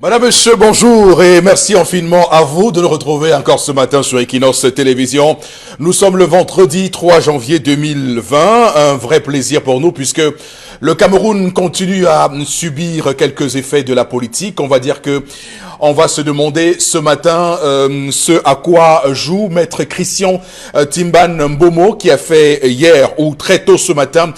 Madame, monsieur, bonjour et merci infiniment à vous de nous retrouver encore ce matin sur Equinox Télévision. Nous sommes le vendredi 3 janvier 2020, un vrai plaisir pour nous puisque le Cameroun continue à subir quelques effets de la politique. On va dire que on va se demander ce matin ce à quoi joue Maître Christian Timban Mbomo qui a fait hier ou très tôt ce matin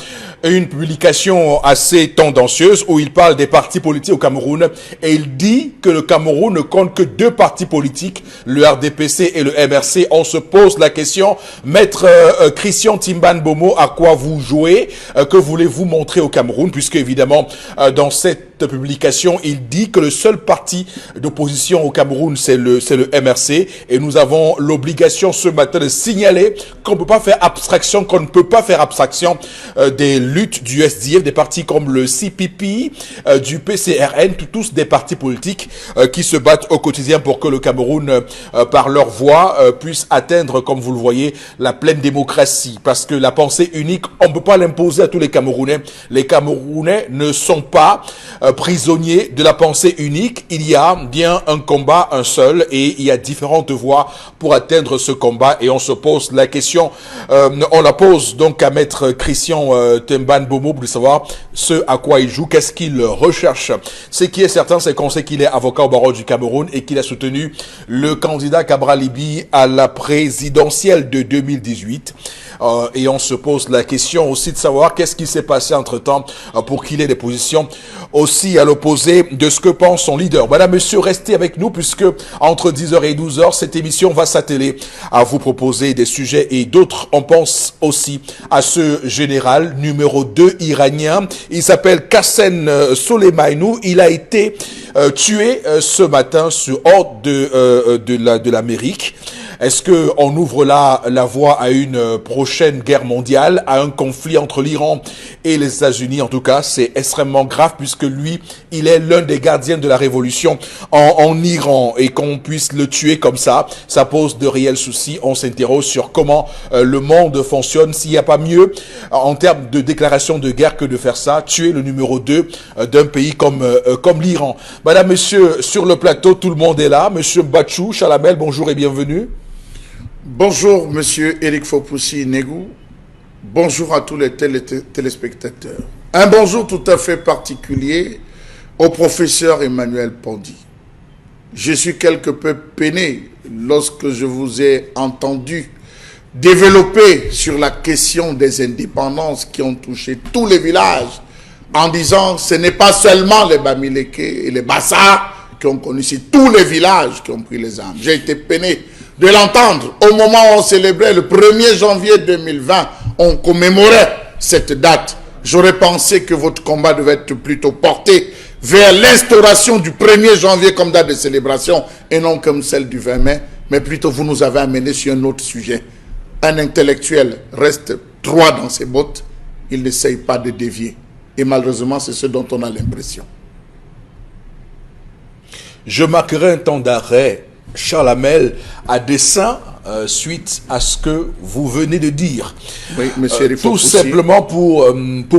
une publication assez tendancieuse où il parle des partis politiques au Cameroun et il dit que le Cameroun ne compte que deux partis politiques, le RDPC et le MRC. On se pose la question, Maître Christian Timban Mbomo, à quoi vous jouez? Que voulez-vous montrer au Cameroun? Puisque évidemment, dans cette publication, il dit que le seul parti d'opposition au Cameroun, c'est le MRC. Et nous avons l'obligation ce matin de signaler qu'on ne peut pas faire abstraction, des luttes du SDF, des partis comme le CPP, du PCRN, tous des partis politiques qui se battent au quotidien pour que le Cameroun, par leur voix, puisse atteindre, comme vous le voyez, la pleine démocratie. Parce que la pensée unique, on ne peut pas l'imposer à tous les Camerounais. Les Camerounais ne sont pas prisonniers de la pensée unique. Il y a bien un combat, un seul, et il y a différentes voies pour atteindre ce combat. Et on se pose la question, on la pose donc à Maître Christian Timban Mbomo pour savoir ce à quoi il joue, qu'est-ce qu'il recherche. Ce qui est certain, c'est qu'on sait qu'il est avocat au barreau du Cameroun et qu'il a soutenu le candidat Cabral Libi à la présidentielle de 2018. Et on se pose la question aussi de savoir qu'est-ce qui s'est passé entre-temps pour qu'il ait des positions aussi à l'opposé de ce que pense son leader. Madame, monsieur, restez avec nous puisque entre 10h et 12h, cette émission va s'atteler à vous proposer des sujets et d'autres. On pense aussi à ce général numéro 2 iranien. Il s'appelle Qassem Soleimani. Il a été tué ce matin sur ordre de l'Amérique. Est-ce que on ouvre là la voie à une prochaine guerre mondiale, à un conflit entre l'Iran et les États-Unis? En tout cas, c'est extrêmement grave puisque lui, il est l'un des gardiens de la révolution en Iran et qu'on puisse le tuer comme ça pose de réels soucis. On s'interroge sur comment le monde fonctionne, s'il n'y a pas mieux en termes de déclaration de guerre que de faire ça, tuer le numéro 2 d'un pays comme l'Iran. Madame, monsieur, sur le plateau, tout le monde est là. Monsieur Bachou Chalamel, bonjour et bienvenue. Bonjour, monsieur Eric Fopoussi-Negou. Bonjour à tous les téléspectateurs. Un bonjour tout à fait particulier au professeur Emmanuel Pondy. Je suis quelque peu peiné lorsque je vous ai entendu développer sur la question des indépendances qui ont touché tous les villages en disant ce n'est pas seulement les Bamileke et les Bassa qui ont connu, c'est tous les villages qui ont pris les armes. J'ai été peiné de l'entendre au moment où on célébrait le 1er janvier 2020, on commémorait cette date. J'aurais pensé que votre combat devait être plutôt porté vers l'instauration du 1er janvier comme date de célébration et non comme celle du 20 mai, mais plutôt vous nous avez amené sur un autre sujet. Un intellectuel reste droit dans ses bottes, il n'essaye pas de dévier. Et malheureusement, c'est ce dont on a l'impression. Je marquerai un temps d'arrêt, Charles Hamel, à dessein, suite à ce que vous venez de dire. Oui, monsieur tout simplement pour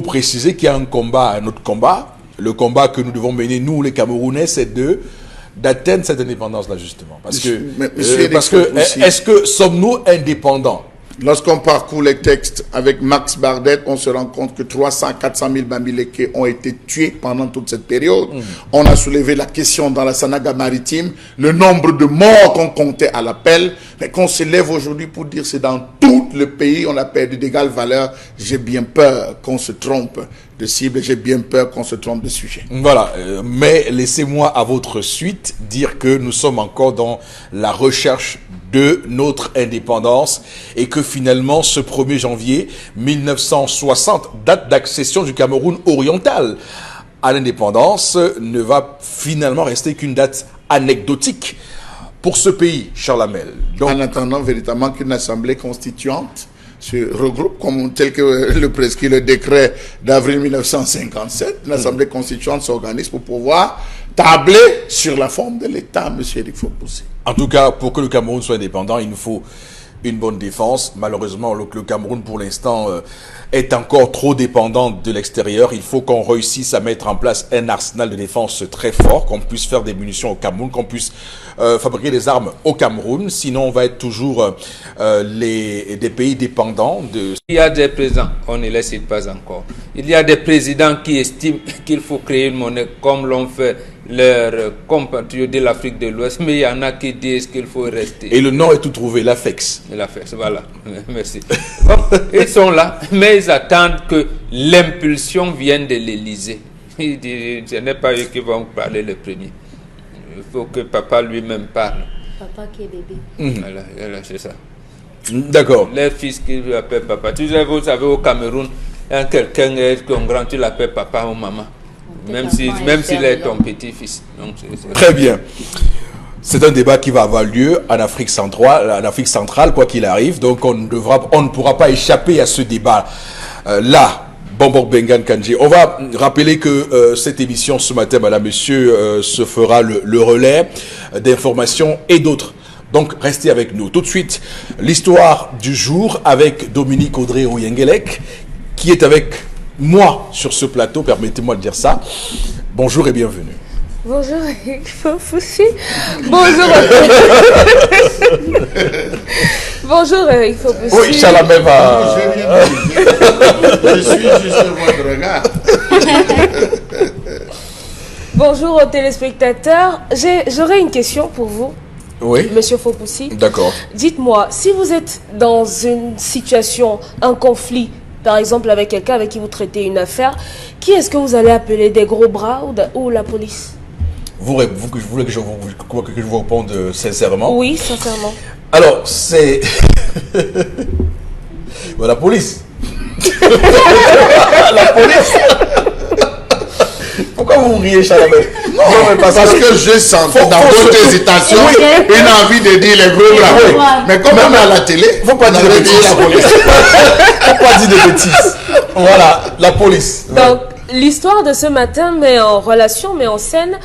préciser qu'il y a un combat, un autre combat. Le combat que nous devons mener, nous les Camerounais, c'est d'atteindre cette indépendance-là, justement. Parce que est-ce que sommes-nous indépendants? Lorsqu'on parcourt les textes avec Max Bardet, on se rend compte que 300-400 000 Bamileke ont été tués pendant toute cette période. On a soulevé la question dans la Sanaga maritime, le nombre de morts qu'on comptait à l'appel, mais qu'on se lève aujourd'hui pour dire que c'est dans tout le pays, on a perdu d'égale valeur. J'ai bien peur qu'on se trompe de cible, j'ai bien peur qu'on se trompe de sujet. Voilà, mais laissez-moi à votre suite dire que nous sommes encore dans la recherche de notre indépendance et que finalement ce 1er janvier 1960, date d'accession du Cameroun oriental à l'indépendance, ne va finalement rester qu'une date anecdotique pour ce pays, Charles Hamel. Donc, en attendant véritablement qu'une assemblée constituante se regroupe, tel que le prescrit le décret d'avril 1957, l'assemblée constituante s'organise pour pouvoir tabler sur la forme de l'État, M. Eric Fopoussi. En tout cas, pour que le Cameroun soit indépendant, il nous faut une bonne défense. Malheureusement, le Cameroun, pour l'instant, est encore trop dépendant de l'extérieur. Il faut qu'on réussisse à mettre en place un arsenal de défense très fort, qu'on puisse faire des munitions au Cameroun, qu'on puisse fabriquer des armes au Cameroun. Sinon, on va être toujours des pays dépendants de... Il y a des présidents, on ne les cite pas encore. Il y a des présidents qui estiment qu'il faut créer une monnaie comme l'ont fait leurs compatriotes de l'Afrique de l'Ouest, mais il y en a qui disent qu'il faut rester. Et le nom est tout trouvé, l'AFEX. L'AFEX, voilà. Merci. Bon, ils sont là, mais ils attendent que l'impulsion vienne de l'Élysée. Ils disent, ce n'est pas eux qui vont parler le premier. Il faut que papa lui-même parle. Papa qui est bébé. Voilà, c'est ça. D'accord. Les fils qui l'appellent papa. Tu sais, vous savez, au Cameroun, quand quelqu'un est grand, tu l'appelles papa ou maman. Même s'il est ton petit-fils. Très bien. C'est un débat qui va avoir lieu en Afrique centrale, quoi qu'il arrive. Donc, on ne pourra pas échapper à ce débat. Là, Bombok Bengan Kandji. On va rappeler que cette émission ce matin, madame, monsieur, se fera le relais d'informations et d'autres. Donc, restez avec nous. Tout de suite, l'histoire du jour avec Dominique Audrey Oyengelek, qui est avec moi sur ce plateau, permettez-moi de dire ça. Bonjour et bienvenue. Bonjour, il faut Foussi. Bonjour. Bonjour, il faut Foussi. Oui, Chalamé va. Je suis juste votre regard. Bonjour aux téléspectateurs. J'aurais une question pour vous. Oui. Monsieur Fopoussi. D'accord. Dites-moi, si vous êtes dans une situation, un conflit, par exemple avec quelqu'un avec qui vous traitez une affaire, qui est-ce que vous allez appeler, des gros bras ou la police? Vous voulez que je vous réponde sincèrement? Oui, sincèrement. Alors, c'est... Bon, la police. La police. Pourquoi vous riez, Chalamé? Non, mais parce que j'ai senti dans votre hésitation une envie de dire les gros bras. Oui. Mais comme même à la télé, faut pas dire de bêtises. la police. Faut pas dire de bêtises. Voilà, la police. Donc, l'histoire de ce matin met en relation, met en scène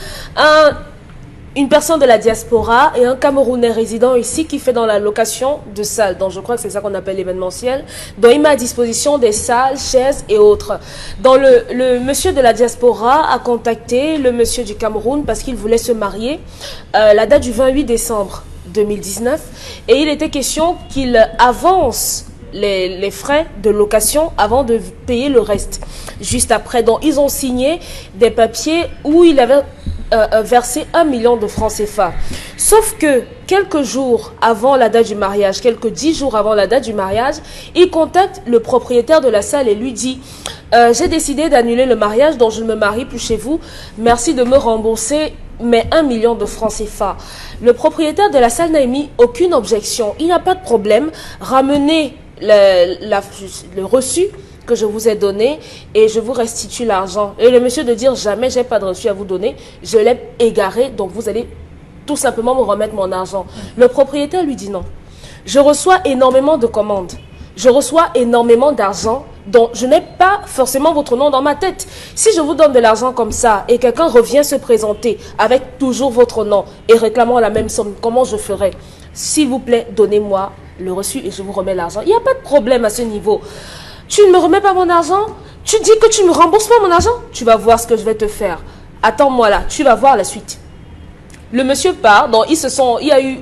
une personne de la diaspora et un Camerounais résident ici qui fait dans la location de salles. Donc je crois que c'est ça qu'on appelle l'événementiel. Donc il met à disposition des salles, chaises et autres. Donc le monsieur de la diaspora a contacté le monsieur du Cameroun parce qu'il voulait se marier la date du 28 décembre 2019. Et il était question qu'il avance les frais de location avant de payer le reste. Juste après, donc ils ont signé des papiers où il avait versé 1 million de francs CFA. Sauf que quelques jours avant la date du mariage, quelques 10 jours avant la date du mariage, il contacte le propriétaire de la salle et lui dit j'ai décidé d'annuler le mariage, donc je ne me marie plus chez vous. Merci de me rembourser mes 1 million de francs CFA. Le propriétaire de la salle n'a émis aucune objection. Il n'y a pas de problème. Ramenez le reçu que je vous ai donné et je vous restitue l'argent. Et le monsieur de dire jamais j'ai pas de reçu à vous donner, je l'ai égaré, donc vous allez tout simplement me remettre mon argent. Le propriétaire lui dit non. Je reçois énormément de commandes, je reçois énormément d'argent, donc je n'ai pas forcément votre nom dans ma tête. Si je vous donne de l'argent comme ça et quelqu'un revient se présenter avec toujours votre nom et réclamant la même somme, comment je ferai? S'il vous plaît, donnez-moi le reçu et je vous remets l'argent. Il n'y a pas de problème à ce niveau. Tu ne me remets pas mon argent? Tu dis que tu ne me rembourses pas mon argent? Tu vas voir ce que je vais te faire. Attends-moi là, tu vas voir la suite. Le monsieur part, donc il y a eu...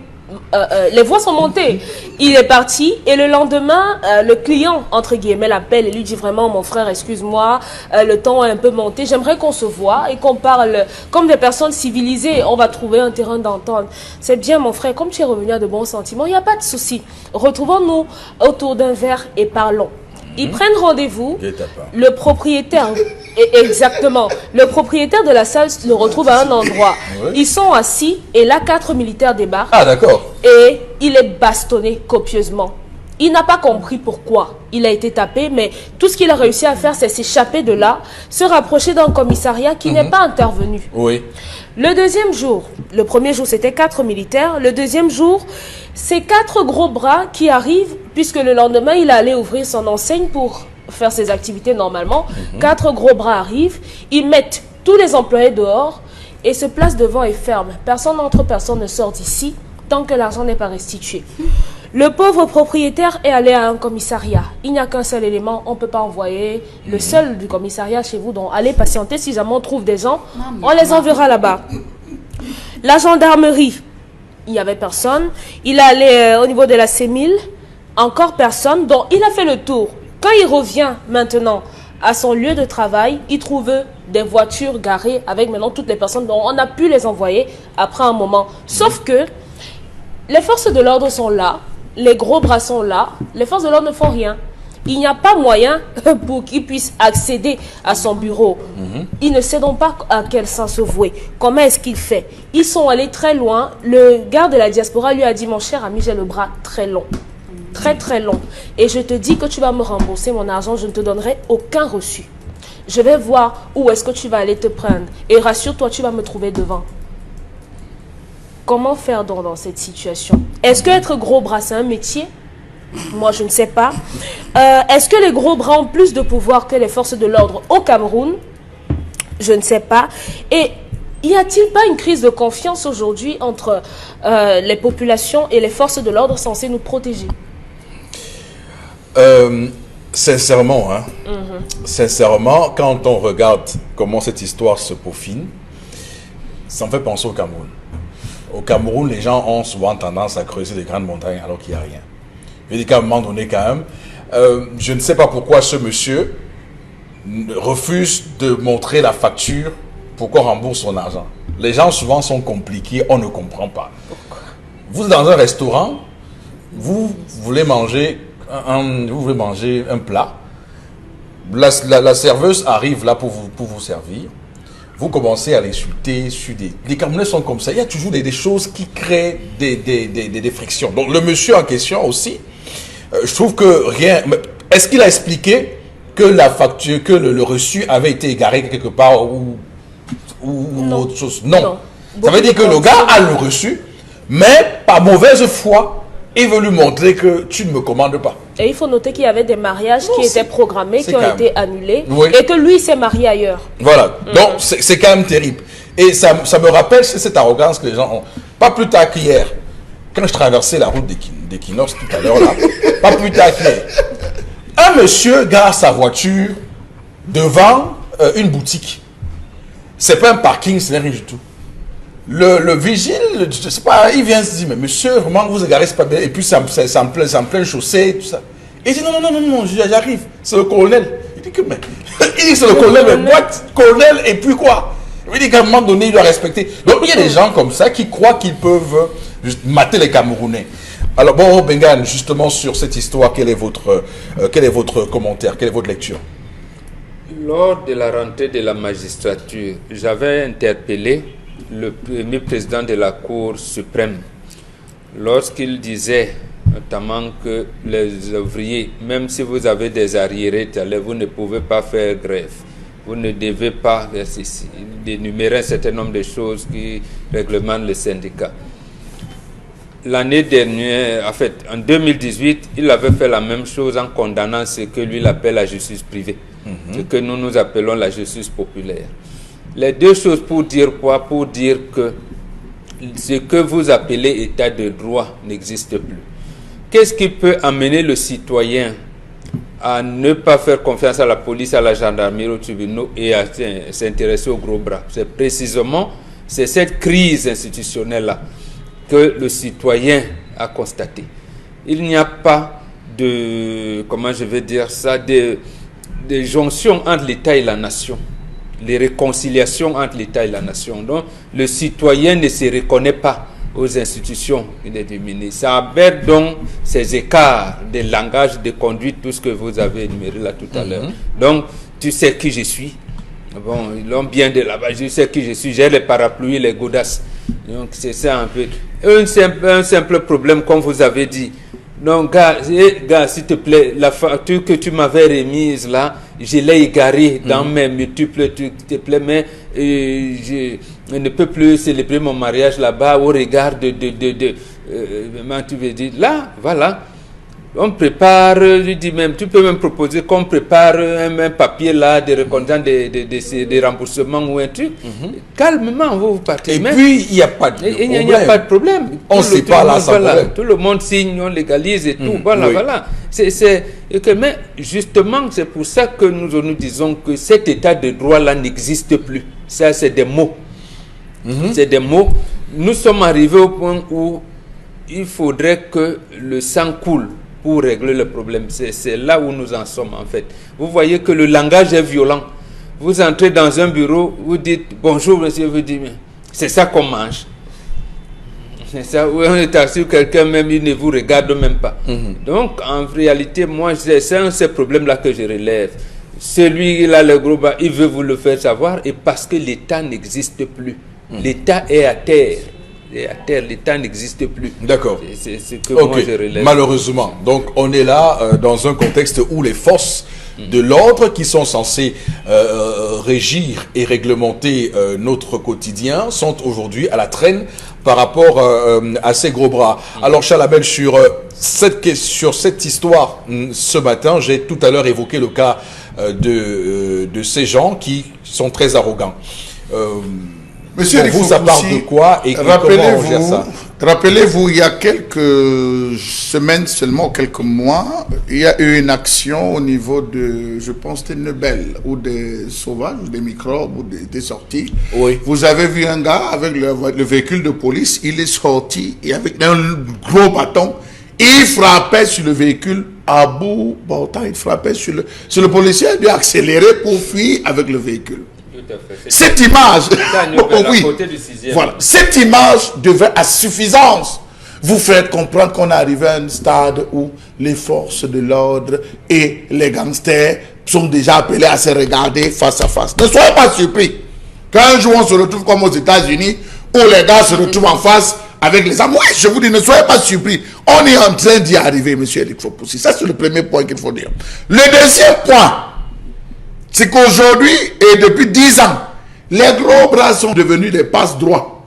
les voix sont montées. Il est parti et le lendemain, le client, entre guillemets, l'appelle et lui dit vraiment, mon frère, excuse-moi, le temps est un peu monté. J'aimerais qu'on se voit et qu'on parle comme des personnes civilisées. On va trouver un terrain d'entente. C'est bien, mon frère, comme tu es revenu à de bons sentiments, il n'y a pas de souci. Retrouvons-nous autour d'un verre et parlons. Ils prennent rendez-vous, le propriétaire, exactement, le propriétaire de la salle le retrouve à un endroit. Ils sont assis et là, 4 militaires débarquent. Ah, d'accord. Et il est bastonné copieusement. Il n'a pas compris pourquoi il a été tapé, mais tout ce qu'il a réussi à faire, c'est s'échapper de là, se rapprocher d'un commissariat qui n'est pas intervenu. Oui. Le deuxième jour, le premier jour, c'était 4 militaires. Le deuxième jour, c'est 4 gros bras qui arrivent, puisque le lendemain, il allait ouvrir son enseigne pour faire ses activités normalement. 4 gros bras arrivent, ils mettent tous les employés dehors et se placent devant et ferment. Personne n'entre, personne ne sort d'ici tant que l'argent n'est pas restitué. Le pauvre propriétaire est allé à un commissariat. Il n'y a qu'un seul élément, on ne peut pas envoyer le seul du commissariat chez vous. Donc allez patienter, si jamais on trouve des gens, on les enverra là-bas. La gendarmerie, il n'y avait personne. Il est allé au niveau de la CEMIL, encore personne. Donc il a fait le tour. Quand il revient maintenant à son lieu de travail, il trouve des voitures garées avec maintenant toutes les personnes. Donc on a pu les envoyer après un moment. Sauf que les forces de l'ordre sont là. Les gros bras sont là, les forces de l'ordre ne font rien. Il n'y a pas moyen pour qu'ils puissent accéder à son bureau. Ils ne savent donc pas à quel sens se vouer. Comment est-ce qu'il fait? Ils sont allés très loin. Le gars de la diaspora lui a dit, mon cher ami, j'ai le bras très long. Très très long. Et je te dis que tu vas me rembourser mon argent, je ne te donnerai aucun reçu. Je vais voir où est-ce que tu vas aller te prendre. Et rassure-toi, tu vas me trouver devant. Comment faire donc dans cette situation? Est-ce qu'être gros bras, c'est un métier? Moi, je ne sais pas. Est-ce que les gros bras ont plus de pouvoir que les forces de l'ordre au Cameroun? Je ne sais pas. Et y a-t-il pas une crise de confiance aujourd'hui entre les populations et les forces de l'ordre censées nous protéger? Sincèrement, sincèrement, quand on regarde comment cette histoire se peaufine, ça me fait penser au Cameroun. Au Cameroun, les gens ont souvent tendance à creuser des grandes montagnes alors qu'il n'y a rien. Je veux dire qu'à un moment donné, quand même, je ne sais pas pourquoi ce monsieur refuse de montrer la facture pour qu'on rembourse son argent. Les gens souvent sont compliqués, on ne comprend pas. Vous êtes dans un restaurant, vous voulez manger un plat, la serveuse arrive là pour vous servir. Vous commencez à l'insulter sur des... Les Camerounais sont comme ça. Il y a toujours des choses qui créent des frictions. Donc le monsieur en question aussi, je trouve que rien... Est-ce qu'il a expliqué que la facture, que le reçu avait été égaré quelque part ou autre chose? Non. Ça veut dire que le gars a le reçu, mais par mauvaise foi, il veut lui montrer que tu ne me commandes pas. Et il faut noter qu'il y avait des mariages qui étaient programmés, qui ont été annulés, oui. Et que lui s'est marié ailleurs. Voilà, donc c'est quand même terrible. Et ça me rappelle cette arrogance que les gens ont. Pas plus tard qu'hier, quand je traversais la route d'Equinox tout à l'heure là, pas plus tard qu'hier, un monsieur gare sa voiture devant une boutique. C'est pas un parking, ce n'est rien du tout. Le vigile, je sais pas, il vient se dire, mais monsieur, vraiment, vous égarez, c'est pas bien. Et puis, c'est en plein chaussée, tout ça. Et il dit, non, j'arrive. C'est le colonel. Il dit que, mais, il dit, c'est le colonel, mais what? Colonel, et puis quoi? Il dit qu'à un moment donné, il doit respecter. Donc, il y a des gens comme ça qui croient qu'ils peuvent juste mater les Camerounais. Alors, bon, Bengan, justement, sur cette histoire, quel est votre commentaire? Quelle est votre lecture? Lors de la rentrée de la magistrature, j'avais interpellé le premier président de la Cour suprême lorsqu'il disait notamment que les ouvriers, même si vous avez des arriérés, vous ne pouvez pas faire grève, vous ne devez pas énumérer un certain nombre de choses qui réglementent le syndicat. L'année dernière, en fait, en 2018, il avait fait la même chose en condamnant ce que lui appelle la justice privée, ce que nous appelons la justice populaire. Les deux choses pour dire quoi? Pour dire que ce que vous appelez état de droit n'existe plus. Qu'est-ce qui peut amener le citoyen à ne pas faire confiance à la police, à la gendarmerie, aux tribunaux et à s'intéresser aux gros bras? C'est précisément cette crise institutionnelle-là que le citoyen a constaté. Il n'y a pas de, comment je vais dire ça, de jonction entre l'État et la nation. Les réconciliations entre l'État et la nation. Donc, le citoyen ne se reconnaît pas aux institutions qu'il est dominé. Ça aberre donc ces écarts de langage, de conduite, tout ce que vous avez énuméré là tout à l'heure. Donc, tu sais qui je suis. Bon, ils l'ont bien de là-bas. Je sais qui je suis. J'ai les parapluies, les godasses. Donc, c'est ça un peu. Un simple problème, comme vous avez dit. Donc, gars, s'il te plaît, la facture que tu m'avais remise là, je l'ai égarée dans mes multiples trucs, s'il te plaît, mais je ne peux plus célébrer mon mariage là-bas au regard comment tu veux dire. Là, voilà. on prépare, je dis même, tu peux même proposer qu'on prépare un papier là de reconnaissance des remboursements ou un truc. Calmement, vous partez. Et puis, il n'y a pas de problème. Il n'y a pas de problème. On ne sait pas là, ça voilà, tout le monde signe, on légalise et tout. Voilà, voilà. Mais justement, c'est pour ça que nous disons que cet état de droit-là n'existe plus. Ça, c'est des mots. C'est des mots. Nous sommes arrivés au point où il faudrait que le sang coule pour régler le problème. C'est là où nous en sommes en fait. Vous voyez que le langage est violent. Vous entrez dans un bureau, vous dites bonjour monsieur, vous dites c'est ça qu'on mange. C'est ça, où on est assis, quelqu'un même, il ne vous regarde même pas. Donc en réalité, moi, c'est un de ces problèmes-là que je relève. Celui qui a le gros bas, il veut vous le faire savoir, et parce que l'État n'existe plus. L'État est à terre. Et à terre, l'État n'existe plus. D'accord. C'est ce que moi je relève. Malheureusement. Donc on est là dans un contexte où les forces de l'ordre qui sont censées régir et réglementer notre quotidien sont aujourd'hui à la traîne par rapport à ces gros bras. Alors Charles Abel, sur cette histoire, ce matin, j'ai tout à l'heure évoqué le cas de ces gens qui sont très arrogants. Monsieur pour vous, ça parle de quoi et comment on gère ça? Rappelez-vous, il y a quelques semaines seulement, quelques mois, il y a eu une action au niveau de, je pense, des Nebel, ou des sauvages, ou des microbes, ou des sorties. Oui. Vous avez vu un gars avec le véhicule de police, il est sorti, et avec un gros bâton, il frappait sur le véhicule à bout portant, il frappait sur le policier, il a accéléré pour fuir avec le véhicule. Cette image, oui, voilà, cette image devait à suffisance vous faire comprendre qu'on est arrivé à un stade où les forces de l'ordre et les gangsters sont déjà appelés à se regarder face à face. Ne soyez pas surpris qu'un jour on se retrouve comme aux États-Unis où les gars se retrouvent en face avec les armes. Oui, je vous dis, ne soyez pas surpris. On est en train d'y arriver, monsieur Elik Fopoussi. Ça, c'est le premier point qu'il faut dire. Le deuxième point, c'est qu'aujourd'hui, et depuis 10 ans, les gros bras sont devenus des passe-droits.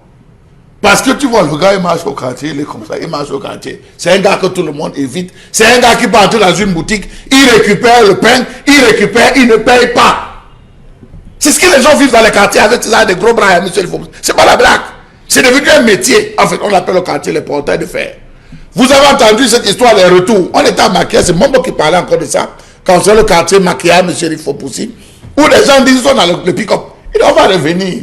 Parce que tu vois, le gars, il marche au quartier, il est comme ça, il marche au quartier. C'est un gars que tout le monde évite. C'est un gars qui peut entrer dans une boutique, il récupère le pain, il ne paye pas. C'est ce que les gens vivent dans les quartiers avec des gros bras, monsieur le Fopoussi. C'est pas la blague. C'est devenu un métier. En fait, on l'appelle au quartier les porteurs de fer. Vous avez entendu cette histoire des retours. On était à Maquia, c'est Mombo qui parlait encore de ça. Quand c'est le quartier Maquia, monsieur Elik Fopoussi, où les gens disent qu'ils sont dans le pick-up. Et on va revenir.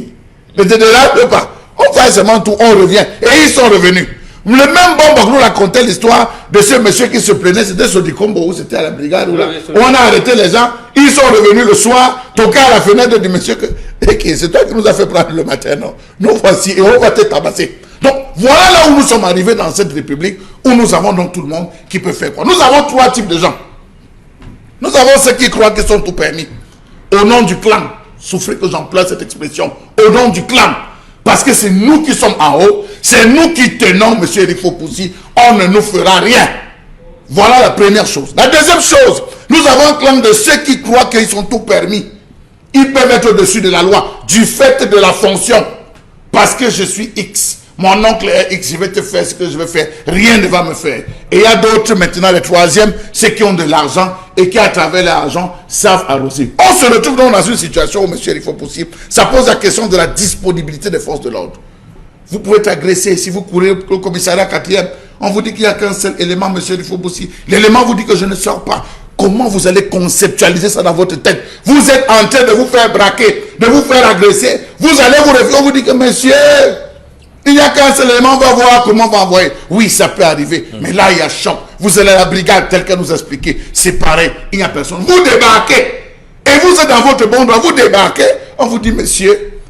Ne te dérange pas. On fait seulement tout, on revient. Et ils sont revenus. Le même Bombo nous racontait l'histoire de ce monsieur qui se plaignait. C'était sur du combo, où c'était à la brigade. Où on a arrêté les gens. Ils sont revenus le soir, toquer à la fenêtre du monsieur. C'est toi qui nous as fait prendre le matin, non? Nous voici et on va te tabasser. Donc voilà là où nous sommes arrivés dans cette république, où nous avons donc tout le monde qui peut faire quoi. Nous avons 3 types de gens. Nous avons ceux qui croient qu'ils sont tout permis. Au nom du clan. Souffrez que j'emploie cette expression. Au nom du clan. Parce que c'est nous qui sommes en haut. C'est nous qui tenons, monsieur Elik Fopoussi. On ne nous fera rien. Voilà la première chose. La deuxième chose, nous avons un clan de ceux qui croient qu'ils sont tout permis. Ils peuvent être au-dessus de la loi du fait de la fonction. Parce que je suis X. Mon oncle est X, je vais te faire ce que je veux faire. Rien ne va me faire. Et il y a d'autres maintenant, les troisièmes, ceux qui ont de l'argent et qui, à travers l'argent, savent arroser. On se retrouve donc dans une situation où, monsieur Elik Fopoussi, ça pose la question de la disponibilité des forces de l'ordre. Vous pouvez être agressé. Si vous courez au commissariat 4e, on vous dit qu'il n'y a qu'un seul élément, monsieur Elik Fopoussi. L'élément vous dit que je ne sors pas. Comment vous allez conceptualiser ça dans votre tête? Vous êtes en train de vous faire braquer, de vous faire agresser. Vous allez vous réveiller, on vous dit que, monsieur, il n'y a qu'un seul élément, on va voir comment on va envoyer. Oui, ça peut arriver. Mais là, il y a choc. Vous allez à la brigade, tel qu'elle nous a expliqué. C'est pareil, il n'y a personne. Vous débarquez. Et vous êtes dans votre bon droit. Vous débarquez. On vous dit, monsieur,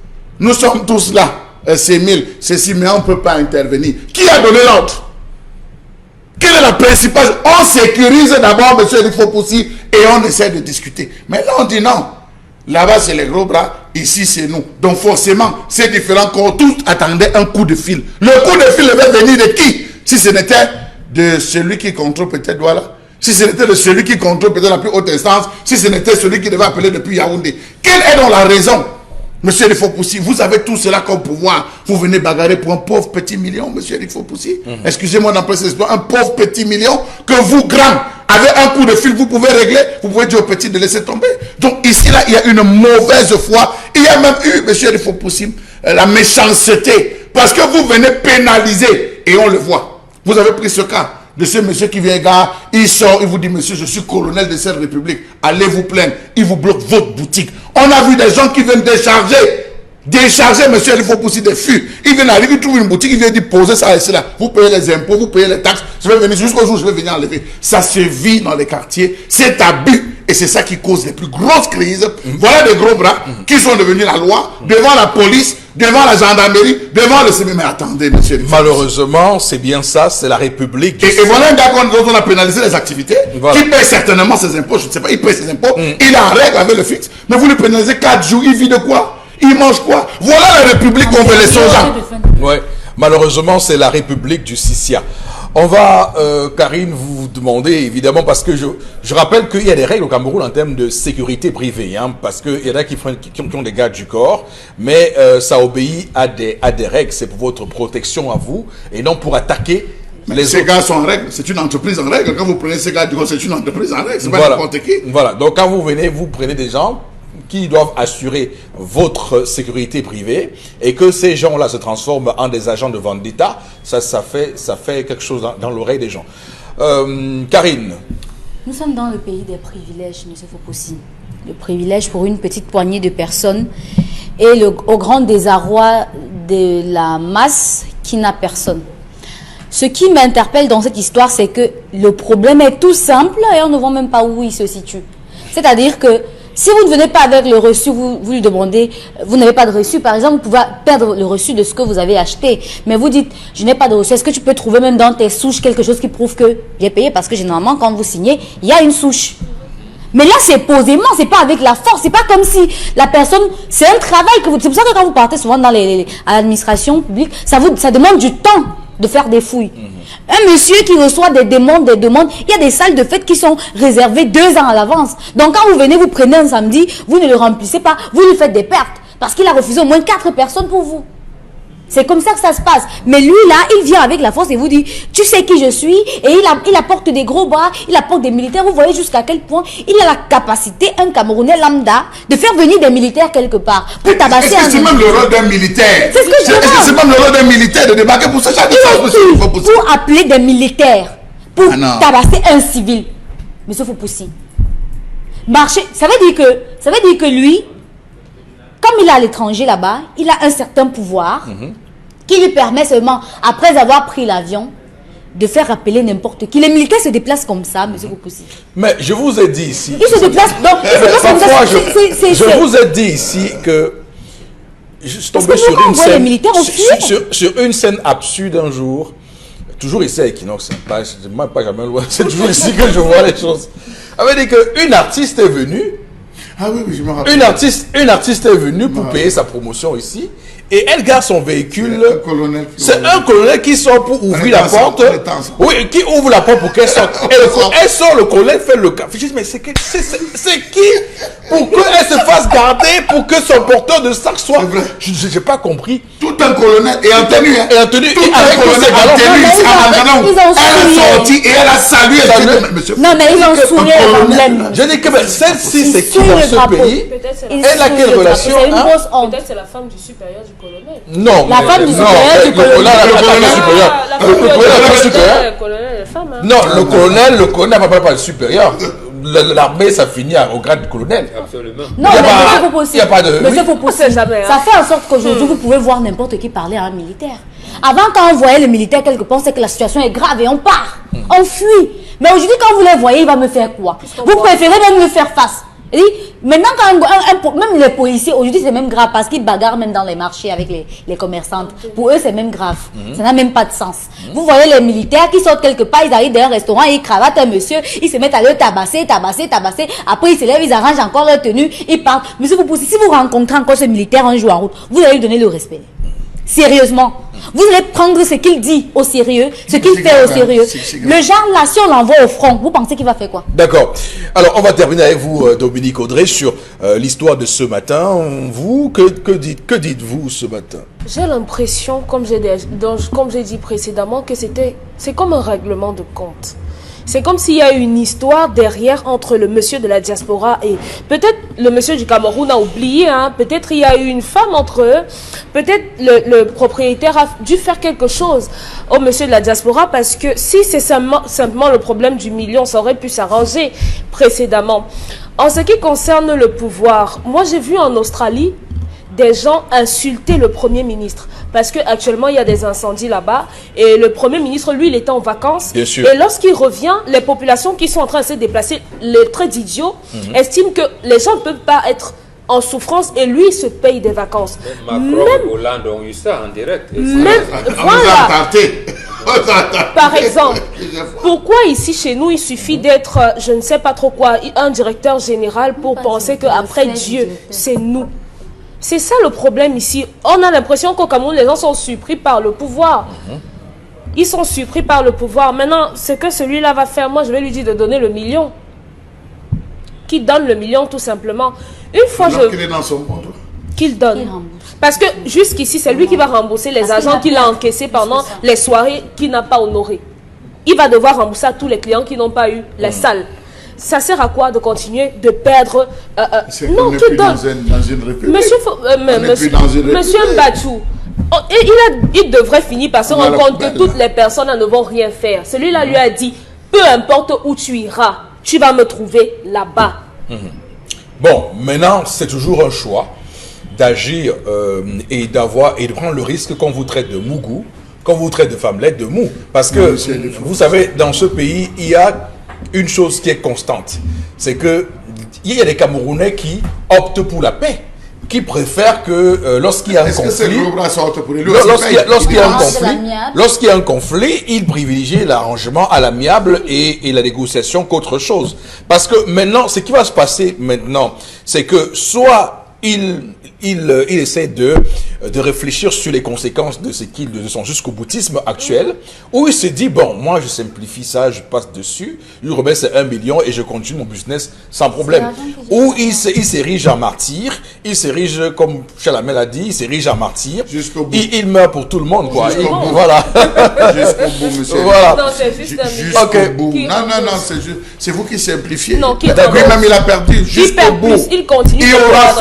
nous sommes tous là. C'est 1000, c'est 6, mais on ne peut pas intervenir. Qui a donné l'ordre? Quelle est la principale? On sécurise d'abord, monsieur Elik Fopoussi, et on essaie de discuter. Mais là, on dit non. Là-bas, c'est les gros bras. Ici, c'est nous. Donc, forcément, c'est différent qu'on tous attendaient un coup de fil. Le coup de fil devait venir de qui? Si ce n'était de celui qui contrôle peut-être Douala. Si ce n'était de celui qui contrôle peut-être la plus haute instance. Si ce n'était celui qui devait appeler depuis Yaoundé. Quelle est donc la raison Monsieur Erik Fopoussi, vous avez tout cela comme pouvoir. Vous venez bagarrer pour un pauvre petit million, monsieur Erik Fopoussi. Excusez-moi d'employer cette histoire. Un pauvre petit million que vous, grand, avec un coup de fil, vous pouvez régler. Vous pouvez dire au petit de laisser tomber. Donc ici, là, il y a une mauvaise foi. Il y a même eu, monsieur Erik Fopoussi, la méchanceté. Parce que vous venez pénaliser. Et on le voit. Vous avez pris ce cas de ce monsieur qui vient, gars, il sort, il vous dit, monsieur, je suis colonel de cette république, allez vous plaindre, il vous bloque votre boutique. On a vu des gens qui viennent décharger, monsieur, il faut pousser des fûts. Il vient arriver, il trouve une boutique, il vient dire, posez ça et cela. Vous payez les impôts, vous payez les taxes, je vais venir jusqu'au jour où je vais venir enlever. Ça se vit dans les quartiers, c'est abus. Et c'est ça qui cause les plus grosses crises. Voilà des gros bras qui sont devenus la loi, devant la police, devant la gendarmerie, devant le CMI. Mais attendez, monsieur. Malheureusement, c'est bien ça, c'est la République. Et voilà un gars dont on a pénalisé les activités, qui paye certainement ses impôts, je ne sais pas, il paye ses impôts, il est en règle avec le fixe, mais vous lui pénalisez 4 jours, il vit de quoi? Il mange quoi? Voilà la République qu'on veut laisser aux gens. Ouais. Malheureusement, c'est la République du Sissia. On va, Karine, vous demander, évidemment, parce que je rappelle qu'il y a des règles au Cameroun en termes de sécurité privée, hein, parce qu'il y en a qui ont des gardes du corps, mais ça obéit à des règles. C'est pour votre protection à vous, et non pour attaquer les ces gars sont en règle, c'est une entreprise en règle. Quand vous prenez ces gardes du corps, c'est une entreprise en règle, c'est pas n'importe qui. Voilà, donc quand vous venez, vous prenez des gens qui doivent assurer votre sécurité privée, et que ces gens-là se transforment en des agents de vendetta, ça fait quelque chose dans l'oreille des gens. Karine. Nous sommes dans le pays des privilèges, M. Fopoussi. Le privilège pour une petite poignée de personnes et au grand désarroi de la masse qui n'a personne. Ce qui m'interpelle dans cette histoire, c'est que le problème est tout simple et on ne voit même pas où il se situe. C'est-à-dire que si vous ne venez pas avec le reçu, vous lui demandez, vous n'avez pas de reçu, par exemple, vous pouvez perdre le reçu de ce que vous avez acheté. Mais vous dites, je n'ai pas de reçu. Est-ce que tu peux trouver même dans tes souches quelque chose qui prouve que j'ai payé? Parce que généralement, quand vous signez, il y a une souche. Mais là, c'est posément, c'est pas avec la force. C'est pas comme si la personne, c'est un travail que vous... C'est pour ça que quand vous partez souvent dans à l'administration publique, ça demande du temps de faire des fouilles. Un monsieur qui reçoit des demandes, il y a des salles de fête qui sont réservées 2 ans à l'avance. Donc quand vous venez, vous prenez un samedi, vous ne le remplissez pas, vous lui faites des pertes. Parce qu'il a refusé au moins 4 personnes pour vous. C'est comme ça que ça se passe. Mais lui là, il vient avec la force et vous dit, tu sais qui je suis, et il apporte des gros bras, il apporte des militaires. Vous voyez jusqu'à quel point il a la capacité, un Camerounais lambda, de faire venir des militaires quelque part pour tabasser un... C'est même le rôle d'un militaire. C'est ce que je demande. C'est même le rôle d'un militaire de débarquer pour ce genre de choses. Pour appeler des militaires, pour tabasser un civil. Monsieur Fopoussi. Marcher, ça veut dire que lui, comme il est à l'étranger là-bas, il a un certain pouvoir qui lui permet seulement, après avoir pris l'avion, de faire appeler n'importe qui. Les militaires se déplacent comme ça, monsieur Fopoussi. Mais je vous ai dit ici... Ils se déplacent, donc, je vous ai dit ici que je suis tombé sur une scène absurde un jour, toujours ici à Equinox, pas jamais loin, c'est toujours ici que je vois les choses. Ça veut dire qu'une artiste est venue. Ah oui, je me rappelle. Une artiste est venue pour payer sa promotion ici, et elle garde son véhicule. C'est un colonel qui sort pour ouvrir la porte. Oui, qui ouvre la porte pour qu'elle sorte. Elle sort, le colonel fait le cas. Je dis, mais c'est qui pour qu'elle se fasse garder, pour que son porteur de sac soit... Je n'ai pas compris. Tout un colonel, et en tenue. Et en tenue, tout un colonel en tenue. Elle a sorti et elle a salué. Non, mais ils ont souri le problème. Je dis que celle-ci, c'est qui dans ce pays? Elle a quelle relation? Peut-être c'est la femme du supérieur du colonel. Non. La femme du supérieur du colonel. Le colonel est femme. Non, le colonel n'a pas le supérieur. L'armée, ça finit au grade du colonel. Absolument. Non, mais il n'y a pas de... Mais c'est possible. Ça fait en sorte qu'aujourd'hui, vous pouvez voir n'importe qui parler à un militaire. Avant, quand on voyait le militaire quelque part, c'est que la situation est grave et on part. On fuit. Mais aujourd'hui, quand vous les voyez, il va me faire quoi? Vous préférez même me faire face. Et maintenant, quand même les policiers, aujourd'hui, c'est même grave parce qu'ils bagarrent même dans les marchés avec les commerçantes. Pour eux, c'est même grave. Ça n'a même pas de sens. Vous voyez les militaires qui sortent quelque part, ils arrivent dans un restaurant, ils cravatent un monsieur, ils se mettent à le tabasser. Après, ils se lèvent, ils arrangent encore leur tenue, ils partent. Monsieur Fopoussi, si vous rencontrez encore ce militaire un jour en route, vous allez lui donner le respect. Sérieusement. Vous allez prendre ce qu'il dit au sérieux, ce qu'il fait au sérieux. Le genre là, si on l'envoie au front, vous pensez qu'il va faire quoi? D'accord. Alors, on va terminer avec vous, Dominique Audrey, sur l'histoire de ce matin. Vous, que dites-vous ce matin? J'ai l'impression, comme j'ai dit précédemment, que c'est comme un règlement de compte. C'est comme s'il y a une histoire derrière entre le monsieur de la diaspora et peut-être le monsieur du Cameroun a oublié, hein, peut-être il y a eu une femme entre eux, peut-être le propriétaire a dû faire quelque chose au monsieur de la diaspora parce que si c'est simplement le problème du million, ça aurait pu s'arranger précédemment. En ce qui concerne le pouvoir, moi j'ai vu en Australie des gens insulter le Premier ministre. Parce qu'actuellement, il y a des incendies là-bas. Et le Premier ministre, lui, il était en vacances. Bien sûr. Et lorsqu'il revient, les populations qui sont en train de se déplacer, les traits d'idiots, estiment que les gens ne peuvent pas être en souffrance et lui, il se paye des vacances. Macron et Hollande ont eu ça en direct. Voilà. Par exemple, pourquoi ici chez nous il suffit d'être, je ne sais pas trop quoi, un directeur général pour penser qu'après Dieu, c'est nous? C'est ça le problème ici. On a l'impression qu'au Cameroun, les gens sont surpris par le pouvoir. Ils sont surpris par le pouvoir. Maintenant, ce que celui-là va faire, moi, je vais lui dire de donner le million. Qu'il donne le million, tout simplement. Une fois, qu'il est dans son compte. Qu'il donne. Parce que jusqu'ici, c'est lui qui va rembourser les agents qu'il a encaissés pendant les soirées qu'il n'a pas honorées. Il va devoir rembourser à tous les clients qui n'ont pas eu les salles. Ça sert à quoi de continuer de perdre non, qui donne dans une république. Monsieur Mbachou, il devrait finir par se rendre compte que toutes les personnes ne vont rien faire. Celui-là lui a dit, peu importe où tu iras, tu vas me trouver là-bas. Bon, maintenant, c'est toujours un choix d'agir et de prendre le risque qu'on vous traite de mougou, qu'on vous traite de femmelette, de mou. Parce que, vous savez, dans ce pays, il y a une chose qui est constante, c'est que il y a des Camerounais qui optent pour la paix, qui préfèrent que lorsqu'il y a un conflit, lorsqu'il y a un conflit, ils privilégient l'arrangement à l'amiable et la négociation qu'autre chose. Parce que maintenant, ce qui va se passer maintenant, c'est que soit il essaie de réfléchir sur les conséquences de son jusqu'au boutisme actuel, où il se dit, bon, moi je simplifie ça, je passe dessus, lui remets c'est 1 million et je continue mon business sans problème. Ou il s'érige en martyr, il s'érige, comme Chalamel a dit, il s'érige en martyr, il meurt pour tout le monde, quoi. Voilà. Jusqu'au bout, monsieur. Voilà. Non, c'est juste un million. Jusqu'au bout. Non, c'est vous qui simplifiez. Non, lui-même, il a perdu jusqu'au bout. Il continue. Il aura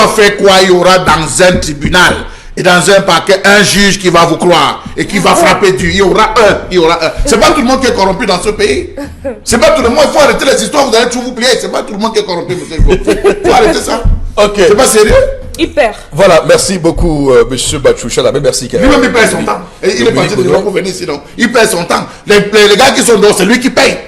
fait quoi, il y aura dans un tribunal et dans un parquet un juge qui va vous croire et qui va frapper du. Il y aura un. C'est pas tout le monde qui est corrompu dans ce pays. C'est pas tout le monde. Il faut arrêter les histoires, vous allez tout vous plier. C'est pas tout le monde qui est corrompu, monsieur. Il faut arrêter ça. Ok. C'est pas sérieux. Hyper. Voilà, merci beaucoup, monsieur Bachou Chalamel, merci. Lui-même, il perd son temps. Et il est parti de pour venir sinon. Il perd son temps. Les gars qui sont dehors, c'est lui qui paye.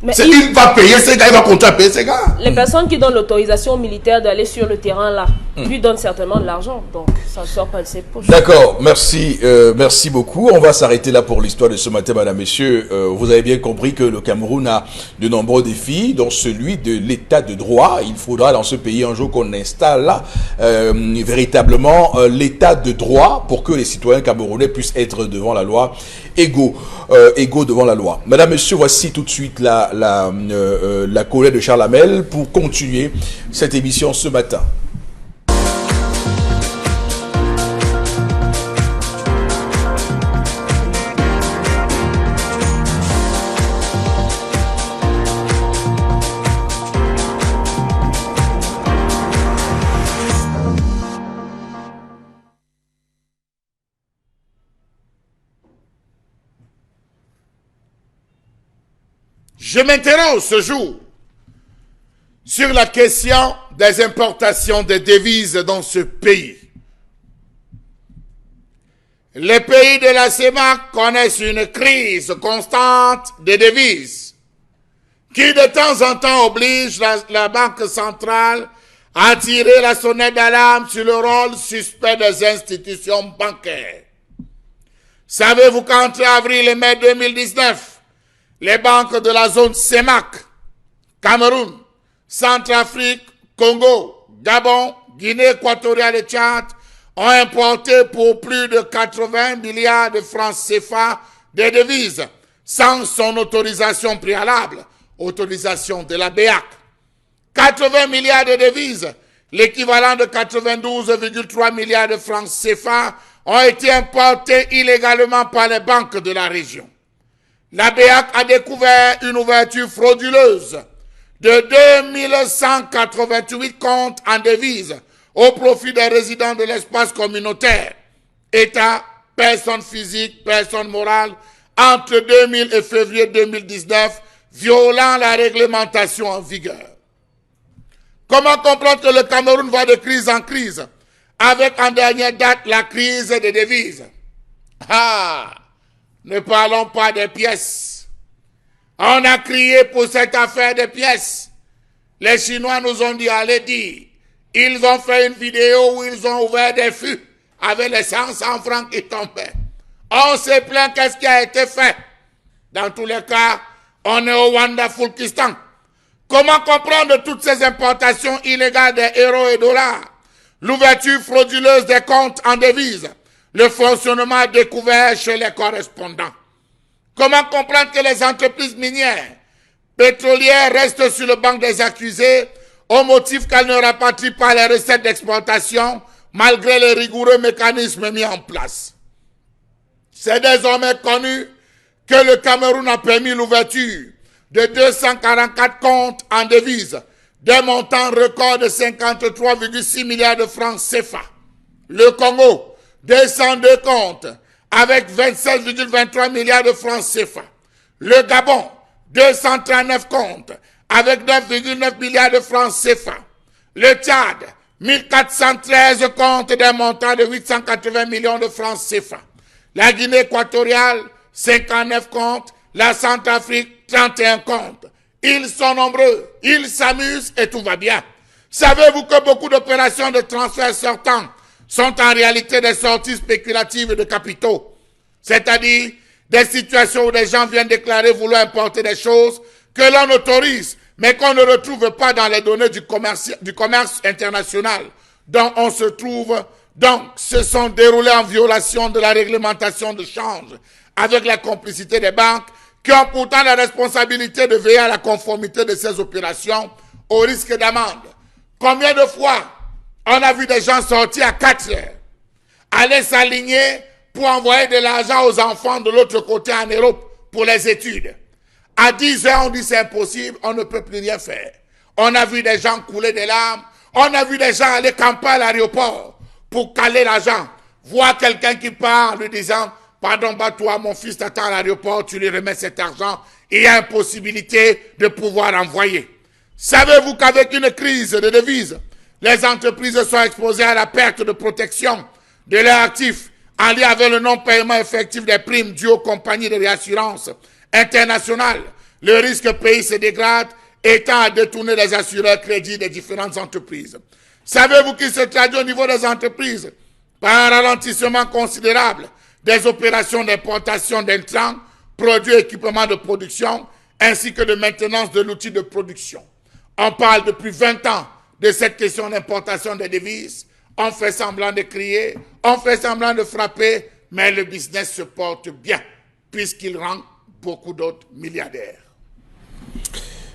Il va payer ces gars, il va continuer à payer ces gars. Les personnes qui donnent l'autorisation aux militaires d'aller sur le terrain là, lui donnent certainement de l'argent. Donc, ça ne sort pas de ses poches. D'accord, merci, merci beaucoup. On va s'arrêter là pour l'histoire de ce matin, madame, messieurs. Vous avez bien compris que le Cameroun a de nombreux défis, dont celui de l'état de droit. Il faudra dans ce pays un jour qu'on installe là, véritablement l'état de droit pour que les citoyens camerounais puissent être devant la loi égaux devant la loi. Madame, monsieur, voici tout de suite la collègue de Charles Hamel pour continuer cette émission ce matin. Je m'interroge ce jour sur la question des importations de devises dans ce pays. Les pays de la CEMAC connaissent une crise constante des devises qui de temps en temps oblige la Banque centrale à tirer la sonnette d'alarme sur le rôle suspect des institutions bancaires. Savez-vous qu'entre avril et mai 2019, les banques de la zone CEMAC, Cameroun, Centrafrique, Congo, Gabon, Guinée équatoriale et Tchad ont importé pour plus de 80 milliards de francs CFA des devises, sans son autorisation préalable, autorisation de la BEAC. 80 milliards de devises, l'équivalent de 92,3 milliards de francs CFA, ont été importés illégalement par les banques de la région. La BEAC a découvert une ouverture frauduleuse de 2188 comptes en devises au profit des résidents de l'espace communautaire, État, personnes physiques, personnes morales, entre 2000 et février 2019, violant la réglementation en vigueur. Comment comprendre que le Cameroun va de crise en crise, avec en dernière date la crise des devises? Ne parlons pas des pièces. On a crié pour cette affaire des pièces. Les Chinois nous ont dit, allez dire. Ils ont fait une vidéo où ils ont ouvert des fûts avec les 100 francs qui tombaient. On s'est plaint, qu'est-ce qui a été fait? Dans tous les cas, on est au Wonderfulkistan. Comment comprendre toutes ces importations illégales des euros et dollars? L'ouverture frauduleuse des comptes en devises, le fonctionnement découvert chez les correspondants. Comment comprendre que les entreprises minières, pétrolières restent sur le banc des accusés au motif qu'elles ne rapatrient pas les recettes d'exportation malgré les rigoureux mécanismes mis en place? C'est désormais connu que le Cameroun a permis l'ouverture de 244 comptes en devises, d'un montant record de 53,6 milliards de francs CFA. Le Congo, 202 comptes avec 27,23 milliards de francs CFA. Le Gabon, 239 comptes avec 9,9 milliards de francs CFA. Le Tchad, 1413 comptes d'un montant de 880 millions de francs CFA. La Guinée équatoriale, 59 comptes. La Centrafrique, 31 comptes. Ils sont nombreux, ils s'amusent et tout va bien. Savez-vous que beaucoup d'opérations de transfert sortant sont en réalité des sorties spéculatives de capitaux? C'est-à-dire des situations où des gens viennent déclarer vouloir importer des choses que l'on autorise, mais qu'on ne retrouve pas dans les données du commerce international dont on se trouve. Donc, se sont déroulés en violation de la réglementation de change avec la complicité des banques qui ont pourtant la responsabilité de veiller à la conformité de ces opérations au risque d'amende. Combien de fois on a vu des gens sortir à 4 heures, aller s'aligner pour envoyer de l'argent aux enfants de l'autre côté en Europe pour les études. À 10 heures, on dit c'est impossible, on ne peut plus rien faire. On a vu des gens couler des larmes, on a vu des gens aller camper à l'aéroport pour caler l'argent, voir quelqu'un qui part en lui disant « Pardon, toi, mon fils t'attend à l'aéroport, tu lui remets cet argent. » Il y a impossibilité de pouvoir envoyer. Savez-vous qu'avec une crise de devises, les entreprises sont exposées à la perte de protection de leurs actifs en lien avec le non-paiement effectif des primes dues aux compagnies de réassurance internationales. Le risque pays se dégrade, étant à détourner les assureurs crédits des différentes entreprises. Savez-vous qu'il se traduit au niveau des entreprises par un ralentissement considérable des opérations d'importation d'intrants, produits et équipements de production, ainsi que de maintenance de l'outil de production? On parle depuis 20 ans de cette question d'importation des devises. On fait semblant de crier, on fait semblant de frapper, mais le business se porte bien, puisqu'il rend beaucoup d'autres milliardaires.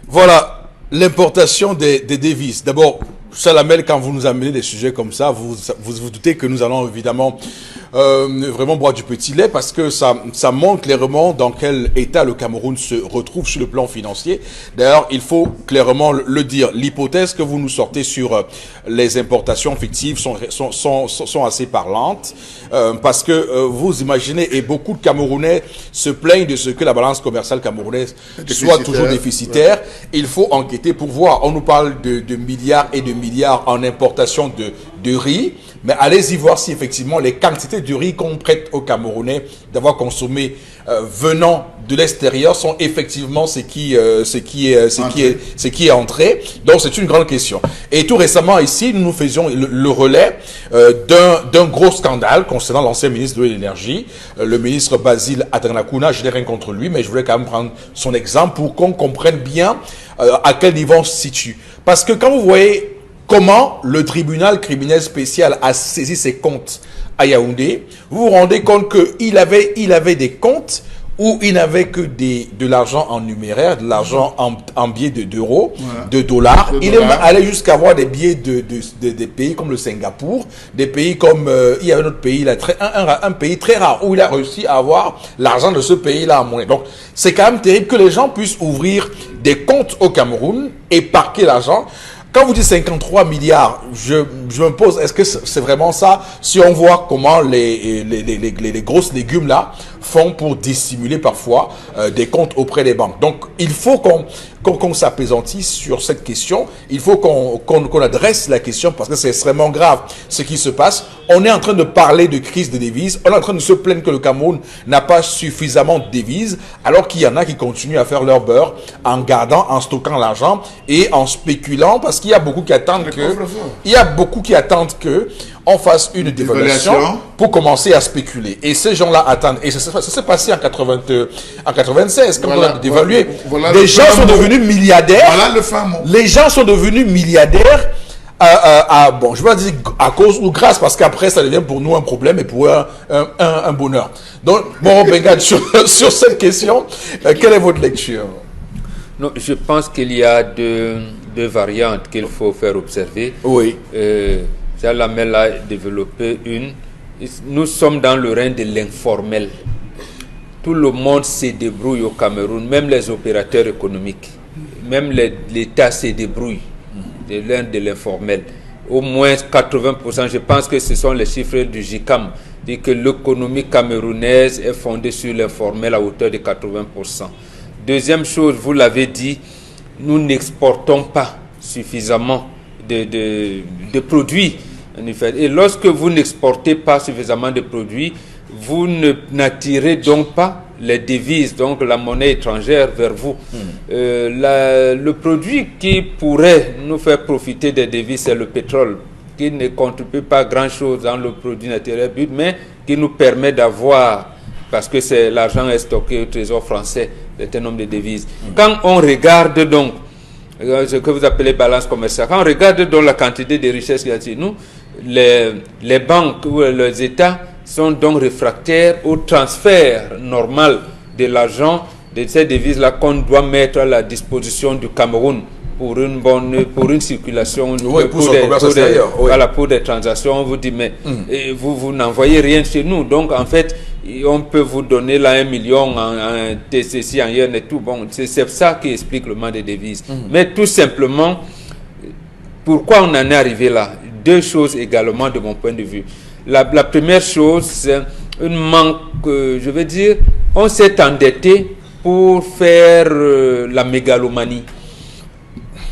Voilà, l'importation des devises. D'abord, Salamel, quand vous nous amenez des sujets comme ça, vous doutez que nous allons évidemment vraiment boire du petit lait, parce que ça montre clairement dans quel état le Cameroun se retrouve sur le plan financier. D'ailleurs, il faut clairement le dire. L'hypothèse que vous nous sortez sur les importations fictives sont assez parlantes, parce que vous imaginez, et beaucoup de Camerounais se plaignent de ce que la balance commerciale camerounaise soit toujours déficitaire. Ouais. Il faut enquêter pour voir. On nous parle de milliards et de milliards en importation de riz, mais allez-y voir si effectivement les quantités de riz qu'on prête aux Camerounais d'avoir consommé venant de l'extérieur sont effectivement ce qui est entré. Donc c'est une grande question. Et tout récemment ici, nous faisions le relais d'un gros scandale concernant l'ancien ministre de l'énergie, le ministre Basile Atanakuna. Je n'ai rien contre lui, mais je voulais quand même prendre son exemple pour qu'on comprenne bien à quel niveau on se situe. Parce que quand vous voyez comment le tribunal criminel spécial a saisi ses comptes à Yaoundé. Vous vous rendez compte qu'il avait des comptes où il n'avait que de l'argent en numéraire, de l'argent en billets d'euros, de dollars. Il est allé jusqu'à avoir des billets des pays comme le Singapour, des pays comme... il y a un autre pays, un pays très rare, où il a réussi à avoir l'argent de ce pays-là en monnaie. Donc, c'est quand même terrible que les gens puissent ouvrir des comptes au Cameroun et parquer l'argent. Quand vous dites 53 milliards, je me pose, est-ce que c'est vraiment ça? Si on voit comment les grosses légumes là font pour dissimuler parfois des comptes auprès des banques. Donc, il faut qu'on s'apaisantisse sur cette question. Il faut qu'on adresse la question parce que c'est extrêmement grave ce qui se passe. On est en train de parler de crise de devises. On est en train de se plaindre que le Cameroun n'a pas suffisamment de devises alors qu'il y en a qui continuent à faire leur beurre en stockant l'argent et en spéculant parce qu'il y a beaucoup qui attendent que on fasse une dévaluation pour commencer à spéculer. Et ces gens-là attendent. Et ça s'est passé en 96, quand on a dévalué. Les gens sont devenus milliardaires. Voilà le fameux. Les gens sont devenus milliardaires bon, je vais dire à cause ou grâce, parce qu'après, ça devient pour nous un problème et pour un bonheur. Donc, bon, Bengad, sur cette question, quelle est votre lecture? Non, je pense qu'il y a deux variantes qu'il faut faire observer. Oui. Lamel a développé une. Nous sommes dans le règne de l'informel. Tout le monde se débrouille au Cameroun, même les opérateurs économiques. Même l'État se débrouille. De l'un de l'informel. Au moins 80%, je pense que ce sont les chiffres du GICAM, dit que l'économie camerounaise est fondée sur l'informel à hauteur de 80%. Deuxième chose, vous l'avez dit, nous n'exportons pas suffisamment de produits. Et lorsque vous n'exportez pas suffisamment de produits, vous n'attirez donc pas les devises, donc la monnaie étrangère vers vous. Le produit qui pourrait nous faire profiter des devises, c'est le pétrole, qui ne contribue pas grand-chose dans le produit naturel brut, mais qui nous permet d'avoir, parce que l'argent est stocké au trésor français, un nombre de devises. Quand on regarde donc ce que vous appelez balance commerciale, quand on regarde donc la quantité de richesses qu'il y a chez nous, les banques ou les États sont donc réfractaires au transfert normal de l'argent, de ces devises-là qu'on doit mettre à la disposition du Cameroun pour une circulation, oui, pour des transactions. On vous dit, mais vous n'envoyez rien chez nous. Donc, en fait, on peut vous donner là 1 million en TCC, en yen et tout. Bon, c'est ça qui explique le manque de devises. Mais tout simplement, pourquoi on en est arrivé là? Deux choses également de mon point de vue. La première chose, c'est un manque, je veux dire, on s'est endetté pour faire la mégalomanie.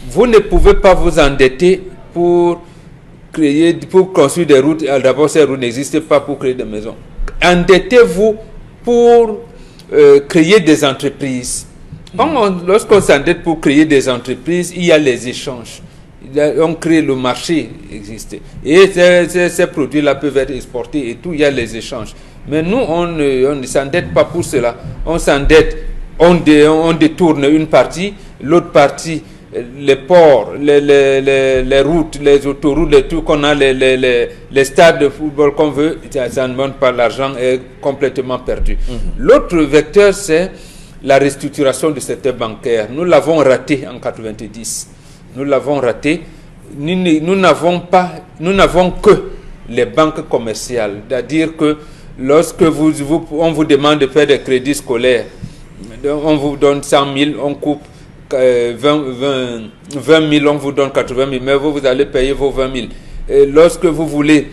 Vous ne pouvez pas vous endetter pour construire des routes. D'abord, ces routes n'existent pas pour créer des maisons. Endettez-vous pour créer des entreprises. Lorsqu'on s'endette pour créer des entreprises, il y a les échanges. On crée le marché existe. Et ces produits-là peuvent être exportés et tout, il y a les échanges. Mais nous, on ne s'endette pas pour cela. On s'endette, on détourne une partie, l'autre partie, les ports, les routes, les autoroutes, les trucs qu'on a, les stades de football qu'on veut, ça ne demande pas, l'argent est complètement perdu. L'autre vecteur, c'est la restructuration du secteur bancaire. Nous l'avons raté en 90. Nous l'avons raté. Nous n'avons que les banques commerciales. C'est-à-dire que lorsque on vous demande de faire des crédits scolaires, on vous donne 100 000, on coupe 20 000, on vous donne 80 000, mais vous allez payer vos 20 000. Et lorsque vous voulez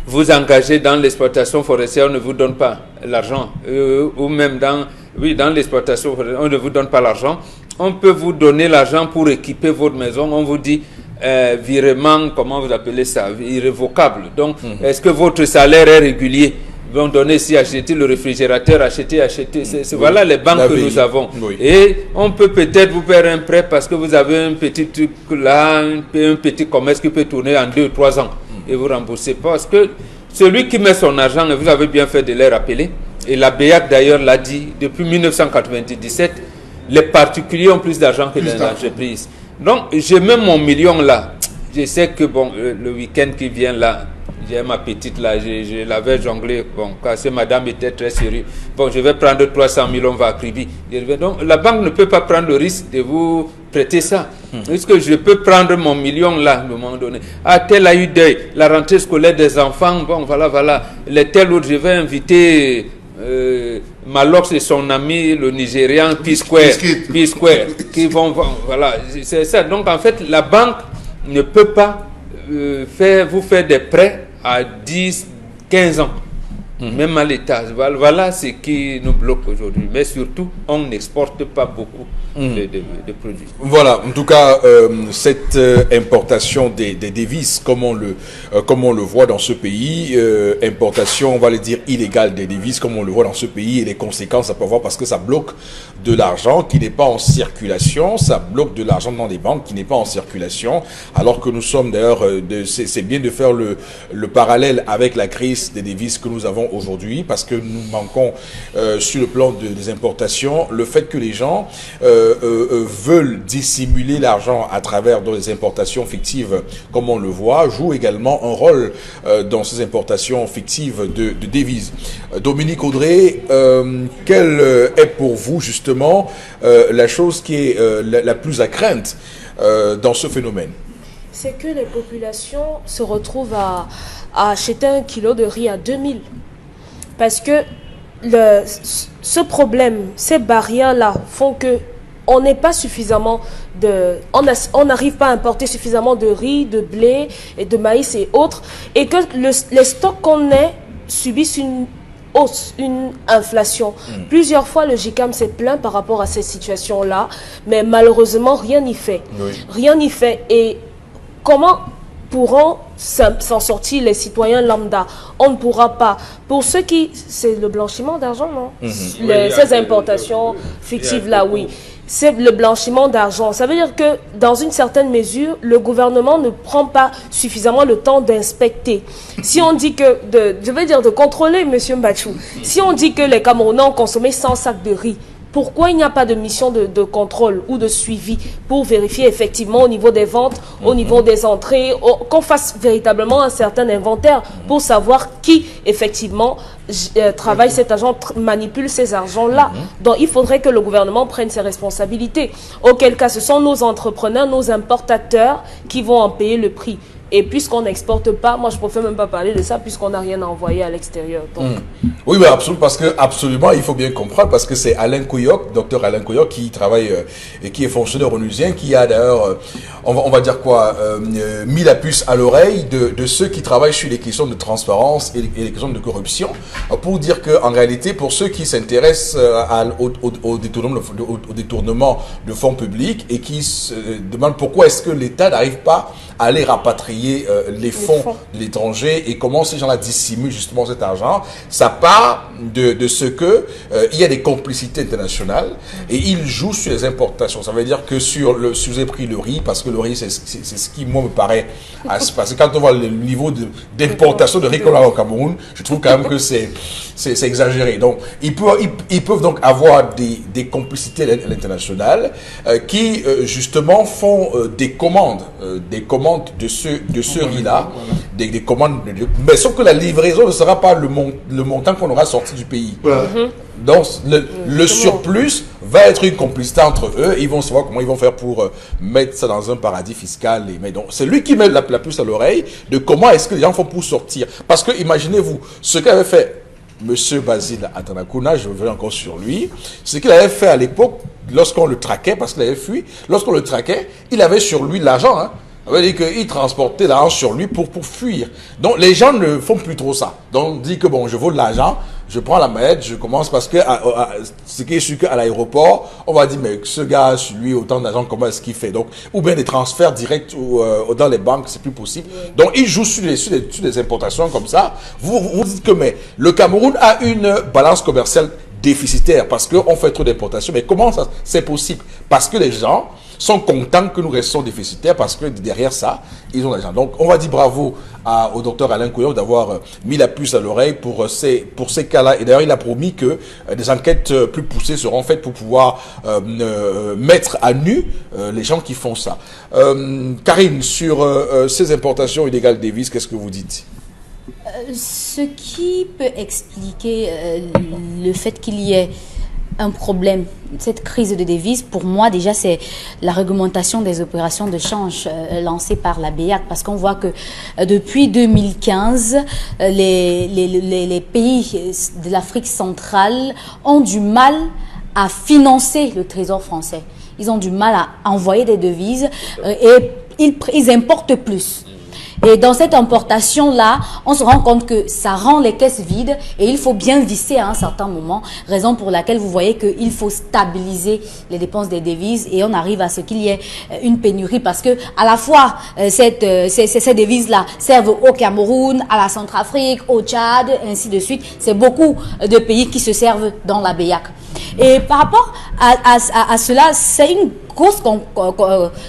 vous engager dans l'exploitation forestière, on ne vous donne pas l'argent. Ou même dans l'exploitation forestière, on ne vous donne pas l'argent. On peut vous donner l'argent pour équiper votre maison. On vous dit virement, comment vous appelez ça, irrévocable. Donc, est-ce que votre salaire est régulier? Vont donner si acheter le réfrigérateur, acheter. Voilà les banques que nous avons. Oui. Et on peut peut-être vous faire un prêt parce que vous avez un petit truc là, un petit commerce qui peut tourner en 2 ou 3 ans. Et vous remboursez pas. Parce que celui qui met son argent, et vous avez bien fait de les rappeler, et la BEAC d'ailleurs l'a dit, depuis 1997, les particuliers ont plus d'argent que les entreprises. Donc, j'ai même mon million là. je sais que bon, le week-end qui vient là, j'ai ma petite là, je l'avais jonglé, bon, parce que madame était très sérieuse. Bon, je vais prendre 300 000, on va à Kribi. Donc, la banque ne peut pas prendre le risque de vous prêter ça. Est-ce que je peux prendre mon million là, à un moment donné? Ah, tel a eu deuil, la rentrée scolaire des enfants, bon, voilà. Les tel autre, je vais inviter Malox et son ami, le Nigérian, P-Square, qui vont, voilà, c'est ça. Donc, en fait, la banque ne peut pas vous faire des prêts à 10, 15 ans, même à l'État. Voilà ce qui nous bloque aujourd'hui. Mais surtout, on n'exporte pas beaucoup de produits. Voilà, en tout cas, cette importation des devises, comme on le voit dans ce pays, importation, on va le dire, illégale des devises, comme on le voit dans ce pays, et les conséquences, ça peut avoir parce que ça bloque de l'argent qui n'est pas en circulation, ça bloque de l'argent dans les banques qui n'est pas en circulation, alors que nous sommes d'ailleurs, c'est bien de faire le parallèle avec la crise des devises que nous avons aujourd'hui, parce que nous manquons sur le plan des importations, le fait que les gens veulent dissimuler l'argent à travers des importations fictives, comme on le voit, joue également un rôle dans ces importations fictives de devises. Dominique Audrey, quelle est pour vous justement la chose qui est la plus à craindre dans ce phénomène? C'est que les populations se retrouvent à acheter un kilo de riz à 2000. Parce que ce problème, ces barrières-là font que on n'est pas suffisamment on n'arrive pas à importer suffisamment de riz, de blé et de maïs et autres, et que les stocks qu'on ait subissent une hausse, une inflation. Plusieurs fois, le JICAM s'est plaint par rapport à ces situations-là, mais malheureusement, rien n'y fait. Oui. Rien n'y fait. Et comment pourront s'en sortir les citoyens lambda? On ne pourra pas. Pour ceux qui... C'est le blanchiment d'argent, non? Ces importations fictives-là, oui. C'est le blanchiment d'argent. Ça veut dire que, dans une certaine mesure, le gouvernement ne prend pas suffisamment le temps d'inspecter. Si on dit que... je veux dire de contrôler, M. Mbachou. Si on dit que les Camerounais ont consommé 100 sacs de riz, pourquoi il n'y a pas de mission de contrôle ou de suivi pour vérifier effectivement au niveau des ventes, au niveau des entrées, qu'on fasse véritablement un certain inventaire pour savoir qui effectivement travaille cet argent, manipule ces argents-là. Donc il faudrait que le gouvernement prenne ses responsabilités. Auquel cas, ce sont nos entrepreneurs, nos importateurs qui vont en payer le prix. Et puisqu'on n'exporte pas, moi je ne préfère même pas parler de ça puisqu'on n'a rien à envoyer à l'extérieur. Oui, mais absolument, parce que absolument, il faut bien comprendre, parce que c'est Alain Kouyok, docteur Alain Kouyok, qui travaille et qui est fonctionnaire onusien, qui a d'ailleurs, on va dire quoi, mis la puce à l'oreille de ceux qui travaillent sur les questions de transparence et les questions de corruption, pour dire qu'en réalité, pour ceux qui s'intéressent au détournement de fonds publics et qui se demandent pourquoi est-ce que l'État n'arrive pas à aller rapatrier les fonds de l'étranger et comment ces gens-là dissimulent justement cet argent, ça part de ce que il y a des complicités internationales et ils jouent sur les importations. Ça veut dire que si vous avez pris le riz, parce que le riz c'est ce qui moi me paraît parce que quand on voit le niveau d'importation de riz qu'on a au Cameroun, je trouve quand même que c'est exagéré. Donc ils peuvent donc avoir des complicités à l'international qui justement font des commandes de ce riz-là, des commandes, mais sauf que la livraison ne sera pas le montant qu'on aura sorti du pays. Donc le surplus va être une complicité entre eux, ils vont savoir comment ils vont faire pour mettre ça dans un paradis fiscal. Mais donc c'est lui qui met la puce à l'oreille de comment est-ce que les gens font pour sortir. Parce que imaginez-vous, ce qu'avait fait Monsieur Basile Atanakuna, je reviens encore sur lui, ce qu'il avait fait à l'époque, lorsqu'on le traquait, parce qu'il avait fui, lorsqu'on le traquait, il avait sur lui de l'argent, hein. Ça veut dire qu'il transportait l'argent sur lui pour fuir. Donc les gens ne font plus trop ça. Donc on dit que bon, je vaux de l'argent, je prends la mallette, je commence parce que ce qui est sûr qu'à l'aéroport, on va dire mais ce gars, sur lui, autant d'argent, comment est-ce qu'il fait? Donc ou bien des transferts directs dans les banques, c'est plus possible. Donc ils jouent sur les importations comme ça. Vous dites que mais le Cameroun a une balance commerciale déficitaire parce qu'on fait trop d'importations. Mais comment ça c'est possible? Parce que les gens sont contents que nous restons déficitaires parce que derrière ça, ils ont l'argent. Donc, on va dire bravo au docteur Alain Couillon d'avoir mis la puce à l'oreille pour ces cas-là. Et d'ailleurs, il a promis que des enquêtes plus poussées seront faites pour pouvoir mettre à nu les gens qui font ça. Karine, sur ces importations illégales de devises, qu'est-ce que vous dites? Ce qui peut expliquer le fait qu'il y ait un problème, cette crise de devises, pour moi déjà c'est la réglementation des opérations de change lancée par la BEAC, parce qu'on voit que depuis 2015 les pays de l'Afrique centrale ont du mal à financer le trésor français. Ils ont du mal à envoyer des devises et ils importent plus. Et dans cette importation-là, on se rend compte que ça rend les caisses vides et il faut bien visser à un certain moment, raison pour laquelle vous voyez qu'il faut stabiliser les dépenses des devises et on arrive à ce qu'il y ait une pénurie parce que à la fois ces devises-là servent au Cameroun, à la Centrafrique, au Tchad, ainsi de suite. C'est beaucoup de pays qui se servent dans la BEAC. Et par rapport à cela, c'est une grosse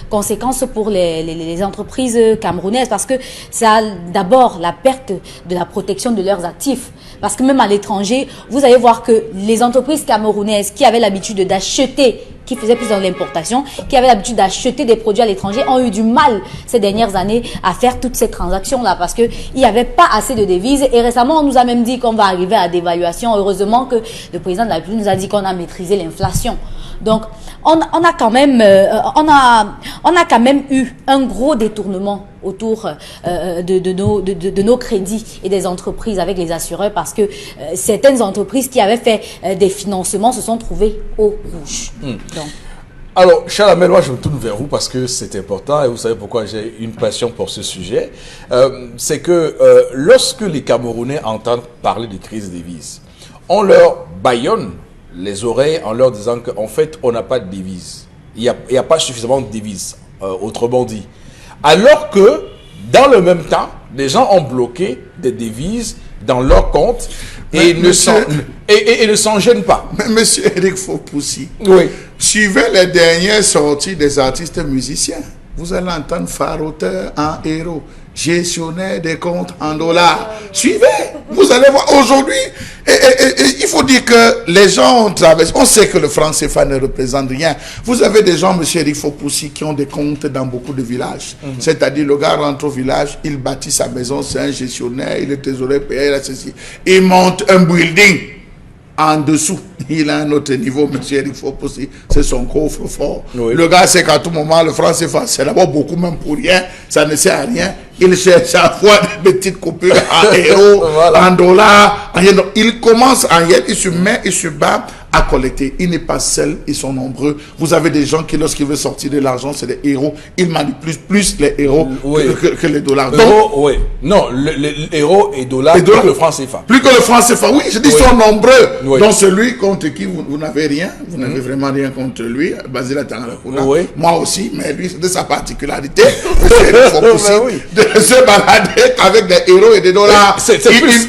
conséquence pour les entreprises camerounaises parce que ça a d'abord la perte de la protection de leurs actifs. Parce que même à l'étranger, vous allez voir que les entreprises camerounaises qui avaient l'habitude d'acheter, qui faisaient plus dans l'importation, qui avaient l'habitude d'acheter des produits à l'étranger, ont eu du mal ces dernières années à faire toutes ces transactions-là parce qu'il n'y avait pas assez de devises. Et récemment, on nous a même dit qu'on va arriver à la dévaluation. Heureusement que le président de la République nous a dit qu'on a maîtrisé l'inflation. Donc, on a quand même eu un gros détournement autour de nos crédits et des entreprises avec les assureurs parce que certaines entreprises qui avaient fait des financements se sont trouvées au rouge. Donc. Alors, Charles Amel, moi je me tourne vers vous parce que c'est important et vous savez pourquoi j'ai une passion pour ce sujet. C'est que lorsque les Camerounais entendent parler de crise des devises, on leur bâillonne les oreilles en leur disant qu'en fait, on n'a pas de devises. Il n'y a pas suffisamment de devises, autrement dit. Alors que, dans le même temps, les gens ont bloqué des devises dans leur compte et ne s'en gênent pas. Mais monsieur Eric Fopoussi, oui. Suivez les dernières sorties des artistes musiciens. Vous allez entendre faroteur en héros, gestionnaire des comptes en dollars. Suivez, vous allez voir aujourd'hui. Il faut dire que les gens ont traversé. On sait que le franc CFA ne représente rien. Vous avez des gens, monsieur Eric Fopoussi, qui ont des comptes dans beaucoup de villages. C'est-à-dire, le gars rentre au village, il bâtit sa maison, c'est un gestionnaire, il est trésorier payé, il a ceci. Il monte un building. En dessous, il a un autre niveau, monsieur Eric Fopoussi, c'est son coffre-fort. Oui. Le gars sait qu'à tout moment, le franc CFA, c'est d'abord beaucoup même pour rien, ça ne sert à rien. Il cherche à fois des petites coupures en euros, voilà. En dollars, en yen. Il commence en yen, il se met, il se bat à collecter. Il n'est pas seul, ils sont nombreux. Vous avez des gens qui, lorsqu'ils veulent sortir de l'argent, c'est des héros. Ils manipulent plus les héros que les dollars. Donc, oui. Non, les héros et dollars, plus que le franc CFA. Plus que le franc CFA, oui. Je dis, ils sont nombreux. Oui. Donc, celui contre qui vous n'avez rien, vous n'avez vraiment rien contre lui, Basile Tangalakuna. Oui. Moi aussi, mais lui, c'est de sa particularité. De se balader avec des héros et des dollars.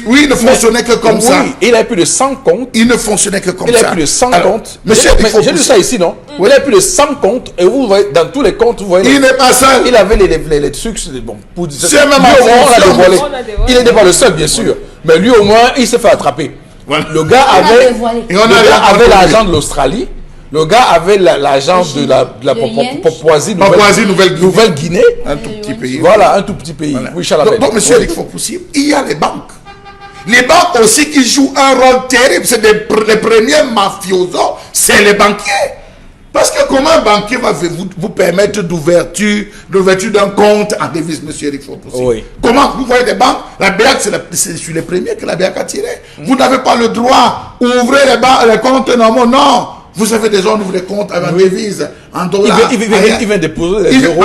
Oui, il ne fonctionnait que comme ça. Il a plus de 100 comptes. Il ne fonctionnait que comme ça. Il a plus de 100 comptes. Monsieur, j'ai lu ça ici, non? Il a plus de 100 comptes et vous voyez, dans tous les comptes, vous voyez. Il n'est pas seul. Il avait les trucs, bon, pour dire. C'est même un il n'était pas le seul, bien sûr. Mais lui, au moins, il s'est fait attraper. Voilà. Le gars avait l'argent de l'Australie. Le gars avait l'argent de la Papouasie-Nouvelle-Guinée. Un tout petit pays. Voilà, un tout petit pays. Voilà. Oui, donc, monsieur Eric Fopoussi, il y a les banques. Les banques aussi qui jouent un rôle terrible. C'est les premiers mafiosos, c'est les banquiers. Parce que comment un banquier va vous permettre d'ouverture d'un compte en devise, monsieur Eric Fopoussi? Oui. Comment vous voyez des banques? La BEAC, c'est sur les premiers que la BEAC a tiré. Vous n'avez pas le droit d'ouvrir les comptes normaux. Non. Vous avez des gens qui ouvrent des comptes avec devises, en dollars. Il vient déposer des euros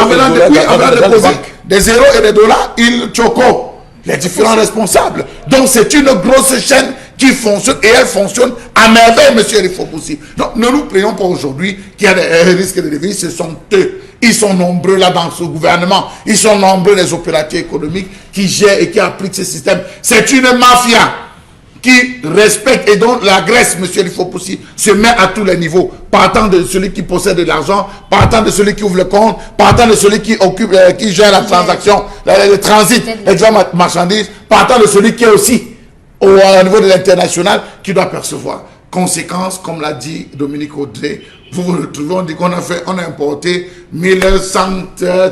des euros et des dollars, il choco les différents responsables. Donc c'est une grosse chaîne qui fonctionne et elle fonctionne à merveille, monsieur Eric Fopoussi. Donc ne nous plaignons pas aujourd'hui qu'il y a des risques de devises, ce sont eux. Ils sont nombreux là dans ce gouvernement. Ils sont nombreux les opérateurs économiques qui gèrent et qui appliquent ce système. C'est une mafia. qui respecte et dont la Grèce, monsieur Lifopoussi, se met à tous les niveaux, partant de celui qui possède de l'argent, partant de celui qui ouvre le compte, partant de celui qui occupe, qui gère la transaction, le transit, les marchandises, partant de celui qui est aussi au niveau de l'international, qui doit percevoir. Conséquence, comme l'a dit Dominique Audrey, vous vous retrouvez, on dit qu'on a importé 1100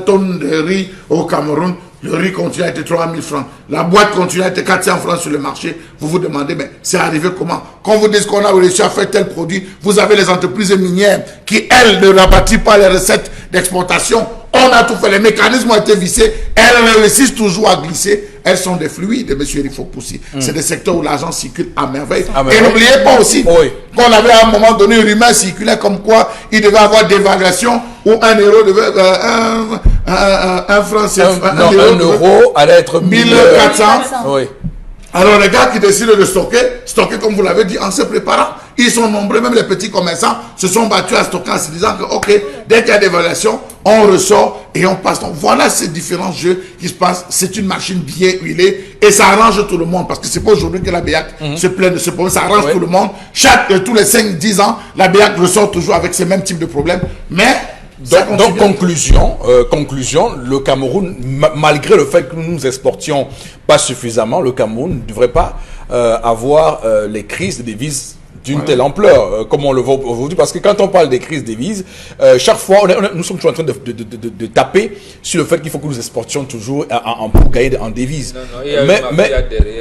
tonnes de riz au Cameroun. Le riz continue à être 3000 francs. La boîte continue à être 400 francs sur le marché. Vous vous demandez, mais c'est arrivé comment? Quand vous dites qu'on a réussi à faire tel produit, vous avez les entreprises minières qui, elles, ne rabattent pas les recettes d'exportation. On a tout fait. Les mécanismes ont été vissés. Elles réussissent toujours à glisser. Elles sont des fluides, M. Rifopoussi. C'est des secteurs où l'argent circule à merveille. Et n'oubliez pas aussi qu'on avait à un moment donné une rumeur circulaire comme quoi il devait avoir dévaluation où un euro devait... un franc, c'est un euro allait être 1400. Oui. Alors les gars qui décident de stocker comme vous l'avez dit, en se préparant, ils sont nombreux, même les petits commerçants se sont battus à stocker en se disant que ok, dès qu'il y a des évaluations, on ressort et on passe. Donc voilà ces différents jeux qui se passent. C'est une machine bien huilée et ça arrange tout le monde parce que c'est pas aujourd'hui que la BEAC se plaint de ce problème, ça arrange tout le monde. Tous les 5-10 ans, la BEAC ressort toujours avec ces mêmes types de problèmes, mais donc conclusion, le Cameroun, malgré le fait que nous exportions pas suffisamment, le Cameroun ne devrait pas avoir les crises de devises d'une telle ampleur, comme on le voit aujourd'hui, parce que quand on parle des crises des devises, chaque fois, nous sommes toujours en train de taper sur le fait qu'il faut que nous exportions toujours pour gagner en devises.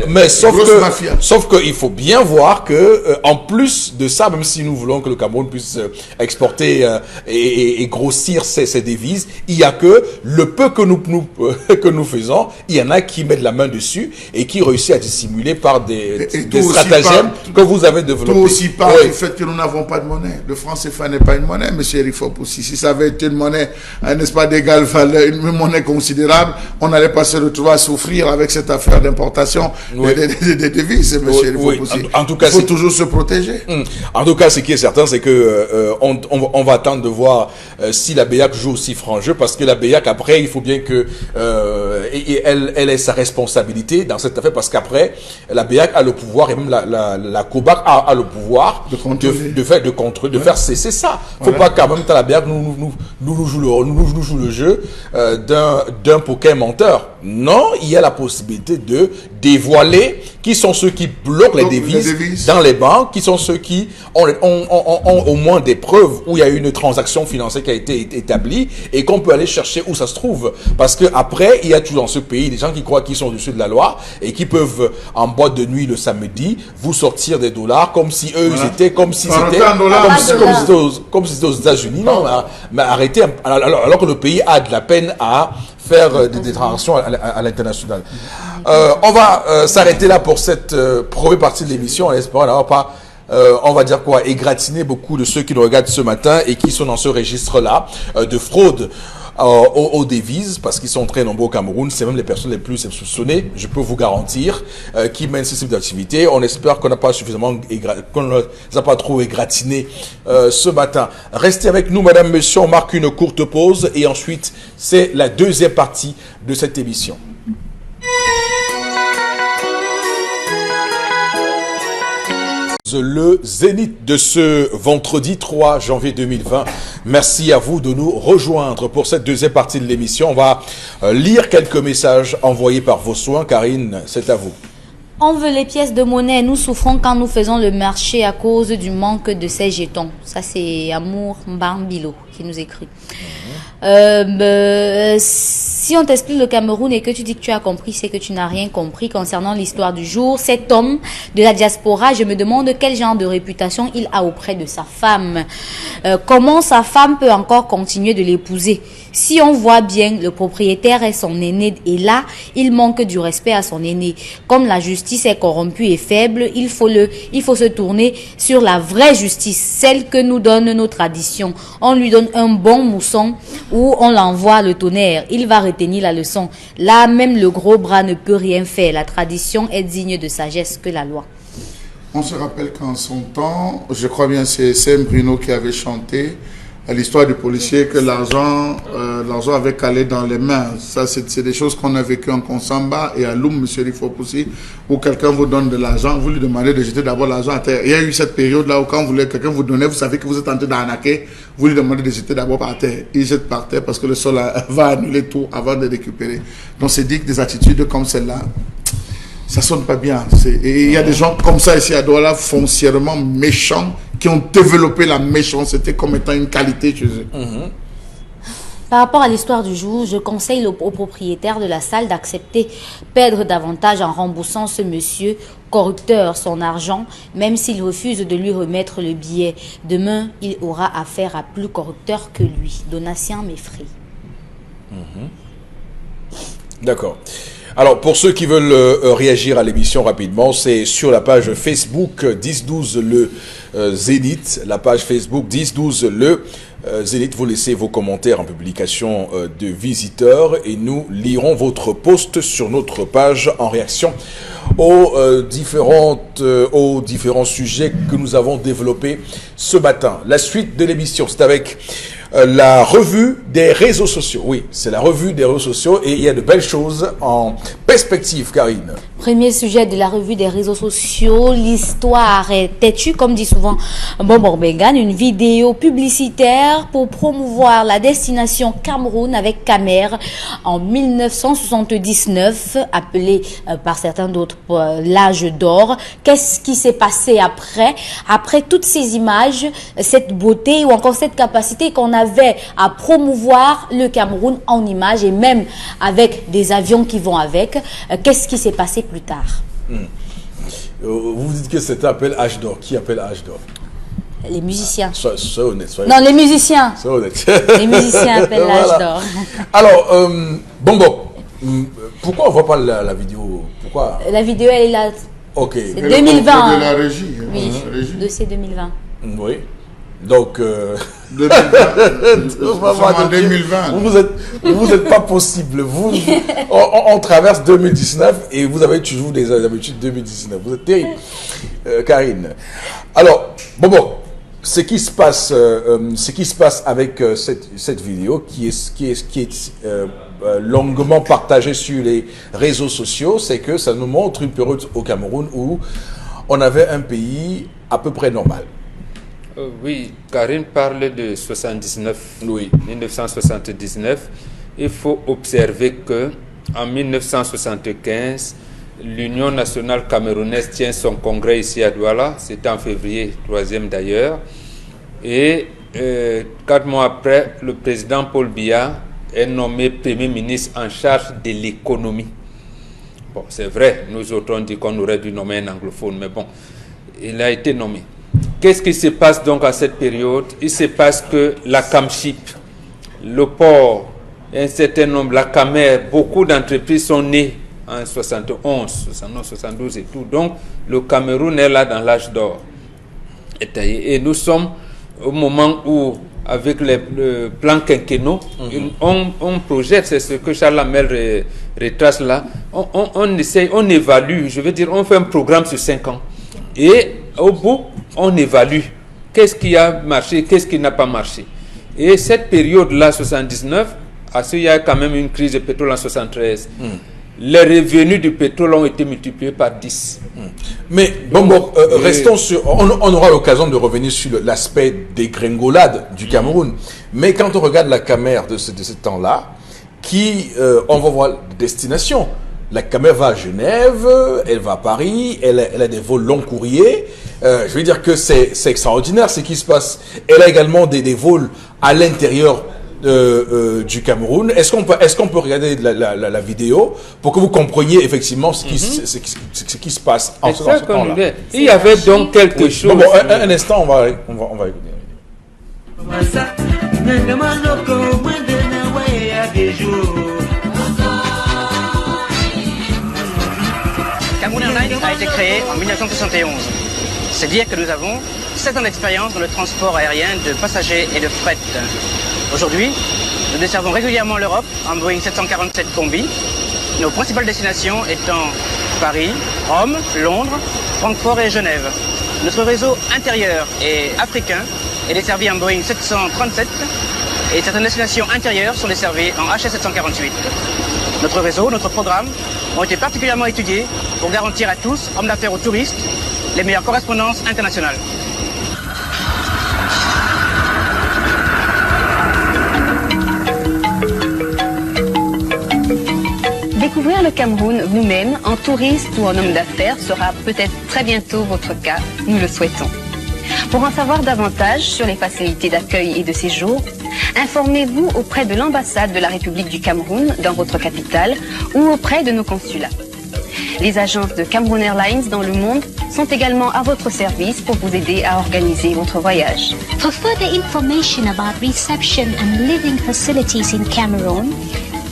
Mais sauf que il faut bien voir que en plus de ça, même si nous voulons que le Cameroun puisse exporter et grossir ses devises, il y a que le peu que nous faisons, il y en a qui mettent la main dessus et qui réussissent à dissimuler par des stratagèmes que vous avez développés. Aussi par le fait que nous n'avons pas de monnaie. Le franc CFA n'est pas une monnaie, M. Rifopoussi. Si ça avait été une monnaie, n'est-ce pas, d'égale valeur, une monnaie considérable, on n'allait pas se retrouver à souffrir avec cette affaire d'importation des devises, M. Rifopoussi. En tout cas, il faut toujours se protéger. En tout cas, ce qui est certain, c'est que on va attendre de voir si la BEAC joue aussi franc jeu, parce que la BEAC, après, il faut bien que elle ait sa responsabilité dans cette affaire, parce qu'après, la BEAC a le pouvoir, et même la COBAC a le pouvoir de faire cesser ça. Faut pas qu'à même temps la BEAC nous joue le jeu d'un poker menteur. Non, il y a la possibilité de dévoiler qui sont ceux qui bloquent les devises dans les banques, qui sont ceux qui ont au moins des preuves où il y a eu une transaction financière qui a été établie et qu'on peut aller chercher où ça se trouve. Parce que après, il y a toujours dans ce pays des gens qui croient qu'ils sont au-dessus de la loi et qui peuvent, en boîte de nuit le samedi, vous sortir des dollars comme si eux ils étaient, comme si c'était aux États-Unis. Non, mais arrêtez, alors que le pays a de la peine à faire des transactions à l'international. On va s'arrêter là pour cette première partie de l'émission en espérant n'avoir pas on va dire quoi, égratigner beaucoup de ceux qui nous regardent ce matin et qui sont dans ce registre-là de fraude aux devises, parce qu'ils sont très nombreux au Cameroun. C'est même les personnes les plus soupçonnées, je peux vous garantir, qui mènent ce type d'activité. On espère qu'on n'a pas qu'on ne les a pas trop égratignés ce matin. Restez avec nous, madame, monsieur. On marque une courte pause et ensuite, c'est la deuxième partie de cette émission. Le zénith de ce vendredi 3 janvier 2020. Merci à vous de nous rejoindre pour cette deuxième partie de l'émission. On va lire quelques messages envoyés par vos soins. Karine, c'est à vous. On veut les pièces de monnaie. Nous souffrons quand nous faisons le marché à cause du manque de ces jetons. Ça, c'est Amour Mbambilo qui nous écrit. Si on t'explique le Cameroun et que tu dis que tu as compris, c'est que tu n'as rien compris concernant l'histoire du jour. Cet homme de la diaspora, je me demande quel genre de réputation il a auprès de sa femme. Comment sa femme peut encore continuer de l'épouser? Si on voit bien, le propriétaire est son aîné et là, il manque du respect à son aîné. Comme la justice est corrompue et faible, il faut se tourner sur la vraie justice, celle que nous donne nos traditions. On lui donne un bon mousson ou on l'envoie le tonnerre. Il va retenir la leçon. Là, même le gros bras ne peut rien faire. La tradition est digne de sagesse que la loi. On se rappelle qu'en son temps, je crois bien c'est Sam Bruno qui avait chanté l'histoire du policier que l'argent avait calé dans les mains. Ça, c'est des choses qu'on a vécues en Konsamba et à Loum, M. Rifopoussi, où quelqu'un vous donne de l'argent, vous lui demandez de jeter d'abord l'argent à terre. Il y a eu cette période-là où quand quelqu'un vous donnait, vous savez que vous êtes en train d'arnaquer, vous lui demandez de jeter d'abord par terre. Il jette par terre parce que le sol va annuler tout avant de récupérer. Donc c'est dit que des attitudes comme celle-là, ça sonne pas bien. Et il y a des gens comme ça ici à Douala, foncièrement méchants, qui ont développé la méchanceté comme étant une qualité chez eux. Par rapport à l'histoire du jour, je conseille au propriétaire de la salle d'accepter perdre davantage en remboursant ce monsieur corrupteur son argent, même s'il refuse de lui remettre le billet. Demain, il aura affaire à plus corrupteur que lui. Donatien Meffray. D'accord. Alors, pour ceux qui veulent réagir à l'émission rapidement, c'est sur la page Facebook 10-12 le Zénith, la page Facebook 10-12 le Zénith. Vous laissez vos commentaires en publication de visiteurs et nous lirons votre post sur notre page en réaction aux différents sujets que nous avons développés ce matin. La suite de l'émission, c'est avec la revue des réseaux sociaux. Oui, c'est la revue des réseaux sociaux et il y a de belles choses en perspective, Karine. Premier sujet de la revue des réseaux sociaux, l'histoire est têtue, comme dit souvent Bonbon Bengan, une vidéo publicitaire pour promouvoir la destination Cameroun avec Camer en 1979, appelée par certains d'autres l'âge d'or. Qu'est-ce qui s'est passé après toutes ces images, cette beauté ou encore cette capacité qu'on avait à promouvoir le Cameroun en images et même avec des avions qui vont avec, qu'est-ce qui s'est passé plus tard? Vous dites que c'était appelé âge d'or. Qui appelle âge d'or? Les musiciens. Soyez honnête. Non, les musiciens. Soyez honnête. Les musiciens appellent l'âge d'or. Alors, pourquoi on ne voit pas la vidéo? Pourquoi? La vidéo, elle est là. Ok. C'est 2020. De la régie. Oui, La régie. dossier 2020. Oui. Donc, 2020. Vous êtes pas possible. On traverse 2019 et vous avez toujours des habitudes 2019. Vous êtes terrible, Karine. Alors, ce qui se passe avec cette vidéo qui est longuement partagée sur les réseaux sociaux, c'est que ça nous montre une période au Cameroun où on avait un pays à peu près normal. Oui, Karine parle de 79, Oui. 1979. Il faut observer que en 1975, l'Union nationale camerounaise tient son congrès ici à Douala. C'est en février, 3e d'ailleurs. Et 4 mois après, le président Paul Biya est nommé Premier ministre en charge de l'économie. Bon, c'est vrai, nous autres on dit qu'on aurait dû nommer un anglophone, mais bon, il a été nommé. Qu'est-ce qui se passe donc à cette période? Il se passe que la Camship, le port, un certain nombre, la Camer, beaucoup d'entreprises sont nées en 71, 71, 72 et tout. Donc, le Cameroun est là dans l'âge d'or. Et nous sommes au moment où, avec le plan quinquennaux, on projette, c'est ce que Charles Lamel retrace là, on essaye, on évalue, je veux dire, on fait un programme sur 5 ans. Et au bout, on évalue qu'est-ce qui a marché, qu'est-ce qui n'a pas marché. Et cette période-là, 79, il y a quand même une crise de pétrole en 73. Les revenus du pétrole ont été multipliés par 10. Mais restons sur... On aura l'occasion de revenir sur l'aspect des gringolades du Cameroun. Mais quand on regarde la Camer de ce temps-là, on va voir destination. La Camer va à Genève, elle va à Paris, elle a des vols long courriers. Je veux dire que c'est extraordinaire ce qui se passe. Elle a également des vols à l'intérieur du Cameroun. Est-ce qu'on peut regarder la vidéo pour que vous compreniez effectivement ce qui se passe en ce temps-là? Il y avait donc quelque chose. Un instant, on va écouter. Cameroun Airlines a été créé en 1971. C'est dire que nous avons 7 ans d'expérience dans le transport aérien de passagers et de fret. Aujourd'hui, nous desservons régulièrement l'Europe en Boeing 747 Combi, nos principales destinations étant Paris, Rome, Londres, Francfort et Genève. Notre réseau intérieur et africain est desservie en Boeing 737 et certaines destinations intérieures sont desservies en HS748. Notre réseau, notre programme ont été particulièrement étudiés pour garantir à tous, hommes d'affaires ou touristes, les meilleures correspondances internationales. Découvrir le Cameroun vous-même, en touriste ou en homme d'affaires, sera peut-être très bientôt votre cas, nous le souhaitons. Pour en savoir davantage sur les facilités d'accueil et de séjour, informez-vous auprès de l'ambassade de la République du Cameroun dans votre capitale ou auprès de nos consulats. Les agences de Cameroon Airlines dans le monde sont également à votre service pour vous aider à organiser votre voyage. For further information about reception and living facilities in Cameroon,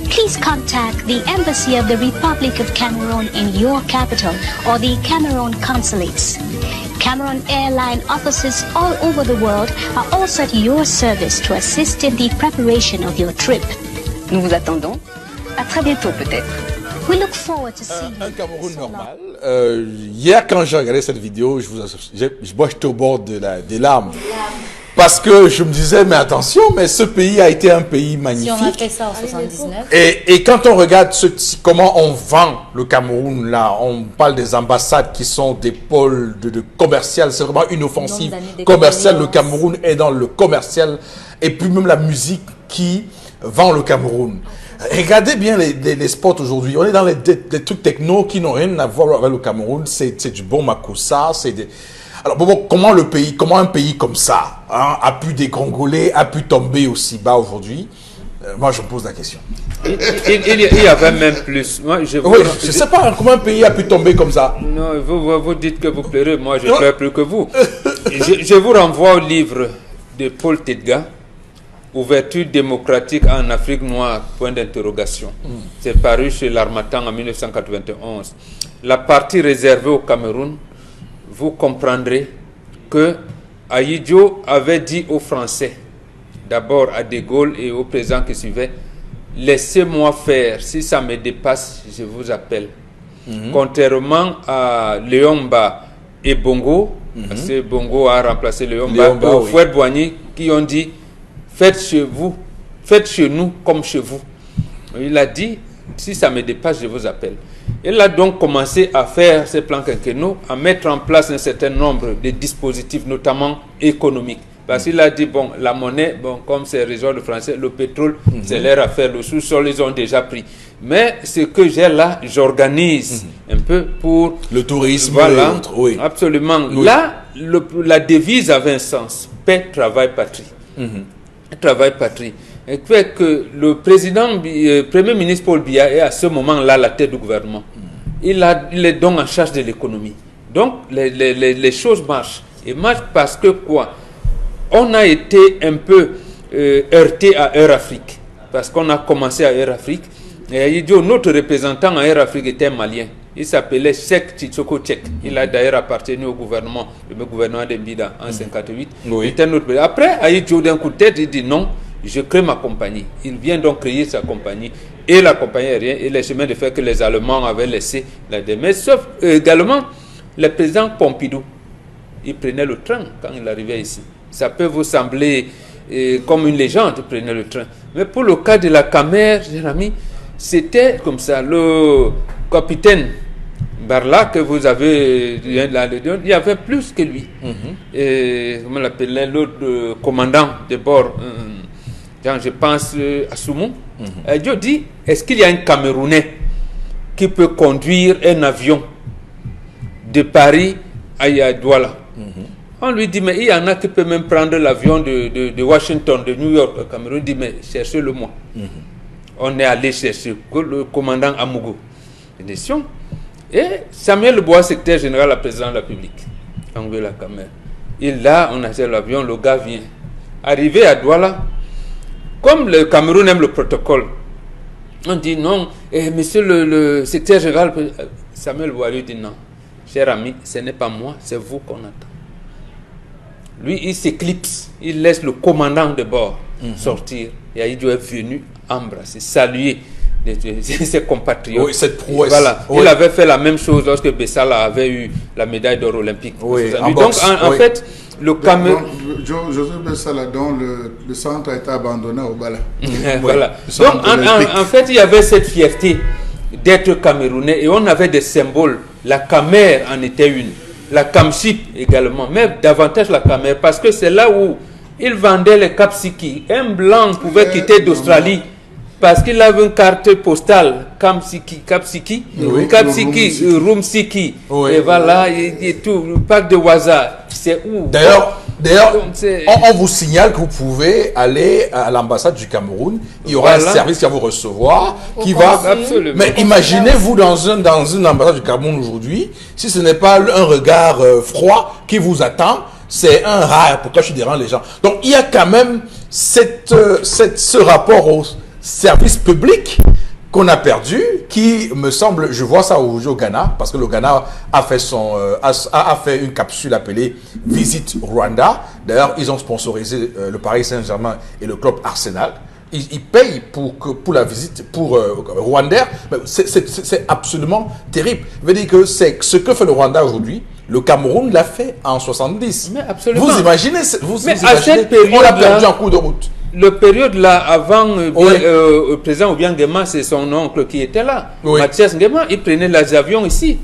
please contact the Embassy of the Republic of Cameroon in your capital or the Cameroon consulates. Cameroon Airline offices all over the world are also at your service to assist in the preparation of your trip. Nous vous attendons. À très bientôt peut-être. We look forward to seeing Un you. Cameroun normal. Hier, quand j'ai regardé cette vidéo, moi j'étais au bord des larmes. Parce que je me disais, mais attention, mais ce pays a été un pays magnifique. Si on a fait ça en 79. Et quand on regarde comment on vend le Cameroun, là, on parle des ambassades qui sont des pôles de commercial, c'est vraiment une offensive commerciale. Le Cameroun est dans le commercial. Et puis même la musique qui vend le Cameroun. Regardez bien les sports aujourd'hui. On est dans des trucs techno qui n'ont rien à voir avec le Cameroun. C'est du bon Makossa, Alors, comment un pays comme ça a pu dégringoler, a pu tomber aussi bas aujourd'hui? Moi, je me pose la question. Il y avait même plus. Moi, je ne sais pas comment un pays a pu tomber comme ça. Non, vous dites que vous pleurez, moi je pleure plus que vous. Je vous renvoie au livre de Paul Tedga, Ouverture démocratique en Afrique noire, point d'interrogation. C'est paru chez l'Harmattan en 1991. La partie réservée au Cameroun, vous comprendrez que Ahidjo avait dit aux Français, d'abord à De Gaulle et au président qui suivait, laissez-moi faire, si ça me dépasse, je vous appelle. Contrairement à Léomba et Bongo, parce que Bongo a remplacé Léomba ou Fouet-Boigny, qui ont dit, faites chez nous comme chez vous. Il a dit, si ça me dépasse, je vous appelle. Il a donc commencé à faire ces plans quinquennaux, à mettre en place un certain nombre de dispositifs, notamment économiques. Parce qu'il a dit, bon, la monnaie, bon, comme c'est région de français, le pétrole, c'est leur affaire, le sous-sol, ils ont déjà pris. Mais ce que j'ai là, j'organise un peu pour... Le tourisme, voilà, et autres, oui. Absolument. Oui. Là, la devise avait un sens. Paix, travail, patrie. Travail, patrie. Et fait que le Premier ministre Paul Biya est à ce moment-là la tête du gouvernement. Il est donc en charge de l'économie. Donc, les choses marchent. Et marchent parce que quoi? On a été un peu heurté à Air Afrique. Parce qu'on a commencé à Air Afrique. Et il dit, notre représentant à Air Afrique était un Malien. Il s'appelait Cheikh Tchitsoko Tchek. Il a d'ailleurs appartenu au gouvernement, le gouvernement de Mbida en 1958. Oui. Après, Ahidjo d'un coup de tête, il dit non, je crée ma compagnie. Il vient donc créer sa compagnie. Et la compagnie aérienne et les chemins de fer que les Allemands avaient laissé là. Mais sauf également, le président Pompidou, il prenait le train quand il arrivait ici. Ça peut vous sembler comme une légende, il prenait le train. Mais pour le cas de la Camer, cher ami, c'était comme ça. Le capitaine Barla, que vous avez, il y avait plus que lui. Et comment l'appelait l'autre commandant de bord, je pense à Soumou. Dieu dit, est-ce qu'il y a un Camerounais qui peut conduire un avion de Paris à Douala? On lui dit, mais il y en a qui peuvent même prendre l'avion de Washington, de New York, au Cameroun. Il dit, mais cherchez-le moi. On est allé chercher le commandant Amougou. Et Samuel Bois, secrétaire général à la présidence de la République, Angola Camer. Et là, on a fait l'avion, le gars vient. Arrivé à Douala, comme le Cameroun aime le protocole, on dit non, monsieur le secrétaire général, Samuel Bois lui dit non, cher ami, ce n'est pas moi, c'est vous qu'on attend. Lui, il s'éclipse, il laisse le commandant de bord sortir. Et Ahidjo est venu embrasser, saluer ses compatriotes. Oui, cette prouesse. Voilà. Oui. Il avait fait la même chose lorsque Bessala avait eu la médaille d'or olympique. Oui, Donc, en fait, le Cameroun... Joseph Bessaladon, le centre a été abandonné au Bala. Voilà. Donc, en fait, il y avait cette fierté d'être Camerounais et on avait des symboles. La Camer en était une. La Kamsip également, mais davantage la Camer, parce que c'est là où ils vendaient les Kapsiki. Un blanc pouvait quitter d'Australie parce qu'il avait une carte postale, Kapsiki, Rumsiki, et voilà, et tout, le parc de Waza, c'est où? D'ailleurs, on vous signale que vous pouvez aller à l'ambassade du Cameroun. Il y aura un service qui va vous recevoir, qui va... Absolument. Mais imaginez-vous dans une ambassade du Cameroun aujourd'hui, si ce n'est pas un regard froid qui vous attend, c'est un rare. Pourquoi je dérange les gens? Donc il y a quand même ce rapport au service public qu'on a perdu, qui me semble, je vois ça aujourd'hui au Ghana, parce que le Ghana a fait une capsule appelée Visite Rwanda. D'ailleurs, ils ont sponsorisé le Paris Saint-Germain et le club Arsenal. Ils payent pour la visite pour Rwanda. C'est absolument terrible. Ça veut dire que c'est ce que fait le Rwanda aujourd'hui. Le Cameroun l'a fait en 70. Mais absolument. Vous imaginez, à cette période, on l'a perdu en cours de route. Le période là, avant le président Obiang Nguema, c'est son oncle qui était là. Oui. Mathias Nguema, il prenait les avions ici.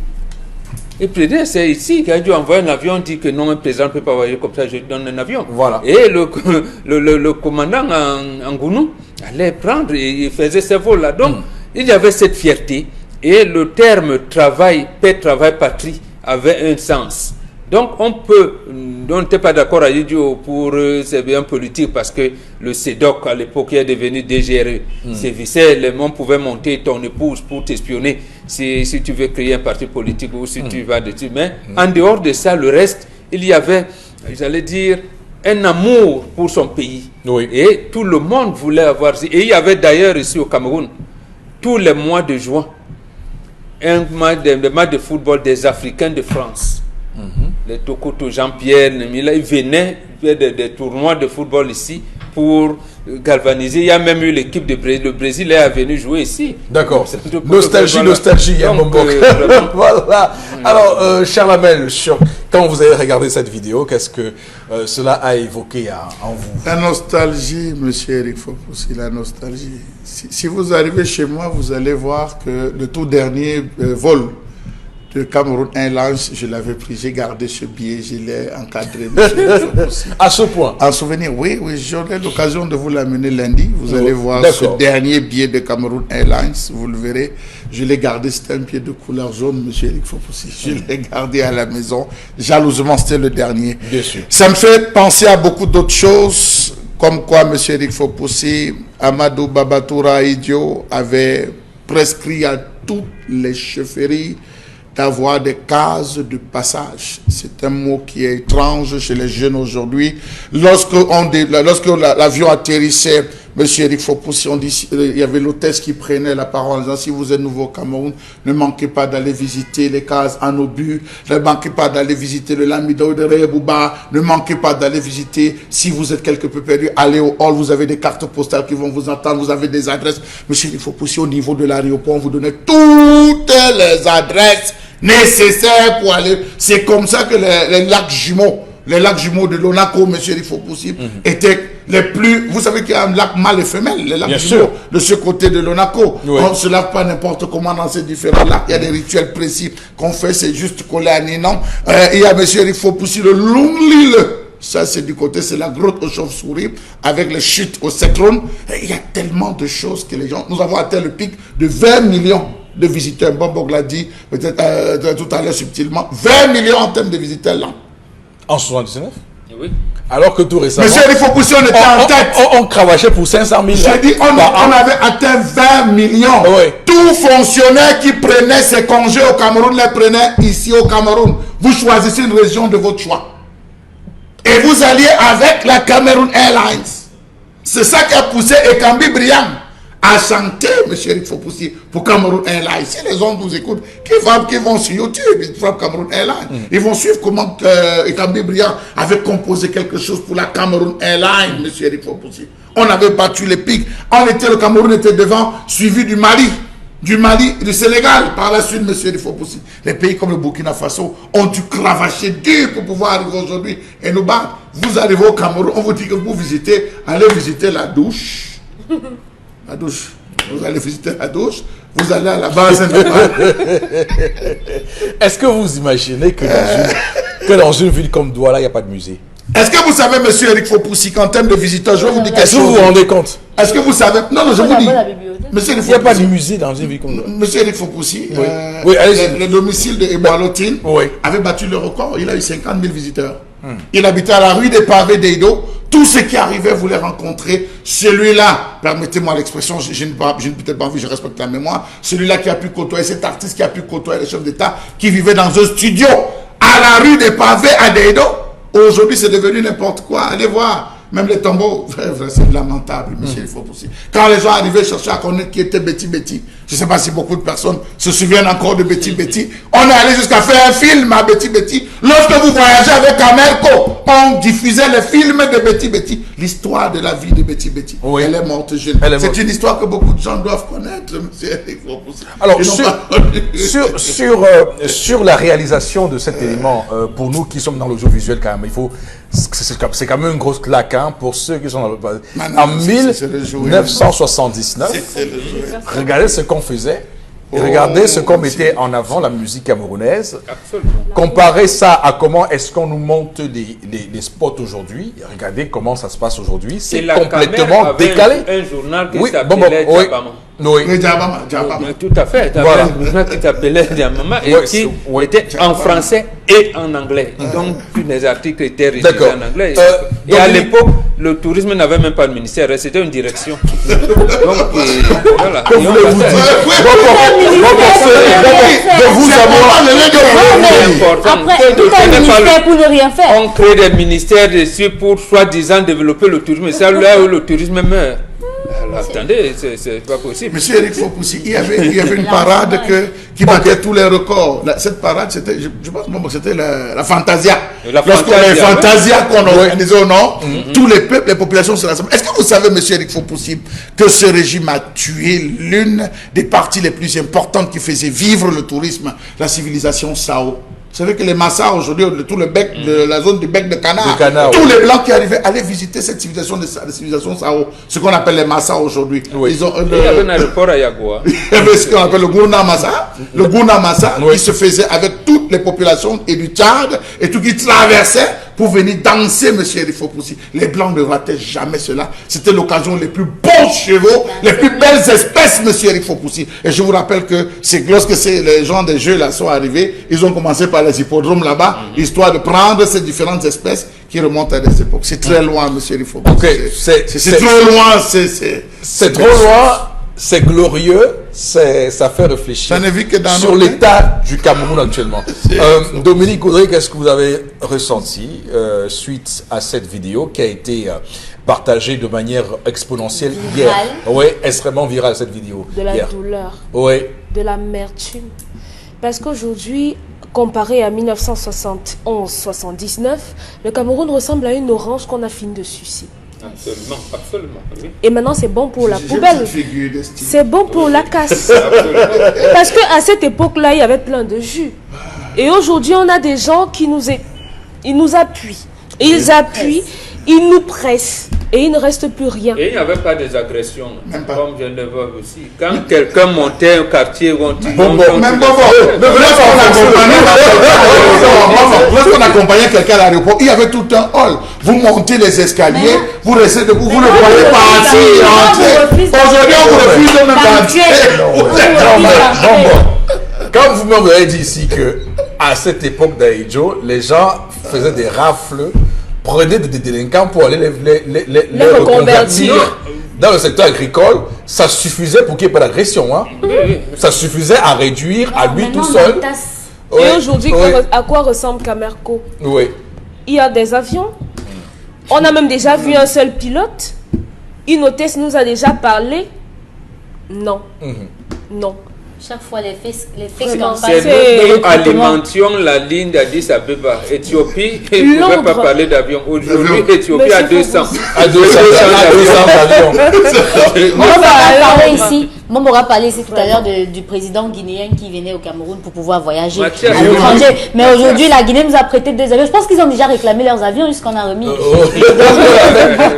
C'est ici qu'il a dû envoyer un avion, dit que non, un président ne peut pas voyager comme ça, je lui donne un avion. Voilà. Et le commandant en Gounou allait prendre et il faisait ses vols là. Donc, il y avait cette fierté. Et le terme travail, paix, travail, patrie avait un sens. Donc, on n'était pas d'accord à Idio pour c'est bien politique parce que le CEDOC à l'époque est devenu DGRE. On pouvait monter ton épouse pour t'espionner si tu veux créer un parti politique ou si tu vas dessus. Mais en dehors de ça, le reste, il y avait, j'allais dire, un amour pour son pays. Oui. Et tout le monde voulait avoir. Et il y avait d'ailleurs ici au Cameroun, tous les mois de juin, un match de football des Africains de France. Les Tokoto, Jean-Pierre, ils venaient faire des tournois de football ici pour galvaniser. Il y a même eu l'équipe de Brésil. Le Brésil est venu jouer ici. D'accord. Nostalgie, il y a mon bon. Voilà. Alors, Charles Hamel, quand vous avez regardé cette vidéo, qu'est-ce que cela a évoqué en vous? La nostalgie, monsieur Eric Fopoussi, la nostalgie. Si vous arrivez chez moi, vous allez voir que le tout dernier vol de Cameroun Airlines, je l'avais pris, j'ai gardé ce billet, je l'ai encadré. À ce point? En souvenir, oui, j'aurai l'occasion de vous l'amener lundi. Vous allez voir ce dernier billet de Cameroun Airlines, vous le verrez. Je l'ai gardé, c'était un billet de couleur jaune, monsieur Eric Fopoussi. Je l'ai gardé à la maison, jalousement, c'était le dernier. Bien sûr. Ça me fait penser à beaucoup d'autres choses, comme quoi monsieur Eric Fopoussi, Amadou Babatoura Idio avait prescrit à toutes les chefferies d'avoir des cases de passage. C'est un mot qui est étrange chez les jeunes aujourd'hui. Lorsque l'avion atterrissait, monsieur Eric Fopoussi, il y avait l'hôtesse qui prenait la parole en disant, si vous êtes nouveau au Cameroun, ne manquez pas d'aller visiter les cases en obus, ne manquez pas d'aller visiter le Lamido de Rébouba, ne manquez pas d'aller visiter, si vous êtes quelque peu perdu, allez au hall, vous avez des cartes postales qui vont vous entendre, vous avez des adresses. Monsieur Eric Fopoussi, au niveau de l'aéroport, on vous donnait toutes les adresses nécessaires pour aller. C'est comme ça que les lacs jumeaux de l'Onaco, monsieur Eric Fopoussi, étaient les plus... Vous savez qu'il y a un lac mâle et femelle, les lacs jumeaux de ce côté de l'Onaco. Oui. On ne se lave pas n'importe comment dans ces différents lacs. Il y a des rituels précis qu'on fait, c'est juste coller à Ninon. Il y a monsieur Eric Fopoussi, le Longlil. Ça, c'est du côté, c'est la grotte aux chauves-souris, avec les chutes au Cétron. Il y a tellement de choses que les gens... Nous avons atteint le pic de 20 millions de visiteurs. Bob l'a dit peut-être tout à l'heure subtilement. 20 millions en termes de visiteurs là. En 79? Oui. Alors que tout récemment... Monsieur Eric Fopoussi, on était en tête. On cravachait pour 500 000. J'ai dit, on avait atteint 20 millions. Oui. Tout fonctionnaire qui prenait ses congés au Cameroun les prenait ici au Cameroun. Vous choisissez une région de votre choix. Et vous alliez avec la Cameroun Airlines. C'est ça qui a poussé Ekambi Briand à chanter, monsieur Eric Fopoussi, pour Cameroun Airlines. Si les gens nous écoutent, qui vont sur YouTube, ils frappent Cameroun Airlines. Ils vont suivre comment Ekambi Briand avait composé quelque chose pour la Cameroun Airlines, monsieur Eric Fopoussi. On avait battu les pics. Le Cameroun était devant, suivi du Mali. du Mali, du Sénégal, par la suite, monsieur Erik Fopoussi. Les pays comme le Burkina Faso ont dû cravacher dur pour pouvoir arriver aujourd'hui et nous battre. Vous arrivez au Cameroun, on vous dit que vous visitez, allez visiter la douche. La douche. Vous allez visiter la douche, vous allez à la base. Est-ce que vous imaginez que dans une ville comme Douala, il n'y a pas de musée? Est-ce que vous savez, monsieur Erik Fopoussi, qu'en termes de visiteurs, je vais vous dire quelque Est-ce que vous chose. vous rendez compte? Est-ce que vous savez? Non, je vous dis. Monsieur Erik Il n'y a pas de Fopoussi, musée dans une ville comme Douala. monsieur Erik Fopoussi, Oui. Oui, allez-y. le domicile de Eboalotine Oui. avait battu le record. Il a eu 50 000 visiteurs. Il habitait à la rue des Pavés d'Eido. Tous ceux qui arrivaient voulaient rencontrer celui-là. Permettez-moi l'expression, je n'ai peut-être pas envie, je respecte la mémoire. Celui-là qui a pu côtoyer, cet artiste qui a pu côtoyer les chefs d'État, qui vivait dans un studio à la rue des Pavés à Deido. Aujourd'hui, c'est devenu n'importe quoi. Allez voir. Même les tombeaux, c'est lamentable, monsieur, il faut aussi. Quand les gens arrivaient chercher à connaître qui était Betty Betty, je ne sais pas si beaucoup de personnes se souviennent encore de Betty Betty. On est allé jusqu'à faire un film à Betty Betty. Lorsque vous voyagez avec Amerco, on diffusait les films de Betty Betty. L'histoire de la vie de Betty Betty. Oui. Elle est morte jeune. C'est une histoire que beaucoup de gens doivent connaître, monsieur. Alors, sur la réalisation de cet élément, pour nous qui sommes dans l'audiovisuel quand même, il faut, c'est quand même une grosse claque hein, pour ceux qui sont dans le... En 1979, regardez ce qu'on faisait, et regardez ce qu'on mettait en avant, la musique camerounaise. Absolument. Comparez ça à comment est-ce qu'on nous monte les spots aujourd'hui. Regardez comment ça se passe aujourd'hui. C'est complètement décalé. Un journal qui Oui, s'appelait oui. Diabama. Oui. Oui, Diabama, Diabama. Tout à fait. Voilà. Un journal qui s'appelait Diabama et Oui, qui oui. était en français et en anglais. Donc, tous les articles étaient rédigés D'accord. en anglais. Et donc, à l'époque, le tourisme n'avait même pas de ministère, c'était une direction. Donc, voilà. Que voulez-vous dire? De vous à moi, Après, tout un ministère pour ne rien faire. on crée des ministères dessus pour soi-disant développer le tourisme. C'est là où le tourisme meurt. Alors, attendez, c'est pas possible. Monsieur Erik Fopoussi, il y avait une parade qui battait tous les records. Cette parade, c'était, je pense que c'était la Fantasia. Lorsqu'on a les Fantasia qu'on organisait au Nord, tous les peuples, les populations se rassemblent. Est-ce que vous savez, monsieur Erik Fopoussi, que ce régime a tué l'une des parties les plus importantes qui faisait vivre le tourisme, la civilisation Sao? Vous savez que les Massa aujourd'hui, tout le bec de la zone du bec de Canard, tous les Blancs qui arrivaient allaient visiter cette civilisation, la civilisation Sao, ce qu'on appelle les Massa aujourd'hui. Oui. Ils ont Il y avait un aéroport à Yagoua. il y avait ce qu'on appelle le Gourna Massa, qui se faisait avec toutes les populations et du Tchad et tout qui traversait pour venir danser, monsieur Erik Fopoussi. Les Blancs ne rataient jamais cela. C'était l'occasion, les plus bons chevaux, les plus belles espèces, monsieur Erik Fopoussi. Et je vous rappelle que lorsque les gens des jeux là sont arrivés, ils ont commencé par les hippodromes là-bas, histoire de prendre ces différentes espèces qui remontent à des époques. C'est très loin, monsieur Erik Fopoussi. Okay. C'est trop loin. C'est trop loin. C'est glorieux, ça fait réfléchir Ça ne vit que dans sur nos l'état du Cameroun actuellement. Dominique Audrey, qu'est-ce que vous avez ressenti suite à cette vidéo qui a été partagée de manière exponentielle hier? Oui, extrêmement virale cette vidéo. De la hier. douleur, Oui. de l'amertume. Parce qu'aujourd'hui, comparé à 1971-79, le Cameroun ressemble à une orange qu'on a fini de sucer. Absolument, absolument. Oui. Et maintenant, c'est bon pour la poubelle. C'est C'est bon pour la casse. Parce qu'à cette époque-là, il y avait plein de jus. Et aujourd'hui, on a des gens qui ils nous appuient. Ils appuient, ils nous pressent. Et il ne reste plus rien. Et il n'y avait pas des agressions, Même pas. comme je le vois aussi. Quand quelqu'un montait un quartier, Même lorsqu'on accompagnait quelqu'un à l'aéroport, il y avait tout un hall. Vous montez les escaliers, vous restez debout, vous ne voyez pas entrer. Aujourd'hui, on vous refuse de même Quand vous m'avez dit ici que à cette époque d'Aïdjo, les gens faisaient des rafles, prenaient des délinquants pour aller les reconvertir dans le secteur agricole, ça suffisait pour qu'il n'y ait pas d'agression. Hein? Ça suffisait à réduire à lui tout seul. Et aujourd'hui, à quoi ressemble Camerco? Oui. Il y a des avions. On a même déjà vu un seul pilote. Une hôtesse nous a déjà parlé. Non. Non. Chaque fois, les faits Vraiment, campagnes. nous alimentions la ligne d'Addis Abeba. Éthiopie, il ne pouvait pas parler d'avion. Aujourd'hui, Éthiopie Mais a c'est 200. À 200 avions. On va parler ici Bon, on aura parlé ici tout à l'heure du président guinéen qui venait au Cameroun pour pouvoir voyager Mathias, à l'étranger. Mais aujourd'hui, la Guinée nous a prêté 2 avions. Je pense qu'ils ont déjà réclamé leurs avions jusqu'on a remis.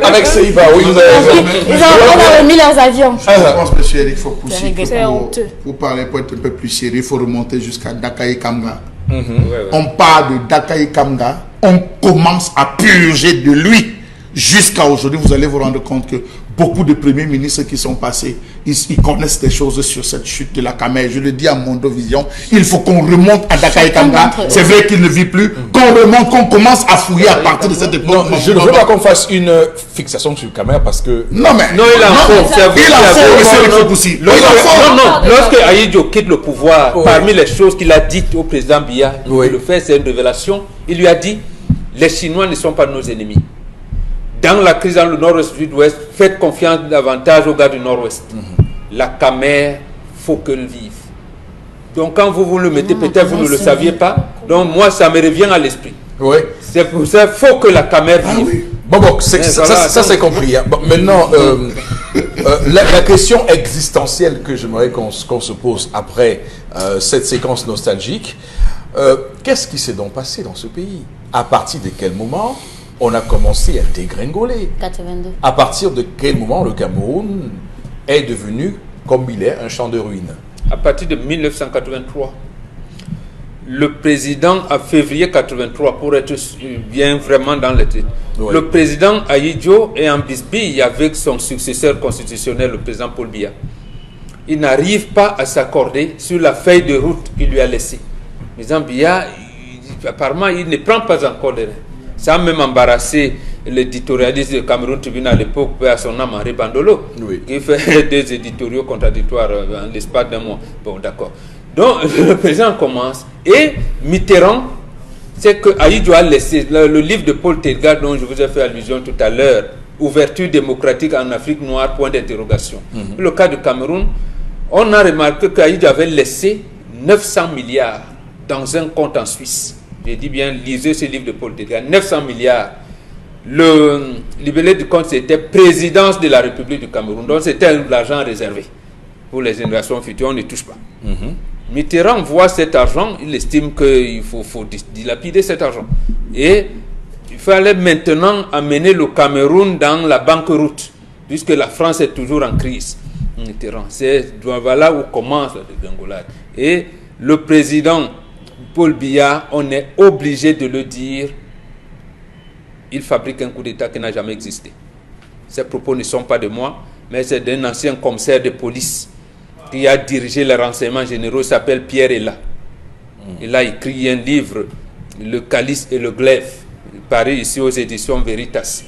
Avec Seiba, oui, vous avez raison. On a remis leurs avions. Je pense, monsieur Eric Fopoussi, C'est que honteux. pour parler, pour être un peu plus sérieux, il faut remonter jusqu'à Dakaï Kamga. Ouais, ouais. On parle de Dakaï Kamga, on commence à purger de lui. Jusqu'à aujourd'hui, vous allez vous rendre compte que beaucoup de premiers ministres qui sont passés, ils connaissent des choses sur cette chute de la Camer. Je le dis à Mondovision, il faut qu'on remonte à Dakaï Kamga. C'est vrai qu'il ne vit plus. Qu'on remonte, qu'on commence à fouiller à partir de cette époque. Non, je ne veux pas qu'on fasse une fixation sur Camer parce que... Non, mais... Non, il en faut. C'est vous Il qui en avez faut, monsieur raison. Eric Fopoussi. Il en faut. Non, lorsque Ahidjo quitte le pouvoir, parmi les choses qu'il a dites au président Biya, Oui. il le fait, c'est une révélation. Il lui a dit, les Chinois ne sont pas nos ennemis. Dans la crise dans le nord-ouest sud-ouest, faites confiance davantage aux gars du nord-ouest. La Camer, faut qu'elle vive. Donc quand vous le mettez, peut-être vous ne le saviez pas. Donc moi, ça me revient à l'esprit. Oui. C'est pour ça qu'il faut que la Camer vive. Bon, voilà, ça c'est compris. Hein. Bon, maintenant, la question existentielle que j'aimerais qu'on se pose après cette séquence nostalgique, qu'est-ce qui s'est donc passé dans ce pays? À partir de quel moment on a commencé à dégringoler? 82. À partir de quel moment le Cameroun est devenu, comme il est, un champ de ruines? À partir de 1983. Le président, à février 83, pour être bien vraiment dans le titre, Oui. le président Ahidjo est en bisbille avec son successeur constitutionnel, le président Paul Biya. Il n'arrive pas à s'accorder sur la feuille de route qu'il lui a laissée. Le président Biya, apparemment, il ne prend pas encore de... Ça a même embarrassé l'éditorialiste de Cameroun Tribune à l'époque, à son nom Henri Bandolo, Oui. qui fait des éditoriaux contradictoires en l'espace d'un mois. Bon, d'accord. Donc, le président commence et Mitterrand, c'est que Ahidjo a laissé le livre de Paul Telga dont je vous ai fait allusion tout à l'heure, Ouverture démocratique en Afrique noire, point d'interrogation. Le cas du Cameroun, on a remarqué qu'Ahidjo avait laissé 900 milliards dans un compte en Suisse. J'ai dit bien, lisez ce livre de Paul Telga, 900 milliards. Le libellé du compte, c'était présidence de la République du Cameroun. Donc, c'était l'argent réservé. Pour les générations futures, on ne touche pas. Mitterrand voit cet argent, il estime qu'il faut dilapider cet argent. Et il fallait maintenant amener le Cameroun dans la banqueroute, puisque la France est toujours en crise. Mitterrand, c'est voilà où commence la dégringolade. Et le président Paul Biya, on est obligé de le dire, il fabrique un coup d'État qui n'a jamais existé. Ces propos ne sont pas de moi, mais c'est d'un ancien commissaire de police qui a dirigé les renseignements généraux, il s'appelle Pierre Ella. Il a écrit un livre, Le Calice et le Glaive, paru ici aux éditions Veritas.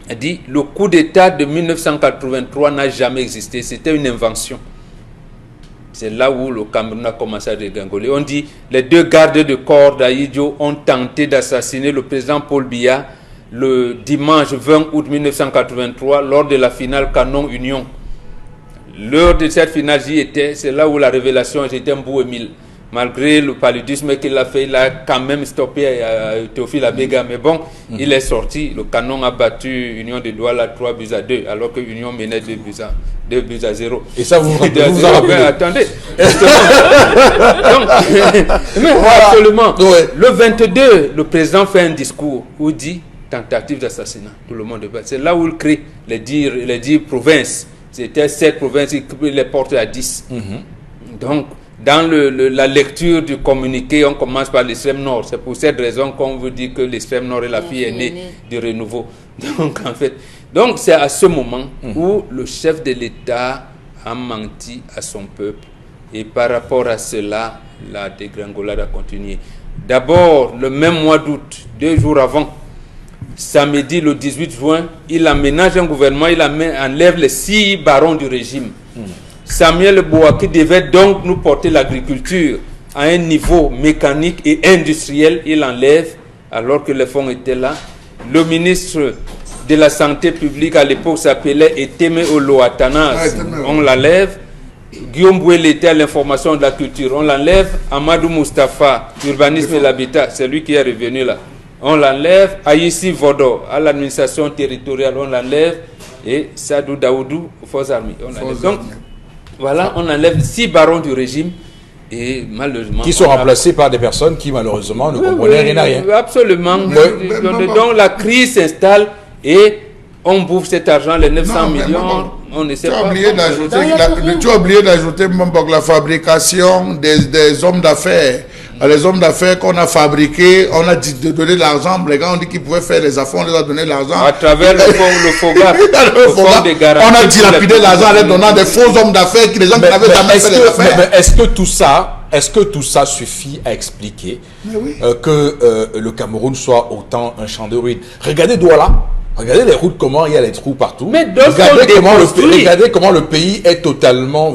Il dit, le coup d'État de 1983 n'a jamais existé, c'était une invention. C'est là où le Cameroun a commencé à dégringoler. On dit, les 2 gardes de corps d'Ahidjo ont tenté d'assassiner le président Paul Biya le dimanche 20 août 1983 lors de la finale Canon-Union. L'heure de cette finale, j'y étais. C'est là où la révélation, j'étais un bout Émile. Malgré le paludisme qu'il a fait, il a quand même stoppé Théophile Abega. Mais bon, il est sorti. Le Canon a battu Union de Douala 3-2, alors que Union menait 2-0. Et ça, vous vous en rappelez? Attendez. Donc, mais voilà. Absolument. Ouais. Le 22, le président fait un discours où il dit tentative d'assassinat. Tout le monde débat. C'est là où il crée les 10 provinces. C'était 7 provinces, il les porte à 10. Donc, dans la lecture du communiqué, on commence par l'extrême nord. C'est pour cette raison qu'on vous dit que l'extrême nord est la fille aînée du renouveau. Donc, en fait, c'est à ce moment où le chef de l'État a menti à son peuple. Et par rapport à cela, la dégringolade a continué. D'abord, le même mois d'août, 2 jours avant, samedi le 18 juin, il aménage un gouvernement, il enlève les 6 barons du régime. Samuel Bouaki devait donc nous porter l'agriculture à un niveau mécanique et industriel, il enlève alors que les fonds étaient là. Le ministre de la Santé publique à l'époque s'appelait Eteme Oloatanas, on l'enlève. Guillaume Bouel était à l'information de la culture, on l'enlève. Amadou Moustapha, urbanisme et l'habitat, c'est lui qui est revenu là. On l'enlève. Aïssi Vodo à l'administration territoriale, on l'enlève. Et Sadou Daoudou aux forces armées, on l'enlève. Donc, Voilà, on enlève 6 barons du régime et malheureusement... Qui sont remplacés par des personnes qui malheureusement ne comprenaient rien à rien. Absolument. Donc la crise s'installe et on bouffe cet argent, les 900 millions, on ne sait pas. Tu as oublié d'ajouter la fabrication des hommes d'affaires. Les hommes d'affaires qu'on a fabriqués, on a dit de donner de l'argent. Les gars ont dit qu'ils pouvaient faire les affaires, on les a donné de l'argent. À travers le FOGAP, on a dilapidé l'argent en les donnant des faux hommes d'affaires les gens qui n'avaient jamais fait les affaires. Mais est-ce que tout ça suffit à expliquer que le Cameroun soit autant un champ de ruines? Regardez Douala. Regardez les routes, comment il y a les trous partout. Mais regardez comment le pays est totalement...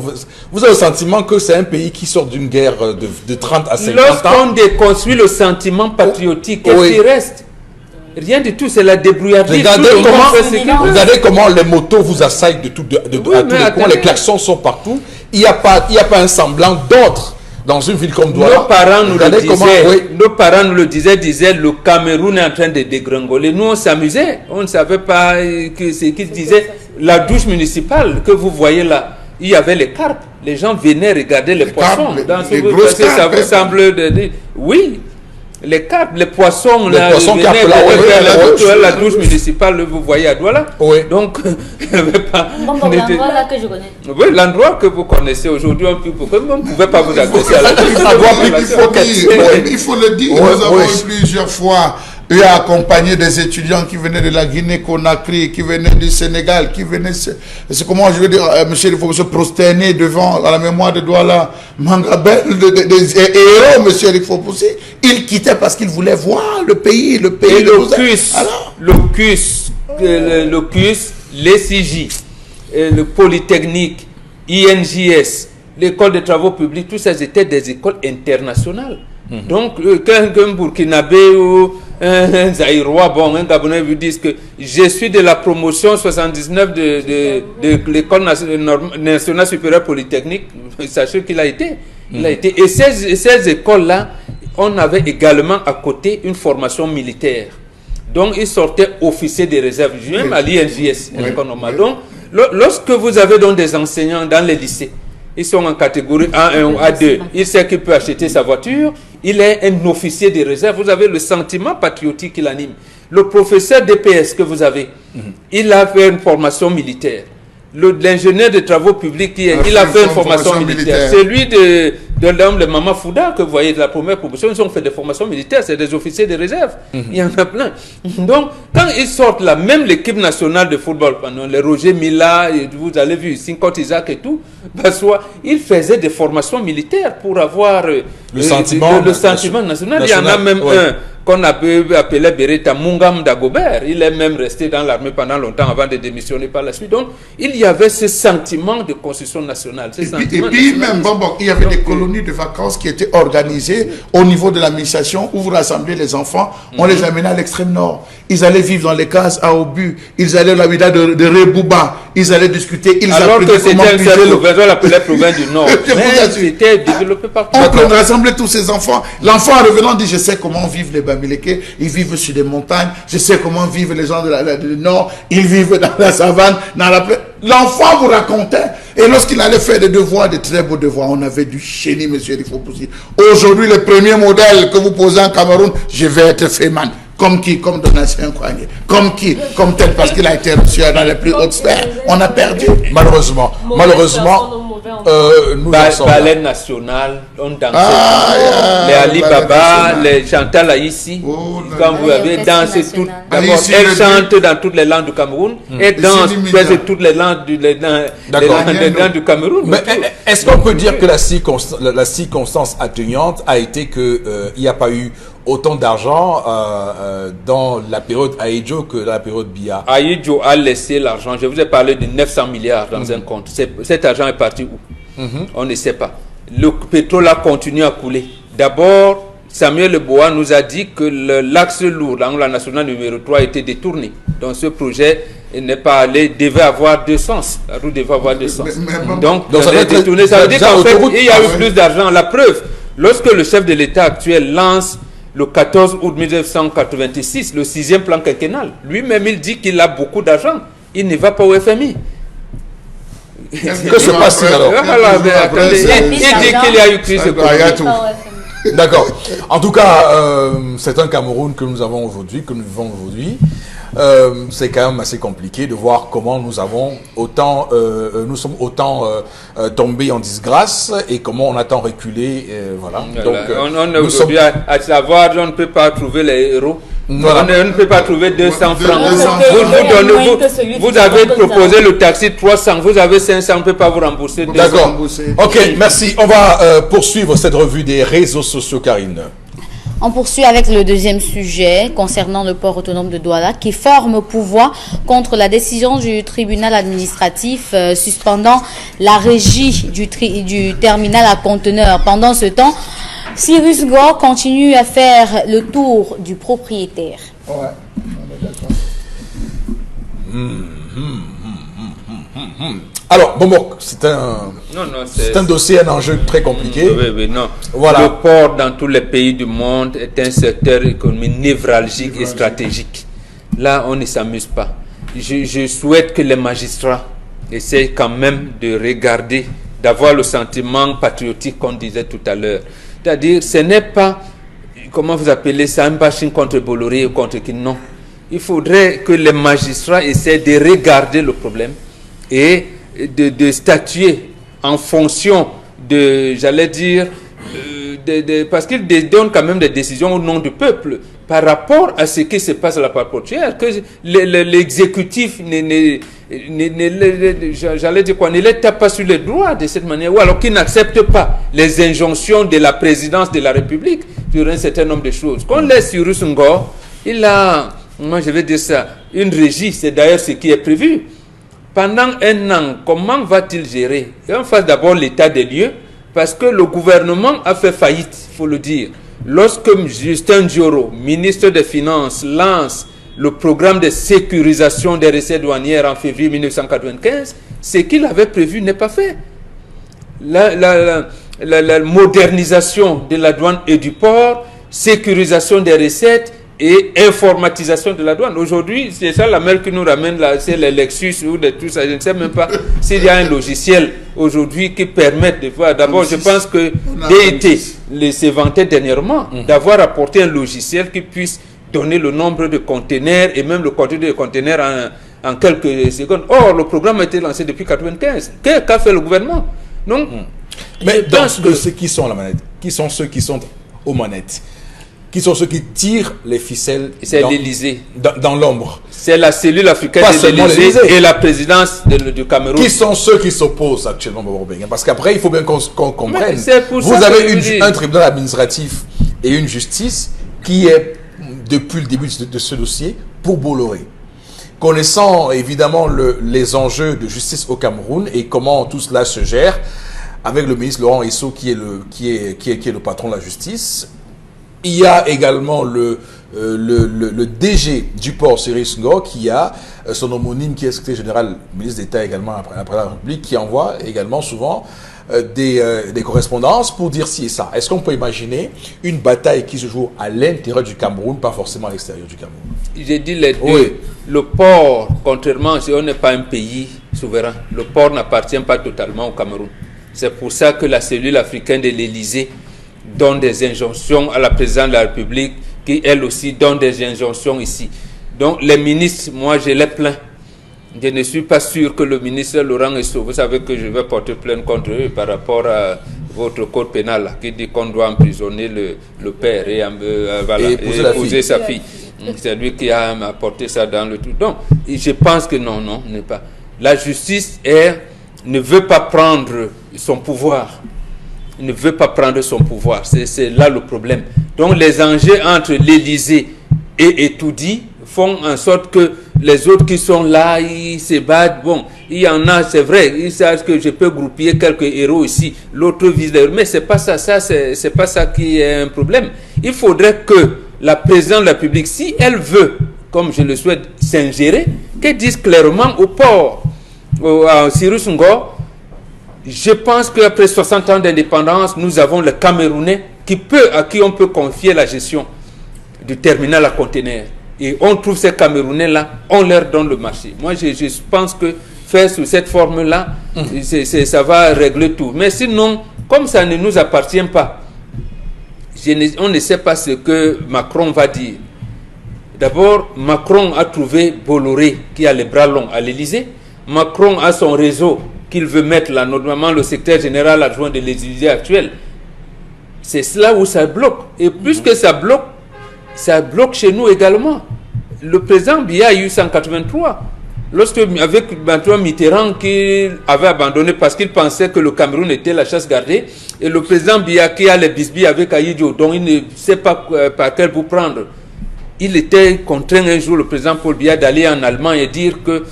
Vous avez le sentiment que c'est un pays qui sort d'une guerre de 30 à 50 ans. Lorsqu'on déconstruit le sentiment patriotique, qu'est-ce qui reste? Rien du tout, c'est la débrouillardise. Regardez comment les motos vous assaillent de tous les coins, les klaxons sont partout. Il n'y a pas un semblant d'ordre. Dans une ville comme Douala, nos parents nous le disaient, le Cameroun est en train de dégringoler. Nous, on s'amusait. On ne savait pas que ce qu'ils disaient. La douche municipale que vous voyez là, il y avait les carpes. Les gens venaient regarder les poissons. Ça vous semble oui. Les carpes, les poissons, la douche municipale, vous voyez à Douala. Oui. Donc, l'endroit là que je connais. Oui, l'endroit que vous connaissez aujourd'hui, on ne pouvait pas vous agresser à la douche. Il faut le dire, nous avons eu plusieurs fois accompagné des étudiants qui venaient de la Guinée-Conakry, qui venaient du Sénégal, qui venaient, c'est comment je veux dire, monsieur, il faut se prosterner devant à la mémoire de Douala, Mangabel, des héros, monsieur, il faut pousser. Ils quittaient parce qu'ils voulaient voir le pays. Et l'OCUS, l'ECJ, le Polytechnique, INJS, l'école des travaux publics, tout ça étaient des écoles internationales. Donc, qu'un Burkinabé ou un Zaïrois, un Gabonais vous disent que je suis de la promotion 79 de l'école nationale supérieure polytechnique, sachez qu'il a été. Il a été. Et ces écoles-là, on avait également à côté une formation militaire. Donc, ils sortaient officiers des réserves, même à l'INJS. Donc, lorsque vous avez donc des enseignants dans les lycées, ils sont en catégorie A1 ou A2. Il sait qu'il peut acheter sa voiture. Il est un officier de réserve. Vous avez le sentiment patriotique qui l'anime. Le professeur DPS que vous avez, il a fait une formation militaire. L'ingénieur de travaux publics, il a fait une formation militaire. Celui de l'homme, le Maman Fouda, que vous voyez de la première promotion, ils ont fait des formations militaires. C'est des officiers de réserve. Il y en a plein. Donc, quand ils sortent là, même l'équipe nationale de football, les Roger Mila, vous allez vu, Sinkot Isaac et tout, ils faisaient des formations militaires pour avoir le sentiment national. Il y en a même un qu'on appelé Beretta Mungam Dagobert. Il est même resté dans l'armée pendant longtemps avant de démissionner par la suite. Donc, il y avait ce sentiment de construction nationale. Et puis même, il y avait des colonies de vacances qui étaient organisées au niveau de l'administration où vous rassemblez les enfants, on les amenait à l'extrême nord. Ils allaient vivre dans les cases à obus, ils allaient au habitat de Rebouba, ils allaient discuter, ils alors que c'était un seul province, on l'appelait province du Nord. C'était développé partout. On rassemblait tous ces enfants. L'enfant en revenant dit, je sais comment vivent les Bamileke, ils vivent sur des montagnes, je sais comment vivent les gens du Nord, ils vivent dans la savane, dans la plaine. L'enfant vous racontait. Et lorsqu'il allait faire des devoirs, des très beaux devoirs, on avait du génie, monsieur Rifo-Poussi. Aujourd'hui, le premier modèle que vous posez en Cameroun, je vais être Feynman. Comme qui? Comme Donatien Kouagné. Comme qui? Comme tel, parce qu'il a été reçu dans les plus hautes sphères. On a perdu. Malheureusement. Nous Ballet national, on dansait. Les Ali Baba, les Chantal Aïssi. Quand vous avez dansé tout. D'abord, elle chante dans toutes les langues du Cameroun. Elle danse presque toutes les langues du Cameroun. Mais est-ce qu'on peut dire que la circonstance atténuante a été qu'il n'y a pas eu autant d'argent dans la période Aïdjo que dans la période Biya? Aïdjo a laissé l'argent. Je vous ai parlé de 900 milliards dans un compte. Cet argent est parti où? On ne sait pas. Le pétrole a continué à couler. D'abord, Samuel Leboa nous a dit que l'axe lourd, la nationale numéro 3, a été détourné. Donc ce projet n'est pas allé, devait avoir deux sens. La route devait avoir deux sens. Donc ça a été détourné. Ça veut dire qu'en fait, il y a eu plus d'argent. La preuve, lorsque le chef de l'État actuel lance le 14 août 1986, le 6e plan quinquennal, lui-même il dit qu'il a beaucoup d'argent. Il ne va pas au FMI. Que se passe-t-il alors? Voilà, mais attendez, il dit qu'il y a eu crise économique. D'accord. En tout cas, c'est un Cameroun que nous avons aujourd'hui, que nous vivons aujourd'hui. C'est quand même assez compliqué de voir comment nous sommes autant tombés en disgrâce et comment on a tant reculé. Voilà. Donc, on est aujourd'hui à savoir, on ne peut pas trouver les héros. Voilà. On ne peut pas trouver 200 francs. Vous avez avez proposé le taxi 300, vous avez 500, on ne peut pas vous rembourser. D'accord. Ok, merci. On va poursuivre cette revue des réseaux sociaux, Karine. On poursuit avec le deuxième sujet concernant le port autonome de Douala qui forme pouvoir contre la décision du tribunal administratif suspendant la régie du terminal à conteneurs. Pendant ce temps, Cyrus Ngor continue à faire le tour du propriétaire. Ouais, on est d'accord. Alors, bon, c'est un dossier, un enjeu très compliqué. Oui, non. Voilà. Le port dans tous les pays du monde est un secteur économique névralgique et stratégique. Là, on ne s'amuse pas. Je souhaite que les magistrats essayent quand même de regarder, d'avoir le sentiment patriotique qu'on disait tout à l'heure. C'est-à-dire, ce n'est pas, comment vous appelez ça, un bashing contre Bolloré ou contre qui, non. Il faudrait que les magistrats essaient de regarder le problème et de statuer en fonction de, j'allais dire, parce qu'ils donnent quand même des décisions au nom du peuple par rapport à ce qui se passe à la part portuaire, que l'exécutif j'allais dire quoi, ne les tape pas sur les doigts de cette manière, ou alors qu'ils n'acceptent pas les injonctions de la présidence de la République sur un certain nombre de choses. Qu'on laisse Cyrus Ngor, il a, moi je vais dire ça, une régie, c'est d'ailleurs ce qui est prévu. Pendant un an, comment va-t-il gérer? Et on fasse d'abord l'état des lieux, parce que le gouvernement a fait faillite, il faut le dire. Lorsque Justin Dioro, ministre des Finances, lance le programme de sécurisation des recettes douanières en février 1995, ce qu'il avait prévu n'est pas fait. La modernisation de la douane et du port, sécurisation des recettes et informatisation de la douane. Aujourd'hui, c'est ça la mail qui nous ramène là, c'est les Lexus ou de tout ça. Je ne sais même pas s'il y a un logiciel aujourd'hui qui permette de voir. D'abord, je pense que DET s'est vanté dernièrement d'avoir apporté un logiciel qui puisse donner le nombre de conteneurs et même le contenu des conteneurs en quelques secondes. Or, le programme a été lancé depuis 1995. Qu'a fait le gouvernement? Donc, mais dans ceux qui sont à la manette, qui sont ceux qui sont aux manettes? Qui sont ceux qui tirent les ficelles? C'est l'Élysée. Dans l'ombre. C'est la cellule africaine de l'Élysée et la présidence du Cameroun. Qui sont ceux qui s'opposent actuellement, parce qu'après, il faut bien qu'on comprenne. Vous avez un tribunal administratif et une justice qui est, depuis le début de ce dossier, pour Bolloré. Connaissant évidemment les enjeux de justice au Cameroun et comment tout cela se gère, avec le ministre Laurent Esso qui est le patron de la justice. Il y a également le DG du port, Cyrus Ngor, qui a son homonyme qui est secrétaire général, ministre d'État également après la République, qui envoie également souvent des correspondances pour dire ci et ça. Est-ce qu'on peut imaginer une bataille qui se joue à l'intérieur du Cameroun, pas forcément à l'extérieur du Cameroun? J'ai dit les deux. Oui. Le port, contrairement, si on n'est pas un pays souverain, le port n'appartient pas totalement au Cameroun. C'est pour ça que la cellule africaine de l'Élysée donne des injonctions à la présidente de la République, qui elle aussi donne des injonctions ici. Donc les ministres, moi je les plains. Je ne suis pas sûr que le ministre Laurent Esso, vous savez que je vais porter plainte contre eux par rapport à votre code pénal là, qui dit qu'on doit emprisonner le père et épouser sa fille. C'est lui qui a apporté ça dans le tout. Donc je pense que non, n'est pas. La justice ne veut pas prendre son pouvoir. Il ne veut pas prendre son pouvoir. C'est là le problème. Donc les enjeux entre l'Élysée et Etoudi font en sorte que les autres qui sont là, ils se battent. Bon, il y en a, c'est vrai, ils savent que je peux grouper quelques héros ici, l'autre vise les héros. Mais c'est pas ça, c'est pas ça qui est un problème. Il faudrait que la présidente de la République, si elle veut, comme je le souhaite, s'ingérer, qu'elle dise clairement au port, à Cyrus Ngor, je pense qu'après 60 ans d'indépendance, nous avons le Camerounais à qui on peut confier la gestion du terminal à conteneurs. Et on trouve ces Camerounais-là, on leur donne le marché. Moi, je pense que faire sous cette forme-là, ça va régler tout. Mais sinon, comme ça ne nous appartient pas, on ne sait pas ce que Macron va dire. D'abord, Macron a trouvé Bolloré qui a les bras longs à l'Élysée. Macron a son réseau qu'il veut mettre là, notamment le secrétaire général adjoint de l'Élysée actuel. C'est cela où ça bloque. Et puisque ça bloque chez nous également. Le président Biya a eu 183. Lorsque, avec Antoine Mitterrand, qui avait abandonné parce qu'il pensait que le Cameroun était la chasse gardée, et le président Biya qui a les bisbilles avec Ahidjo, dont il ne sait pas par quel bout prendre. Il était contraint un jour, le président Paul Biya, d'aller en Allemagne et dire que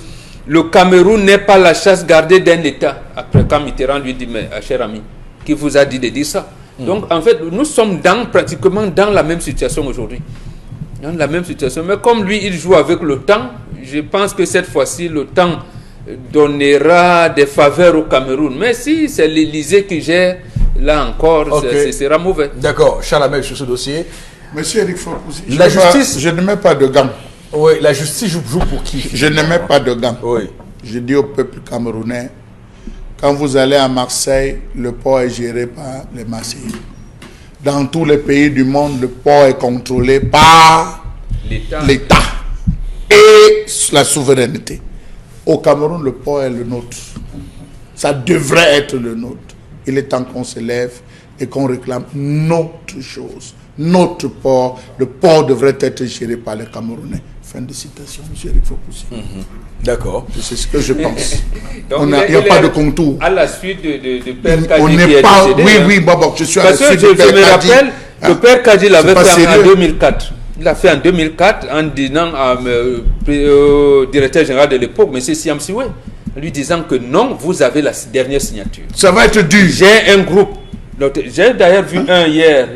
le Cameroun n'est pas la chasse gardée d'un État. Après, quand Mitterrand lui dit, mais cher ami, qui vous a dit de dire ça? Donc, en fait, nous sommes pratiquement dans la même situation aujourd'hui. Dans la même situation. Mais comme lui, il joue avec le temps, je pense que cette fois-ci, le temps donnera des faveurs au Cameroun. Mais si c'est l'Élysée qui gère, là encore, ce sera mauvais. D'accord. Charles Hamel sur ce dossier. Monsieur Eric Fopoussi, La justice... je ne mets pas de gants. Oui, la justice joue pour qui? Je ne mets pas de gants. Oui. Je dis au peuple camerounais, quand vous allez à Marseille, le port est géré par les Marseillais. Dans tous les pays du monde, le port est contrôlé par l'État et la souveraineté. Au Cameroun, le port est le nôtre. Ça devrait être le nôtre. Il est temps qu'on se lève et qu'on réclame notre chose. Notre port, le port devrait être géré par les Camerounais. Fin de citation, M. Eric Fopoussi. D'accord. C'est ce que je pense. Donc, il n'y a pas de contour. À la suite de Père Kadi On qui n'est est pas... décédé, Oui, Bobo, je suis à la parce que suite de je Père me Kadi. rappelle que Père Kadi l'avait fait en sérieux. 2004. Il l'a fait en 2004 en disant au directeur général de l'époque, M. Siam Siwe, lui disant que non, vous avez la dernière signature. Ça va être dur. J'ai un groupe. J'ai d'ailleurs vu un hier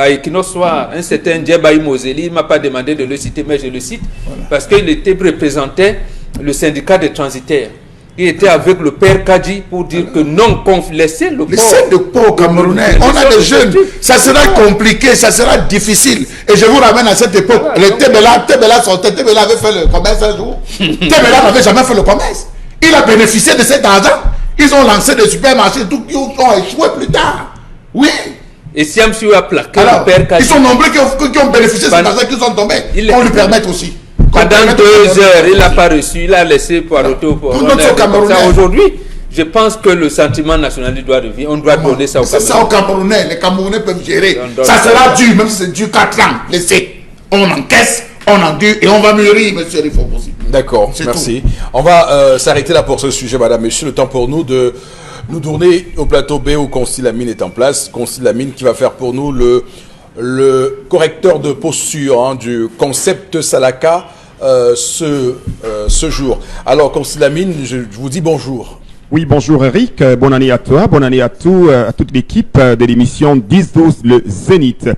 à Equinox Soir, un certain Djebaï Moseli. Il ne m'a pas demandé de le citer, mais je le cite, parce qu'il représentait le syndicat des transitaires. Il était avec le père Kadi pour dire que non, laissez le port. Laissez le port camerounais. On a des jeunes. Ça sera compliqué, ça sera difficile. Et je vous ramène à cette époque. Les Tebela sortaient. Tebela avait fait le commerce un jour. Tebela n'avait jamais fait le commerce. Il a bénéficié de cet argent. Ils ont lancé des supermarchés, tout qui ont échoué plus tard. Oui. Et Siam Siwe a plaqué le père Kadi. Ils sont nombreux qui ont bénéficié de cet argent, qui sont tombés. On lui permette aussi. Pendant 2 heures, il n'a pas reçu, il a laissé pour aujourd'hui, je pense que le sentiment national doit revenir. On doit donner ça aux Camerounais. C'est ça aux Camerounais. Les Camerounais peuvent gérer. Ça sera dur, même si c'est dur 4 ans. Laissez. On encaisse, on endure et on va mûrir, monsieur Eric Fopoussi. D'accord, merci. Tout. On va s'arrêter là pour ce sujet, madame, monsieur. Le temps pour nous de nous tourner au plateau B où Constille Lamine est en place. Constille Lamine qui va faire pour nous le correcteur de posture du concept Salaka ce jour. Alors, Constille Lamine, je vous dis bonjour. Oui, bonjour Eric, bonne année à toi, bonne année à toute l'équipe de l'émission 10-12 le Zénith.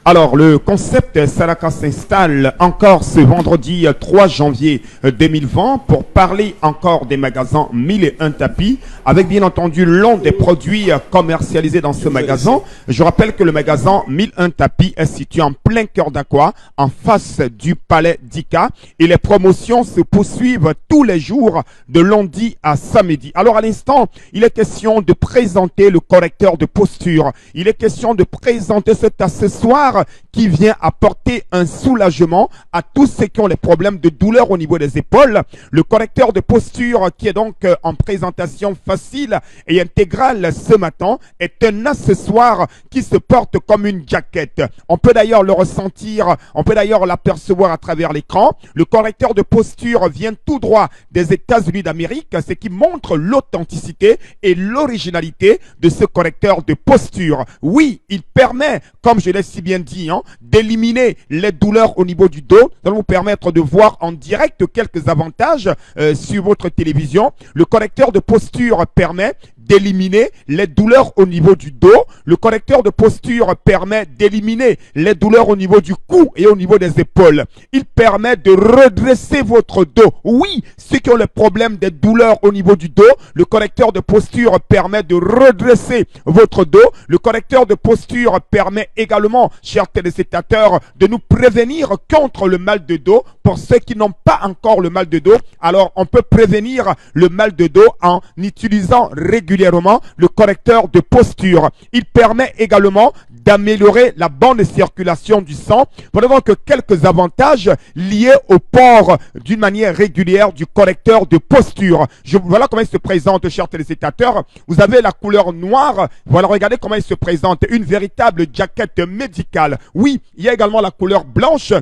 Alors, le concept Salaka s'installe encore ce vendredi 3 janvier 2020 pour parler encore des magasins 1001 tapis, avec bien entendu l'un des produits commercialisés dans ce magasin. Je rappelle que le magasin 1001 tapis est situé en plein cœur d'Aqua, en face du palais d'Ika, et les promotions se poursuivent tous les jours de lundi à samedi. Alors, à l'instant, il est question de présenter le correcteur de posture. Il est question de présenter cet accessoire qui vient apporter un soulagement à tous ceux qui ont les problèmes de douleur au niveau des épaules. Le correcteur de posture qui est donc en présentation facile et intégrale ce matin est un accessoire qui se porte comme une jaquette. On peut d'ailleurs le ressentir, on peut d'ailleurs l'apercevoir à travers l'écran. Le correcteur de posture vient tout droit des États-Unis d'Amérique, ce qui montre l'authenticité et l'originalité de ce correcteur de posture. Oui, il permet, comme je l'ai si bien dit, d'éliminer les douleurs au niveau du dos. Ça va vous permettre de voir en direct quelques avantages sur votre télévision. Le correcteur de posture permet d'éliminer les douleurs au niveau du dos. Le correcteur de posture permet d'éliminer les douleurs au niveau du cou et au niveau des épaules. Il permet de redresser votre dos. Oui, ceux qui ont le problème des douleurs au niveau du dos, le correcteur de posture permet de redresser votre dos. Le correcteur de posture permet également, chers téléspectateurs, de nous prévenir contre le mal de dos pour ceux qui n'ont pas encore le mal de dos. Alors, on peut prévenir le mal de dos en utilisant régulièrement le correcteur de posture. Il permet également d'améliorer la bonne circulation du sang. Voilà donc quelques avantages liés au port d'une manière régulière du correcteur de posture. Voilà comment il se présente, chers téléspectateurs. Vous avez la couleur noire. Voilà, regardez comment il se présente. Une véritable jaquette médicale. Oui, il y a également la couleur blanche,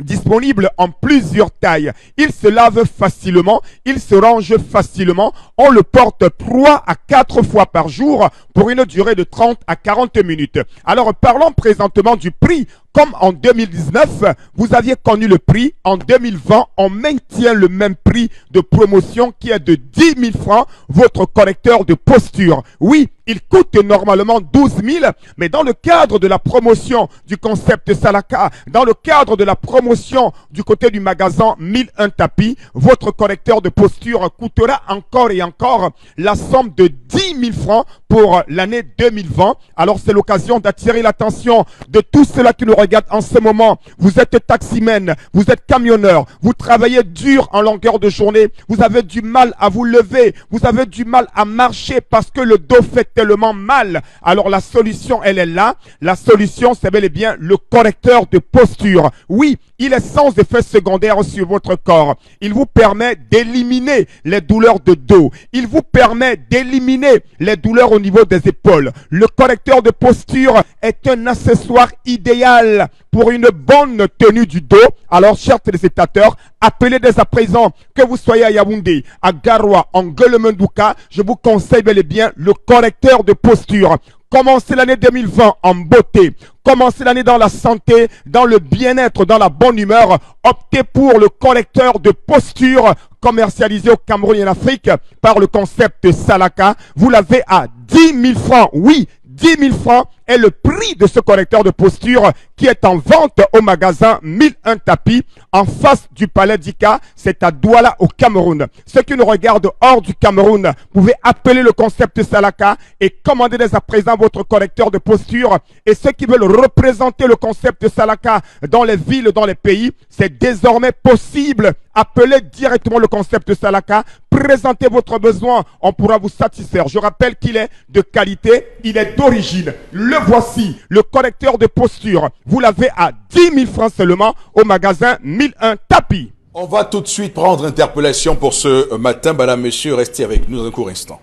disponible en plusieurs tailles. Il se lave facilement, il se range facilement. On le porte 3 à 4 fois par jour pour une durée de 30 à 40 minutes. Alors parlons présentement du prix. Comme en 2019, vous aviez connu le prix, en 2020, on maintient le même prix de promotion qui est de 10 000 francs, votre correcteur de posture. Oui, il coûte normalement 12 000, mais dans le cadre de la promotion du concept Salaka, dans le cadre de la promotion du côté du magasin 1001 tapis, votre correcteur de posture coûtera encore et encore la somme de 10 000 francs pour l'année 2020. Alors c'est l'occasion d'attirer l'attention de tous ceux-là qui nous regardent en ce moment. Vous êtes taximen, vous êtes camionneur, vous travaillez dur en longueur de journée, vous avez du mal à vous lever, vous avez du mal à marcher parce que le dos fait tellement mal. Alors la solution, elle est là. La solution, c'est bel et bien le correcteur de posture. Oui, il est sans effet secondaire sur votre corps. Il vous permet d'éliminer les douleurs de dos. Il vous permet d'éliminer les douleurs au niveau des épaules. Le correcteur de posture est un accessoire idéal pour une bonne tenue du dos. Alors, chers téléspectateurs, appelez dès à présent, que vous soyez à Yaoundé, à Garoua, en Gueule-Mendouka, je vous conseille bel et bien le correcteur de posture. Commencez l'année 2020 en beauté. Commencez l'année dans la santé, dans le bien-être, dans la bonne humeur. Optez pour le correcteur de posture commercialisé au Cameroun et en Afrique par le concept Salaka. Vous l'avez à 10 000 francs. Oui, 10 000 francs est le prix de ce correcteur de posture qui est en vente au magasin 1001 tapis en face du palais d'Ika. C'est à Douala au Cameroun. Ceux qui nous regardent hors du Cameroun, pouvez appeler le concept Salaka et commander dès à présent votre correcteur de posture. Et ceux qui veulent représenter le concept Salaka dans les villes, dans les pays, c'est désormais possible. Appelez directement le concept Salaka, présentez votre besoin, on pourra vous satisfaire. Je rappelle qu'il est de qualité, il est d'origine. Le voici, le correcteur de posture. Vous l'avez à 10 000 francs seulement au magasin 1001 tapis. On va tout de suite prendre interpellation pour ce matin. Madame, monsieur, restez avec nous un court instant.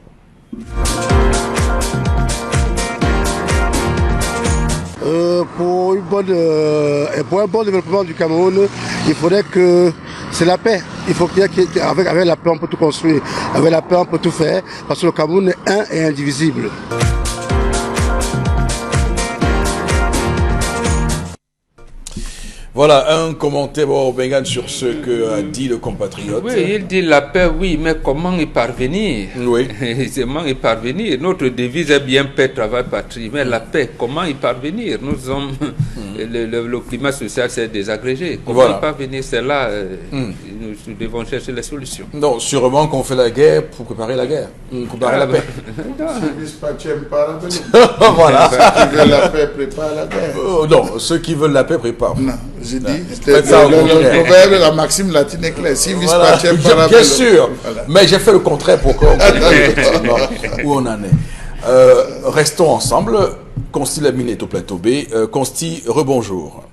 Pour un bon développement du Cameroun, il faudrait que c'est la paix. Il faut qu'avec la paix, on peut tout construire. Avec la paix, on peut tout faire. Parce que le Cameroun est un et indivisible. Voilà un commentaire Bengan sur ce que a dit le compatriote. Oui, il dit la paix, oui, mais comment y parvenir? Oui. Comment y parvenir? Notre devise est bien paix, travail, patrie. Mais la paix, comment y parvenir? Nous sommes. Le climat social s'est désagrégé. Comment y parvenir? C'est là nous devons chercher les solutions. Non, sûrement qu'on fait la guerre pour préparer la guerre. Pour préparer la paix. Voilà. Ceux qui veulent la paix préparent la guerre. Non, ceux qui veulent la paix préparent. Non. J'ai dit, le proverbe, la maxime latine est claire. Si vis pacem para bien sûr, voilà. Mais j'ai fait le contraire pour qu'on où on en est. Restons ensemble. Consti Lamine est au plateau B. Consti, rebonjour.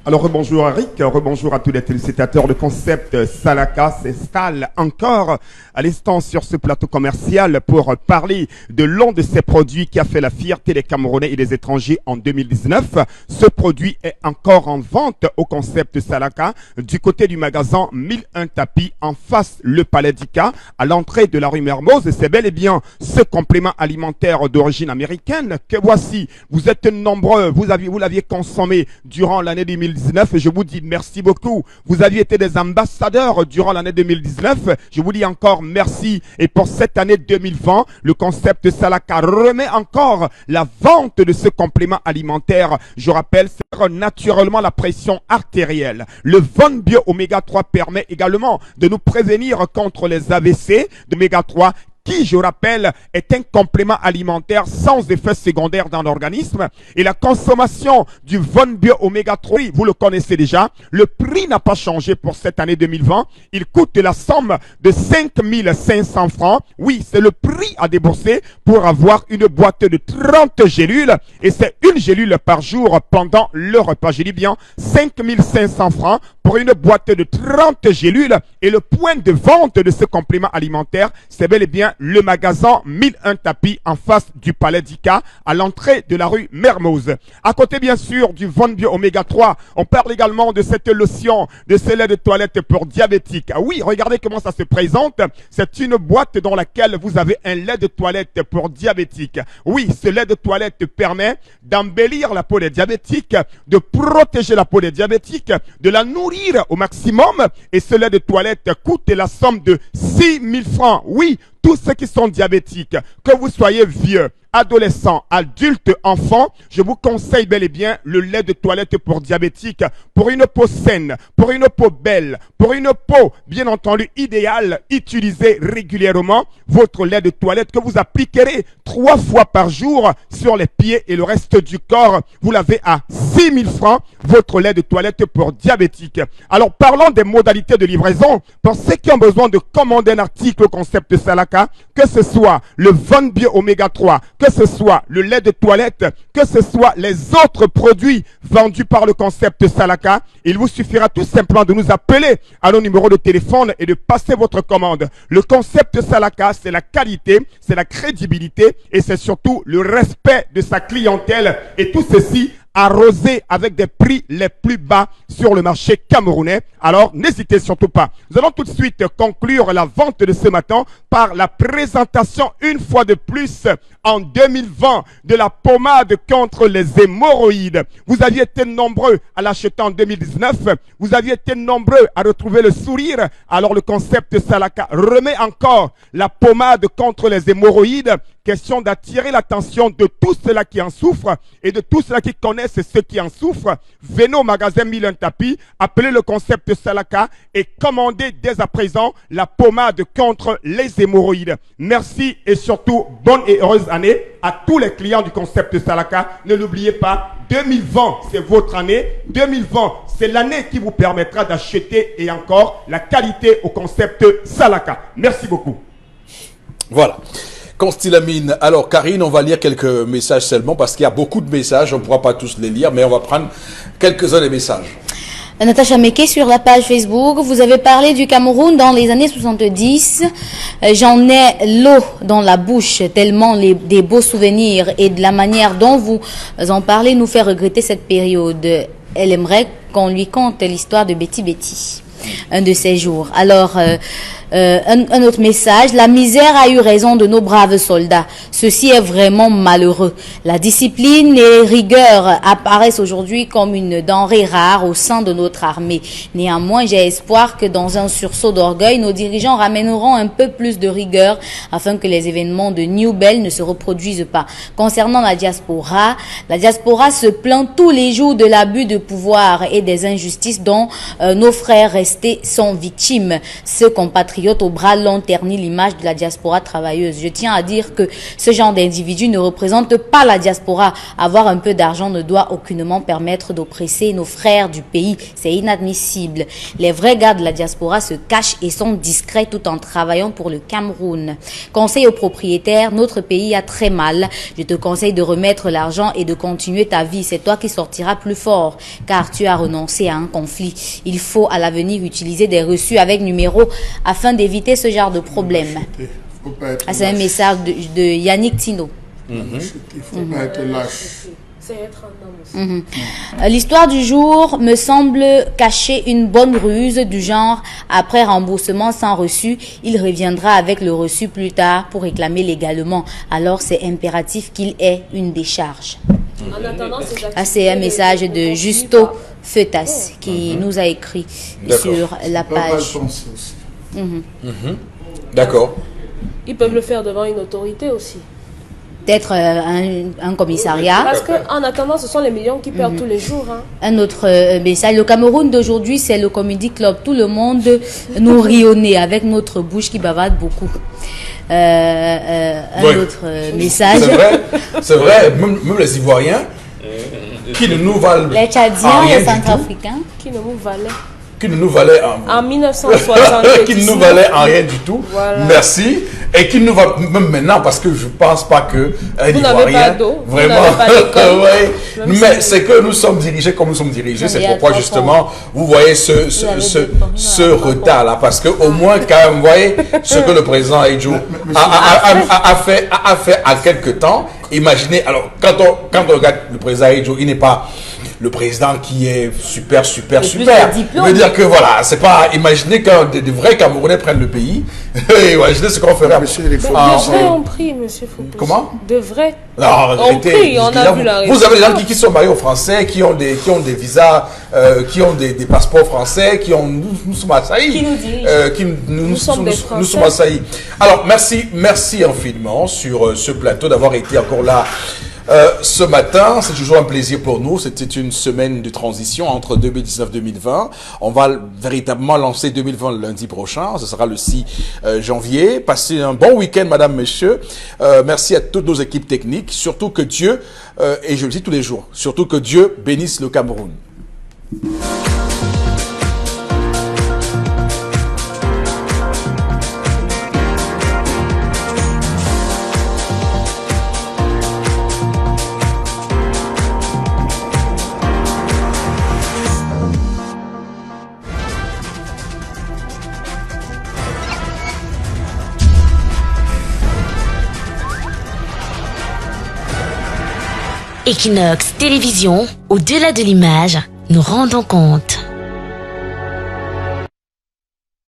Alors rebonjour Eric, rebonjour à tous les téléspectateurs. Le concept Salaka s'installe encore à l'instant sur ce plateau commercial pour parler de l'un de ces produits qui a fait la fierté des Camerounais et des étrangers en 2019. Ce produit est encore en vente au concept Salaka du côté du magasin 1001 tapis en face le palais d'Ika à l'entrée de la rue Mermoz. C'est bel et bien ce complément alimentaire d'origine américaine que voici. Vous êtes nombreux, vous l'aviez consommé durant l'année 2019 et je vous dis merci beaucoup. Vous aviez été des ambassadeurs durant l'année 2019. Je vous dis encore merci. Et pour cette année 2020, le concept Salaka remet encore la vente de ce complément alimentaire. Je rappelle, c'est naturellement la pression artérielle. Le Von Bio Oméga 3 permet également de nous prévenir contre les AVC d'Oméga 3. qui, je rappelle, est un complément alimentaire sans effet secondaire dans l'organisme. Et la consommation du Von Bio Oméga 3, vous le connaissez déjà, le prix n'a pas changé pour cette année 2020. Il coûte la somme de 5 500 francs. Oui, c'est le prix à débourser pour avoir une boîte de 30 gélules. Et c'est une gélule par jour pendant le repas. Je dis bien 5 500 francs pour une boîte de 30 gélules. Et le point de vente de ce complément alimentaire, c'est bel et bien le magasin 1001 tapis en face du Palais d'Ika à l'entrée de la rue Mermoz. À côté bien sûr du Von Bio Oméga 3, on parle également de cette lotion, de ce lait de toilette pour diabétiques. Ah oui, regardez comment ça se présente. C'est une boîte dans laquelle vous avez un lait de toilette pour diabétiques. Oui, ce lait de toilette permet d'embellir la peau des diabétiques, de protéger la peau des diabétiques, de la nourrir au maximum. Et ce lait de toilette coûte la somme de 6 000 francs. Oui, tous ceux qui sont diabétiques, que vous soyez vieux, adolescents, adultes, enfants, je vous conseille bel et bien le lait de toilette pour diabétiques, pour une peau saine, pour une peau belle, pour une peau bien entendu idéale. Utilisez régulièrement votre lait de toilette que vous appliquerez 3 fois par jour sur les pieds et le reste du corps. Vous l'avez à 6 000 francs, votre lait de toilette pour diabétiques. Alors parlons des modalités de livraison. Pour ceux qui ont besoin de commander un article au concept Salaka, que ce soit le Von Bio Oméga 3, que ce soit le lait de toilette, que ce soit les autres produits vendus par le concept Salaka, il vous suffira tout simplement de nous appeler à nos numéros de téléphone et de passer votre commande. Le concept Salaka, c'est la qualité, c'est la crédibilité et c'est surtout le respect de sa clientèle. Et tout ceci arrosé avec des prix les plus bas sur le marché camerounais. Alors, n'hésitez surtout pas. Nous allons tout de suite conclure la vente de ce matin par la présentation, une fois de plus, en 2020, de la pommade contre les hémorroïdes. Vous aviez été nombreux à l'acheter en 2019. Vous aviez été nombreux à retrouver le sourire. Alors, le concept Salaka remet encore la pommade contre les hémorroïdes. Question d'attirer l'attention de tous ceux-là qui en souffrent et de tous ceux-là qui connaissent ceux qui en souffrent. Venez au magasin 1001 tapis, appelez le concept Salaka et commandez dès à présent la pommade contre les hémorroïdes. Merci et surtout bonne et heureuse année à tous les clients du concept Salaka. Ne l'oubliez pas, 2020 c'est votre année. 2020 c'est l'année qui vous permettra d'acheter et encore la qualité au concept Salaka. Merci beaucoup. Voilà. Constilamine. Alors, Karine, on va lire quelques messages seulement parce qu'il y a beaucoup de messages. On ne pourra pas tous les lire, mais on va prendre quelques-uns des messages. Natacha Meke sur la page Facebook. Vous avez parlé du Cameroun dans les années 70. J'en ai l'eau dans la bouche tellement des beaux souvenirs et de la manière dont vous en parlez nous fait regretter cette période. Elle aimerait qu'on lui conte l'histoire de Betty Betty un de ces jours. Alors, un autre message. La misère a eu raison de nos braves soldats. Ceci est vraiment malheureux. La discipline et rigueur apparaissent aujourd'hui comme une denrée rare au sein de notre armée. Néanmoins, j'ai espoir que dans un sursaut d'orgueil, nos dirigeants ramèneront un peu plus de rigueur afin que les événements de New Bell ne se reproduisent pas. Concernant la diaspora se plaint tous les jours de l'abus de pouvoir et des injustices dont nos frères restés sont victimes. Ce compatriotes au bras long ternit l'image de la diaspora travailleuse. Je tiens à dire que ce genre d'individu ne représente pas la diaspora. Avoir un peu d'argent ne doit aucunement permettre d'oppresser nos frères du pays. C'est inadmissible. Les vrais gars de la diaspora se cachent et sont discrets tout en travaillant pour le Cameroun. Conseil aux propriétaires, notre pays a très mal. Je te conseille de remettre l'argent et de continuer ta vie. C'est toi qui sortiras plus fort car tu as renoncé à un conflit. Il faut à l'avenir utiliser des reçus avec numéro afin d'éviter ce genre de problème. C'est un message de Yannick Tino. Il ne faut pas être lâche. C'est être un homme aussi. L'histoire du jour me semble cacher une bonne ruse du genre après remboursement sans reçu, il reviendra avec le reçu plus tard pour réclamer légalement. Alors c'est impératif qu'il ait une décharge. En attendant, c'est un message de Justo Feutas qui nous a écrit sur la page. D'accord. Ils peuvent le faire devant une autorité aussi. Peut-être un commissariat. Parce qu'en attendant, ce sont les millions qui perdent tous les jours. Hein. Un autre message. Le Cameroun d'aujourd'hui, c'est le Comedy Club. Tout le monde nous rit au nez avec notre bouche qui bavarde beaucoup. un Oui. autre message. C'est vrai, même les Ivoiriens qui ne nous valent Les Tchadiens, rien les du tout, Centrafricains. Qui ne nous valait. qui ne nous valaient En 1960. qui ne nous valaient en rien du tout. Voilà. Merci. Et qui nous va même maintenant parce que je pense pas que un Vous n'avez Ivoirien pas d'eau, vous vraiment. n'avez pas d'école. Ouais. Même Mais si- c'est que nous sommes dirigés comme nous sommes dirigés. Non, C'est mais il y a pourquoi trois justement vous voyez ce retard là parce que au moins quand même vous voyez ce que le président Aïdjo a fait à quelque temps. Imaginez alors quand on regarde le président Aïdjo, il n'est pas le président qui est super. plus Je de diplômes. veux dire que voilà, c'est pas imaginez quand des vrais Camerounais prennent le pays. Imaginez ce qu'on ferait. Monsieur Eric De Fopoussi. vrais ont pris, monsieur Foucault. Comment? De vrais. Non, On arrêtez. prie, on a vu la Vous avez des gens réponse. qui sont mariés aux Français, qui ont des visas, qui ont des passeports français, qui ont nous sommes assaillis. Qui nous dirigent. Nous sommes des nous sommes Français. assaillis. Alors merci infiniment sur ce plateau d'avoir été encore là. Ce matin, c'est toujours un plaisir pour nous. C'était une semaine de transition entre 2019 et 2020. On va véritablement lancer 2020 le lundi prochain. Ce sera le 6 janvier. Passez un bon week-end, madame, messieurs. Merci à toutes nos équipes techniques. Surtout que Dieu, et je le dis tous les jours, surtout que Dieu bénisse le Cameroun. Equinox Télévision, au-delà de l'image, nous rendons compte.